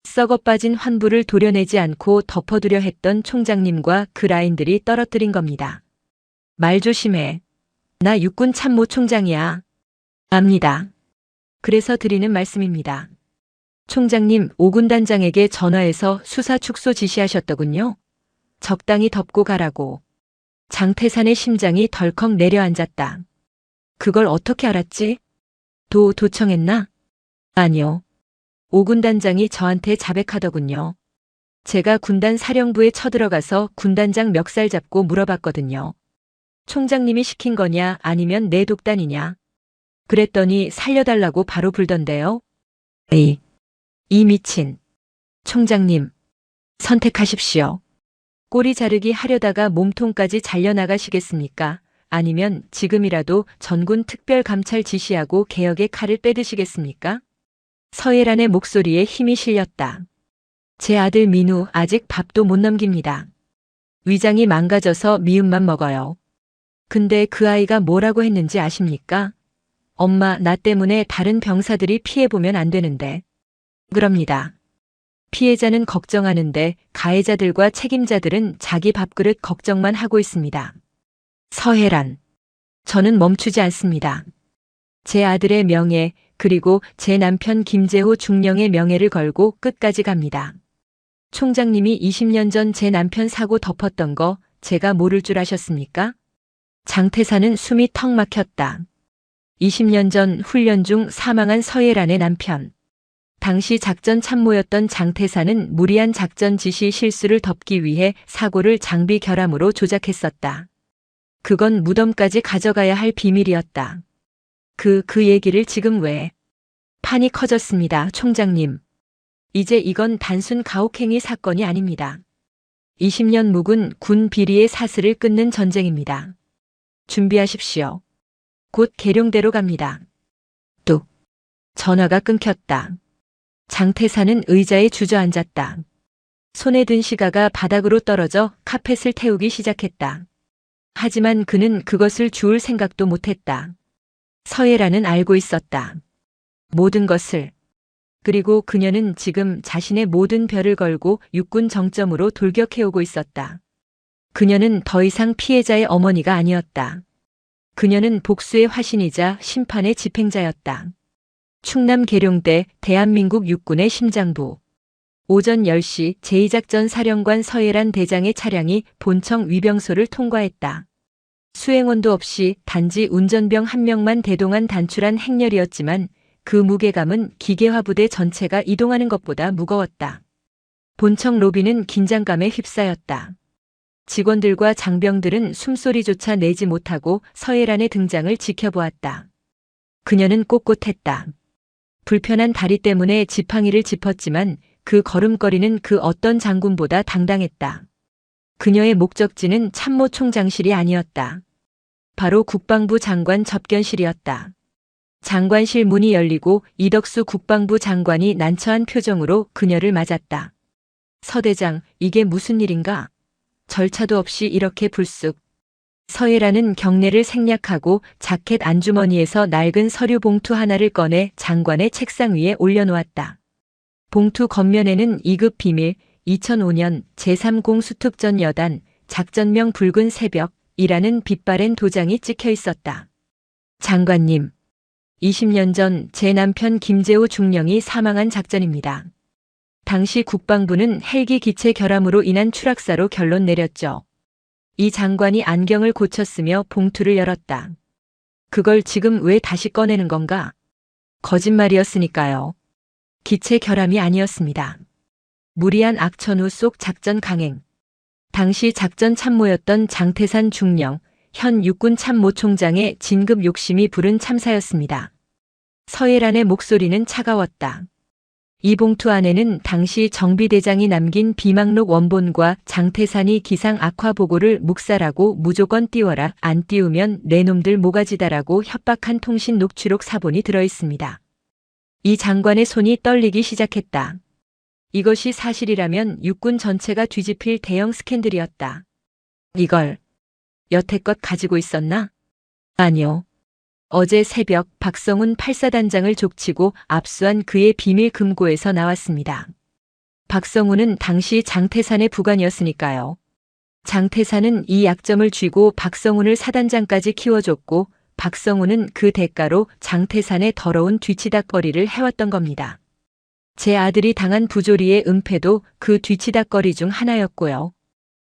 썩어 빠진 환부를 도려내지 않고 덮어두려 했던 총장님과 그 라인들이 떨어뜨린 겁니다. 말 조심해. 나 육군 참모총장이야. 압니다. 그래서 드리는 말씀입니다. 총장님 5군 단장에게 전화해서 수사 축소 지시하셨더군요. 적당히 덮고 가라고. 장태산의 심장이 덜컥 내려앉았다. 그걸 어떻게 알았지? 도청했나? 아니요. 5군 단장이 저한테 자백하더군요. 제가 군단 사령부에 쳐들어가서 군단장 멱살 잡고 물어봤거든요. 총장님이 시킨 거냐 아니면 내 독단이냐. 그랬더니 살려달라고 바로 불던데요. 이 미친. 총장님, 선택하십시오. 꼬리 자르기 하려다가 몸통까지 잘려나가시겠습니까? 아니면 지금이라도 전군 특별감찰 지시하고 개혁의 칼을 빼드시겠습니까? 서예란의 목소리에 힘이 실렸다. 제 아들 민우 아직 밥도 못 넘깁니다. 위장이 망가져서 미음만 먹어요. 근데 그 아이가 뭐라고 했는지 아십니까? 엄마, 나 때문에 다른 병사들이 피해보면 안 되는데. 그럽니다. 피해자는 걱정하는데 가해자들과 책임자들은 자기 밥그릇 걱정만 하고 있습니다. 서혜란. 저는 멈추지 않습니다. 제 아들의 명예, 그리고 제 남편 김재호 중령의 명예를 걸고 끝까지 갑니다. 총장님이 20년 전 제 남편 사고 덮었던 거 제가 모를 줄 아셨습니까? 장태사는 숨이 턱 막혔다. 20년 전 훈련 중 사망한 서예란의 남편. 당시 작전 참모였던 장태사는 무리한 작전 지시 실수를 덮기 위해 사고를 장비 결함으로 조작했었다. 그건 무덤까지 가져가야 할 비밀이었다. 그 얘기를 지금 왜? 판이 커졌습니다, 총장님. 이제 이건 단순 가혹행위 사건이 아닙니다. 20년 묵은 군 비리의 사슬을 끊는 전쟁입니다. 준비하십시오. 곧 계룡대로 갑니다. 뚝. 전화가 끊겼다. 장태사는 의자에 주저앉았다. 손에 든 시가가 바닥으로 떨어져 카펫을 태우기 시작했다. 하지만 그는 그것을 주울 생각도 못했다. 서예란은 알고 있었다. 모든 것을. 그리고 그녀는 지금 자신의 모든 별을 걸고 육군 정점으로 돌격해오고 있었다. 그녀는 더 이상 피해자의 어머니가 아니었다. 그녀는 복수의 화신이자 심판의 집행자였다. 충남 계룡대 대한민국 육군의 심장부. 오전 10시 제2작전 사령관 서예란 대장의 차량이 본청 위병소를 통과했다. 수행원도 없이 단지 운전병 한 명만 대동한 단출한 행렬이었지만 그 무게감은 기계화 부대 전체가 이동하는 것보다 무거웠다. 본청 로비는 긴장감에 휩싸였다. 직원들과 장병들은 숨소리조차 내지 못하고 서예란의 등장을 지켜보았다. 그녀는 꼿꼿했다. 불편한 다리 때문에 지팡이를 짚었지만 그 걸음걸이는 그 어떤 장군보다 당당했다. 그녀의 목적지는 참모총장실이 아니었다. 바로 국방부 장관 접견실이었다. 장관실 문이 열리고 이덕수 국방부 장관이 난처한 표정으로 그녀를 맞았다. 서대장, 이게 무슨 일인가? 절차도 없이 이렇게 불쑥. 서예라는 경례를 생략하고 자켓 안주머니에서 낡은 서류 봉투 하나를 꺼내 장관의 책상 위에 올려놓았다. 봉투 겉면에는 2급 비밀 2005년 제3공 수특전 여단 작전명 붉은 새벽이라는 빛바랜 도장이 찍혀 있었다. 장관님, 20년 전 제 남편 김재호 중령이 사망한 작전입니다. 당시 국방부는 헬기 기체 결함으로 인한 추락사로 결론 내렸죠. 이 장관이 안경을 고쳤으며 봉투를 열었다. 그걸 지금 왜 다시 꺼내는 건가? 거짓말이었으니까요. 기체 결함이 아니었습니다. 무리한 악천후 속 작전 강행. 당시 작전 참모였던 장태산 중령, 현 육군 참모총장의 진급 욕심이 부른 참사였습니다. 서예란의 목소리는 차가웠다. 이 봉투 안에는 당시 정비대장이 남긴 비망록 원본과 장태산이 기상 악화 보고를 묵살하고 무조건 띄워라, 안 띄우면 내 놈들 모가지다라고 협박한 통신 녹취록 사본이 들어있습니다. 이 장관의 손이 떨리기 시작했다. 이것이 사실이라면 육군 전체가 뒤집힐 대형 스캔들이었다. 이걸 여태껏 가지고 있었나? 아니요. 어제 새벽 박성훈 8사단장을 족치고 압수한 그의 비밀 금고에서 나왔습니다. 박성훈은 당시 장태산의 부관이었으니까요. 장태산은 이 약점을 쥐고 박성훈을 사단장까지 키워줬고 박성훈은 그 대가로 장태산의 더러운 뒤치다꺼리를 해왔던 겁니다. 제 아들이 당한 부조리의 은폐도 그 뒤치다꺼리 중 하나였고요.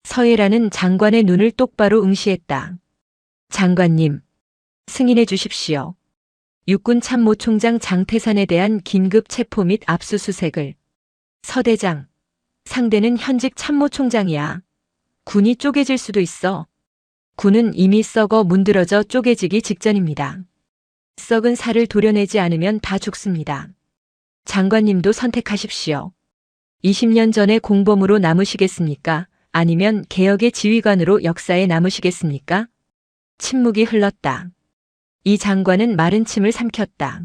서예라는 장관의 눈을 똑바로 응시했다. 장관님, 승인해 주십시오. 육군 참모총장 장태산에 대한 긴급 체포 및 압수수색을. 서대장, 상대는 현직 참모총장이야. 군이 쪼개질 수도 있어. 군은 이미 썩어 문드러져 쪼개지기 직전입니다. 썩은 살을 도려내지 않으면 다 죽습니다. 장관님도 선택하십시오. 20년 전의 공범으로 남으시겠습니까? 아니면 개혁의 지휘관으로 역사에 남으시겠습니까? 침묵이 흘렀다. 이 장관은 마른 침을 삼켰다.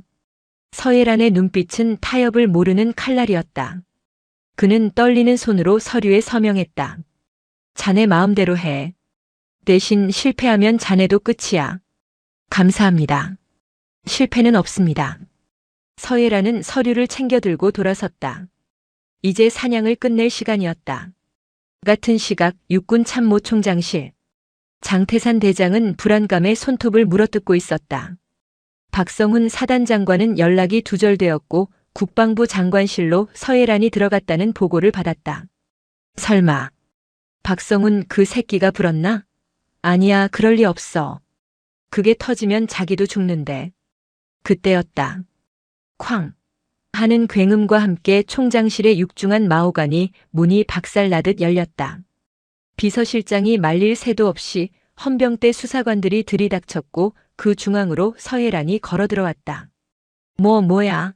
서예란의 눈빛은 타협을 모르는 칼날이었다. 그는 떨리는 손으로 서류에 서명했다. 자네 마음대로 해. 대신 실패하면 자네도 끝이야. 감사합니다. 실패는 없습니다. 서예란은 서류를 챙겨 들고 돌아섰다. 이제 사냥을 끝낼 시간이었다. 같은 시각 육군 참모총장실. 장태산 대장은 불안감에 손톱을 물어뜯고 있었다. 박성훈 사단장과는 연락이 두절되었고 국방부 장관실로 서예란이 들어갔다는 보고를 받았다. 설마 박성훈 그 새끼가 불었나? 아니야, 그럴 리 없어. 그게 터지면 자기도 죽는데. 그때였다. 쾅 하는 굉음과 함께 총장실의 육중한 마호간이 문이 박살나듯 열렸다. 비서실장이 말릴 새도 없이 헌병대 수사관들이 들이닥쳤고 그 중앙으로 서예란이 걸어 들어왔다. 뭐야?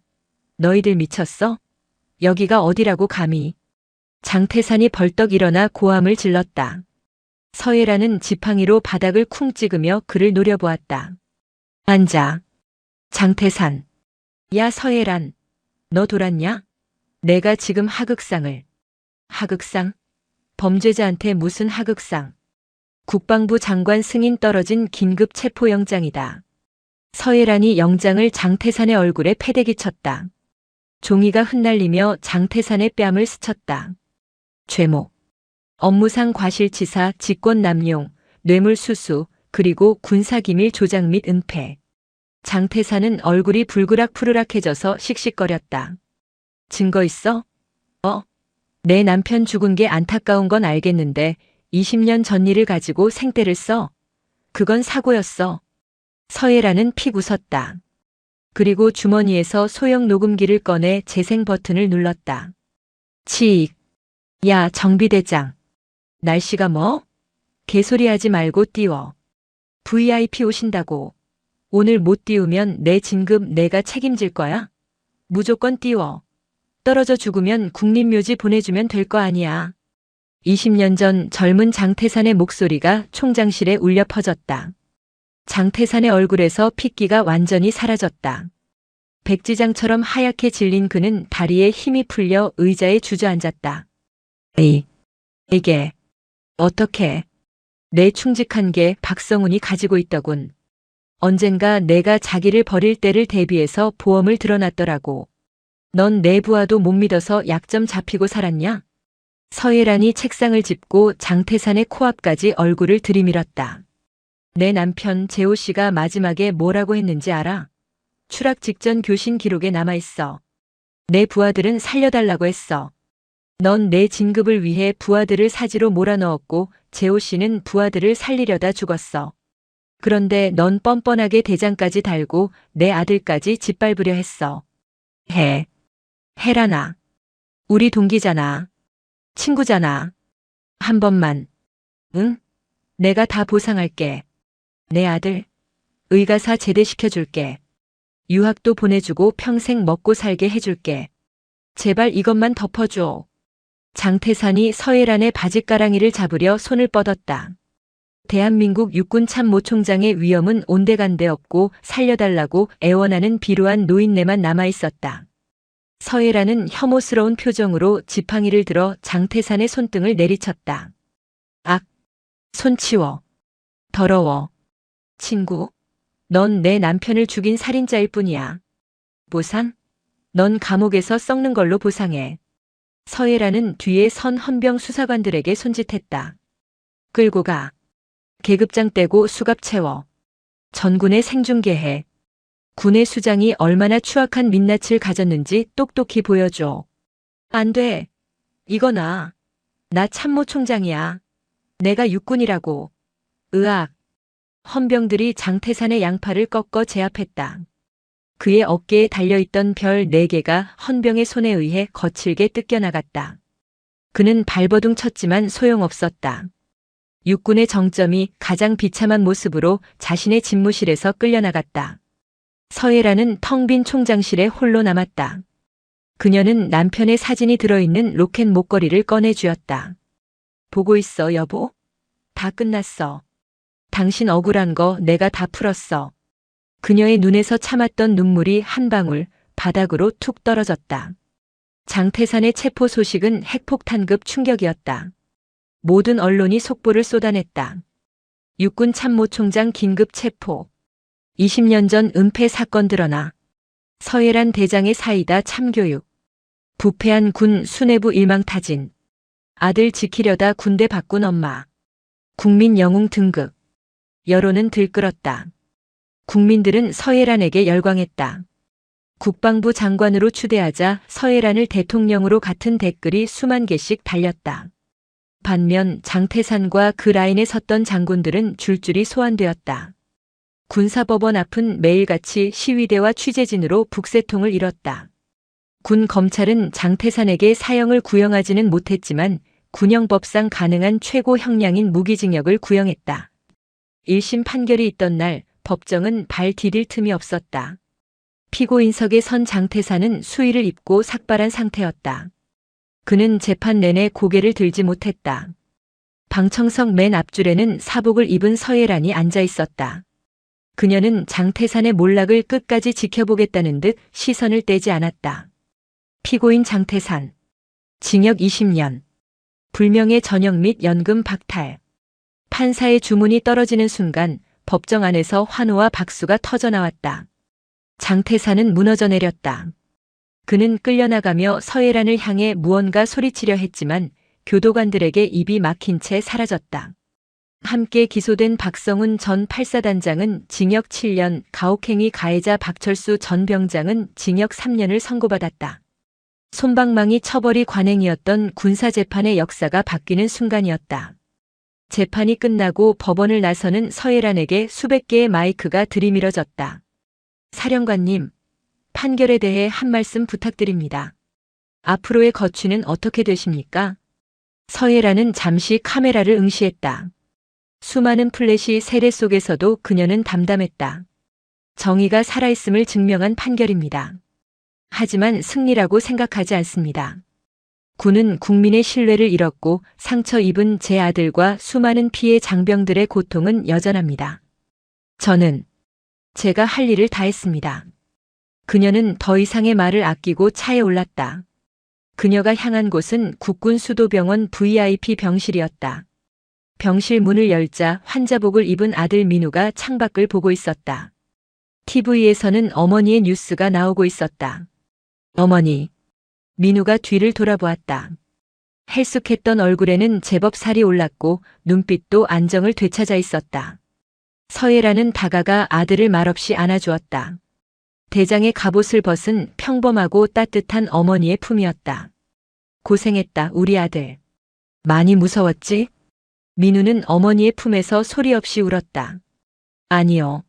너희들 미쳤어? 여기가 어디라고 감히? 장태산이 벌떡 일어나 고함을 질렀다. 서예란은 지팡이로 바닥을 쿵 찍으며 그를 노려보았다. 앉아. 장태산. 야 서예란. 너 돌았냐? 내가 지금 하극상을. 하극상? 범죄자한테 무슨 하극상? 국방부 장관 승인 떨어진 긴급 체포영장이다. 서예란이 영장을 장태산의 얼굴에 패대기 쳤다. 종이가 흩날리며 장태산의 뺨을 스쳤다. 죄목. 업무상 과실치사, 직권남용, 뇌물수수, 그리고 군사기밀 조작 및 은폐. 장태산은 얼굴이 불그락푸르락해져서 씩씩거렸다. 증거 있어? 내 남편 죽은 게 안타까운 건 알겠는데 20년 전 일을 가지고 생떼를 써? 그건 사고였어. 서예란은 픽 웃었다. 그리고 주머니에서 소형 녹음기를 꺼내 재생 버튼을 눌렀다. 치익. 야 정비대장. 날씨가 뭐? 개소리하지 말고 띄워. VIP 오신다고. 오늘 못 띄우면 내 진급 내가 책임질 거야? 무조건 띄워. 떨어져 죽으면 국립묘지 보내주면 될 거 아니야. 20년 전 젊은 장태산의 목소리가 총장실에 울려 퍼졌다. 장태산의 얼굴에서 핏기가 완전히 사라졌다. 백지장처럼 하얗게 질린 그는 다리에 힘이 풀려 의자에 주저앉았다. 이게 어떻게 내 충직한 게 박성훈이 가지고 있더군. 언젠가 내가 자기를 버릴 때를 대비해서 보험을 들어놨더라고. 넌 내 부하도 못 믿어서 약점 잡히고 살았냐? 서예란이 책상을 짚고 장태산의 코앞까지 얼굴을 들이밀었다. 내 남편 재호 씨가 마지막에 뭐라고 했는지 알아? 추락 직전 교신 기록에 남아있어. 내 부하들은 살려달라고 했어. 넌 내 진급을 위해 부하들을 사지로 몰아넣었고 재호 씨는 부하들을 살리려다 죽었어. 그런데 넌 뻔뻔하게 대장까지 달고 내 아들까지 짓밟으려 했어. 해라나. 우리 동기잖아. 친구잖아. 한 번만. 응? 내가 다 보상할게. 내 아들. 의가사 제대시켜줄게. 유학도 보내주고 평생 먹고 살게 해줄게. 제발 이것만 덮어줘. 장태산이 서예란의 바짓가랑이를 잡으려 손을 뻗었다. 대한민국 육군 참모총장의 위엄은 온데간데 없고 살려달라고 애원하는 비루한 노인네만 남아있었다. 서예란은 혐오스러운 표정으로 지팡이를 들어 장태산의 손등을 내리쳤다. 악! 손 치워. 더러워. 친구, 넌 내 남편을 죽인 살인자일 뿐이야. 보상? 넌 감옥에서 썩는 걸로 보상해. 서예란은 뒤에 선 헌병 수사관들에게 손짓했다. 끌고 가. 계급장 떼고 수갑 채워. 전군에 생중계해. 군의 수장이 얼마나 추악한 민낯을 가졌는지 똑똑히 보여줘. 안 돼. 이거 나 참모총장이야. 내가 육군이라고. 으악. 헌병들이 장태산의 양팔을 꺾어 제압했다. 그의 어깨에 달려있던 별 4개가 헌병의 손에 의해 거칠게 뜯겨나갔다. 그는 발버둥 쳤지만 소용없었다. 육군의 정점이 가장 비참한 모습으로 자신의 집무실에서 끌려나갔다. 서예란은 텅 빈 총장실에 홀로 남았다. 그녀는 남편의 사진이 들어있는 로켓 목걸이를 꺼내주었다. 보고 있어, 여보? 다 끝났어. 당신 억울한 거 내가 다 풀었어. 그녀의 눈에서 참았던 눈물이 한 방울 바닥으로 툭 떨어졌다. 장태산의 체포 소식은 핵폭탄급 충격이었다. 모든 언론이 속보를 쏟아냈다. 육군 참모총장 긴급 체포. 20년 전 은폐 사건 드러나. 서예란 대장의 사이다 참교육. 부패한 군 수뇌부 일망타진. 아들 지키려다 군대 바꾼 엄마. 국민 영웅 등극. 여론은 들끓었다. 국민들은 서예란에게 열광했다. 국방부 장관으로 추대하자 서예란을 대통령으로 같은 댓글이 수만 개씩 달렸다. 반면 장태산과 그 라인에 섰던 장군들은 줄줄이 소환되었다. 군사법원 앞은 매일같이 시위대와 취재진으로 북새통을 이뤘다. 군 검찰은 장태산에게 사형을 구형하지는 못했지만 군형법상 가능한 최고 형량인 무기징역을 구형했다. 1심 판결이 있던 날 법정은 발 디딜 틈이 없었다. 피고인석에 선 장태산은 수의를 입고 삭발한 상태였다. 그는 재판 내내 고개를 들지 못했다. 방청석 맨 앞줄에는 사복을 입은 서예란이 앉아 있었다. 그녀는 장태산의 몰락을 끝까지 지켜보겠다는 듯 시선을 떼지 않았다. 피고인 장태산. 징역 20년. 불명예 전역 및 연금 박탈. 판사의 주문이 떨어지는 순간 법정 안에서 환호와 박수가 터져나왔다. 장태산은 무너져 내렸다. 그는 끌려나가며 서예란을 향해 무언가 소리치려 했지만 교도관들에게 입이 막힌 채 사라졌다. 함께 기소된 박성훈 전 8사단장은 징역 7년, 가혹행위 가해자 박철수 전 병장은 징역 3년을 선고받았다. 솜방망이 처벌이 관행이었던 군사재판의 역사가 바뀌는 순간이었다. 재판이 끝나고 법원을 나서는 서예란에게 수백 개의 마이크가 들이밀어졌다. 사령관님, 판결에 대해 한 말씀 부탁드립니다. 앞으로의 거취는 어떻게 되십니까? 서예란은 잠시 카메라를 응시했다. 수많은 플래시 세례 속에서도 그녀는 담담했다. 정의가 살아있음을 증명한 판결입니다. 하지만 승리라고 생각하지 않습니다. 군은 국민의 신뢰를 잃었고 상처 입은 제 아들과 수많은 피해 장병들의 고통은 여전합니다. 저는 제가 할 일을 다 했습니다. 그녀는 더 이상의 말을 아끼고 차에 올랐다. 그녀가 향한 곳은 국군 수도병원 VIP 병실이었다. 병실 문을 열자 환자복을 입은 아들 민우가 창밖을 보고 있었다. TV에서는 어머니의 뉴스가 나오고 있었다. 어머니. 민우가 뒤를 돌아보았다. 헬쑥했던 얼굴에는 제법 살이 올랐고 눈빛도 안정을 되찾아 있었다. 서예라는 다가가 아들을 말없이 안아주었다. 대장의 갑옷을 벗은 평범하고 따뜻한 어머니의 품이었다. 고생했다, 우리 아들. 많이 무서웠지? 민우는 어머니의 품에서 소리 없이 울었다. 아니요.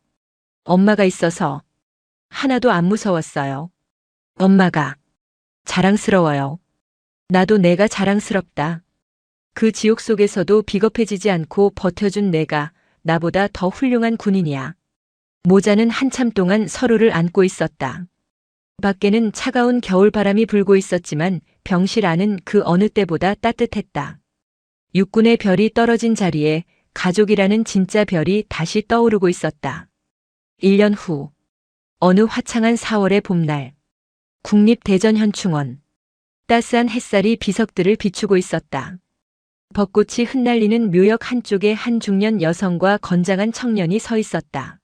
엄마가 있어서 하나도 안 무서웠어요. 엄마가 자랑스러워요. 나도 내가 자랑스럽다. 그 지옥 속에서도 비겁해지지 않고 버텨준 내가 나보다 더 훌륭한 군인이야. 모자는 한참 동안 서로를 안고 있었다. 밖에는 차가운 겨울바람이 불고 있었지만 병실 안은 그 어느 때보다 따뜻했다. 육군의 별이 떨어진 자리에 가족이라는 진짜 별이 다시 떠오르고 있었다. 1년 후, 어느 화창한 4월의 봄날, 국립대전현충원. 따스한 햇살이 비석들을 비추고 있었다. 벚꽃이 흩날리는 묘역 한쪽에 한 중년 여성과 건장한 청년이 서 있었다.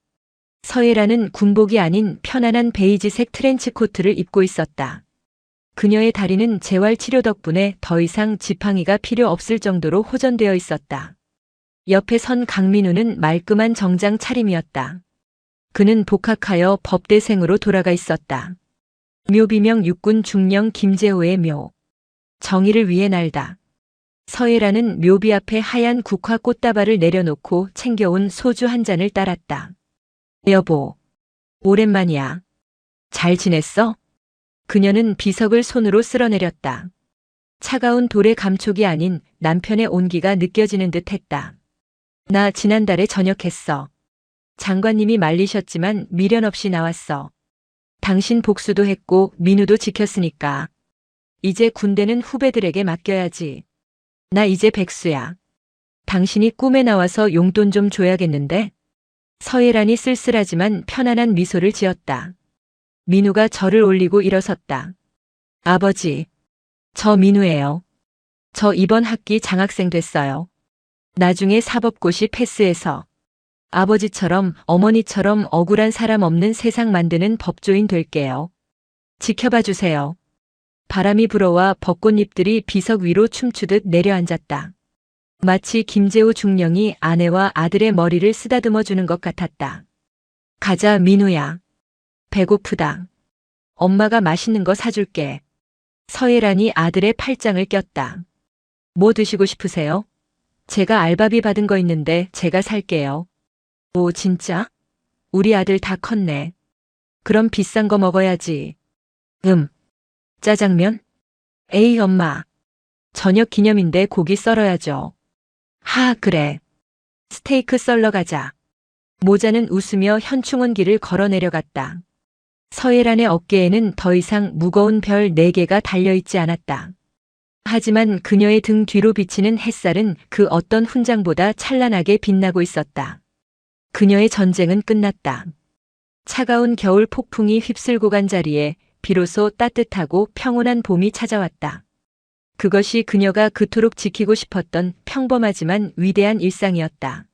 서예라는 군복이 아닌 편안한 베이지색 트렌치코트를 입고 있었다. 그녀의 다리는 재활치료 덕분에 더 이상 지팡이가 필요 없을 정도로 호전되어 있었다. 옆에 선 강민우는 말끔한 정장 차림이었다. 그는 복학하여 법대생으로 돌아가 있었다. 묘비명 육군 중령 김재호의 묘. 정의를 위해 날다. 서예라는 묘비 앞에 하얀 국화 꽃다발을 내려놓고 챙겨온 소주 한 잔을 따랐다. 여보, 오랜만이야. 잘 지냈어? 그녀는 비석을 손으로 쓸어내렸다. 차가운 돌의 감촉이 아닌 남편의 온기가 느껴지는 듯 했다. 나 지난달에 전역했어. 장관님이 말리셨지만 미련 없이 나왔어. 당신 복수도 했고 민우도 지켰으니까. 이제 군대는 후배들에게 맡겨야지. 나 이제 백수야. 당신이 꿈에 나와서 용돈 좀 줘야겠는데? 서예란이 쓸쓸하지만 편안한 미소를 지었다. 민우가 절을 올리고 일어섰다. 아버지, 저 민우예요. 저 이번 학기 장학생 됐어요. 나중에 사법고시 패스해서 아버지처럼 어머니처럼 억울한 사람 없는 세상 만드는 법조인 될게요. 지켜봐 주세요. 바람이 불어와 벚꽃잎들이 비석 위로 춤추듯 내려앉았다. 마치 김재호 중령이 아내와 아들의 머리를 쓰다듬어 주는 것 같았다. 가자, 민우야. 배고프다. 엄마가 맛있는 거 사줄게. 서예란이 아들의 팔짱을 꼈다. 뭐 드시고 싶으세요? 제가 알바비 받은 거 있는데 제가 살게요. 오, 진짜? 우리 아들 다 컸네. 그럼 비싼 거 먹어야지. 짜장면? 에이, 엄마. 저녁 기념인데 고기 썰어야죠. 하, 그래. 스테이크 썰러 가자. 모자는 웃으며 현충원 길을 걸어 내려갔다. 서예란의 어깨에는 더 이상 무거운 별 4개가 달려있지 않았다. 하지만 그녀의 등 뒤로 비치는 햇살은 그 어떤 훈장보다 찬란하게 빛나고 있었다. 그녀의 전쟁은 끝났다. 차가운 겨울 폭풍이 휩쓸고 간 자리에 비로소 따뜻하고 평온한 봄이 찾아왔다. 그것이 그녀가 그토록 지키고 싶었던 평범하지만 위대한 일상이었다.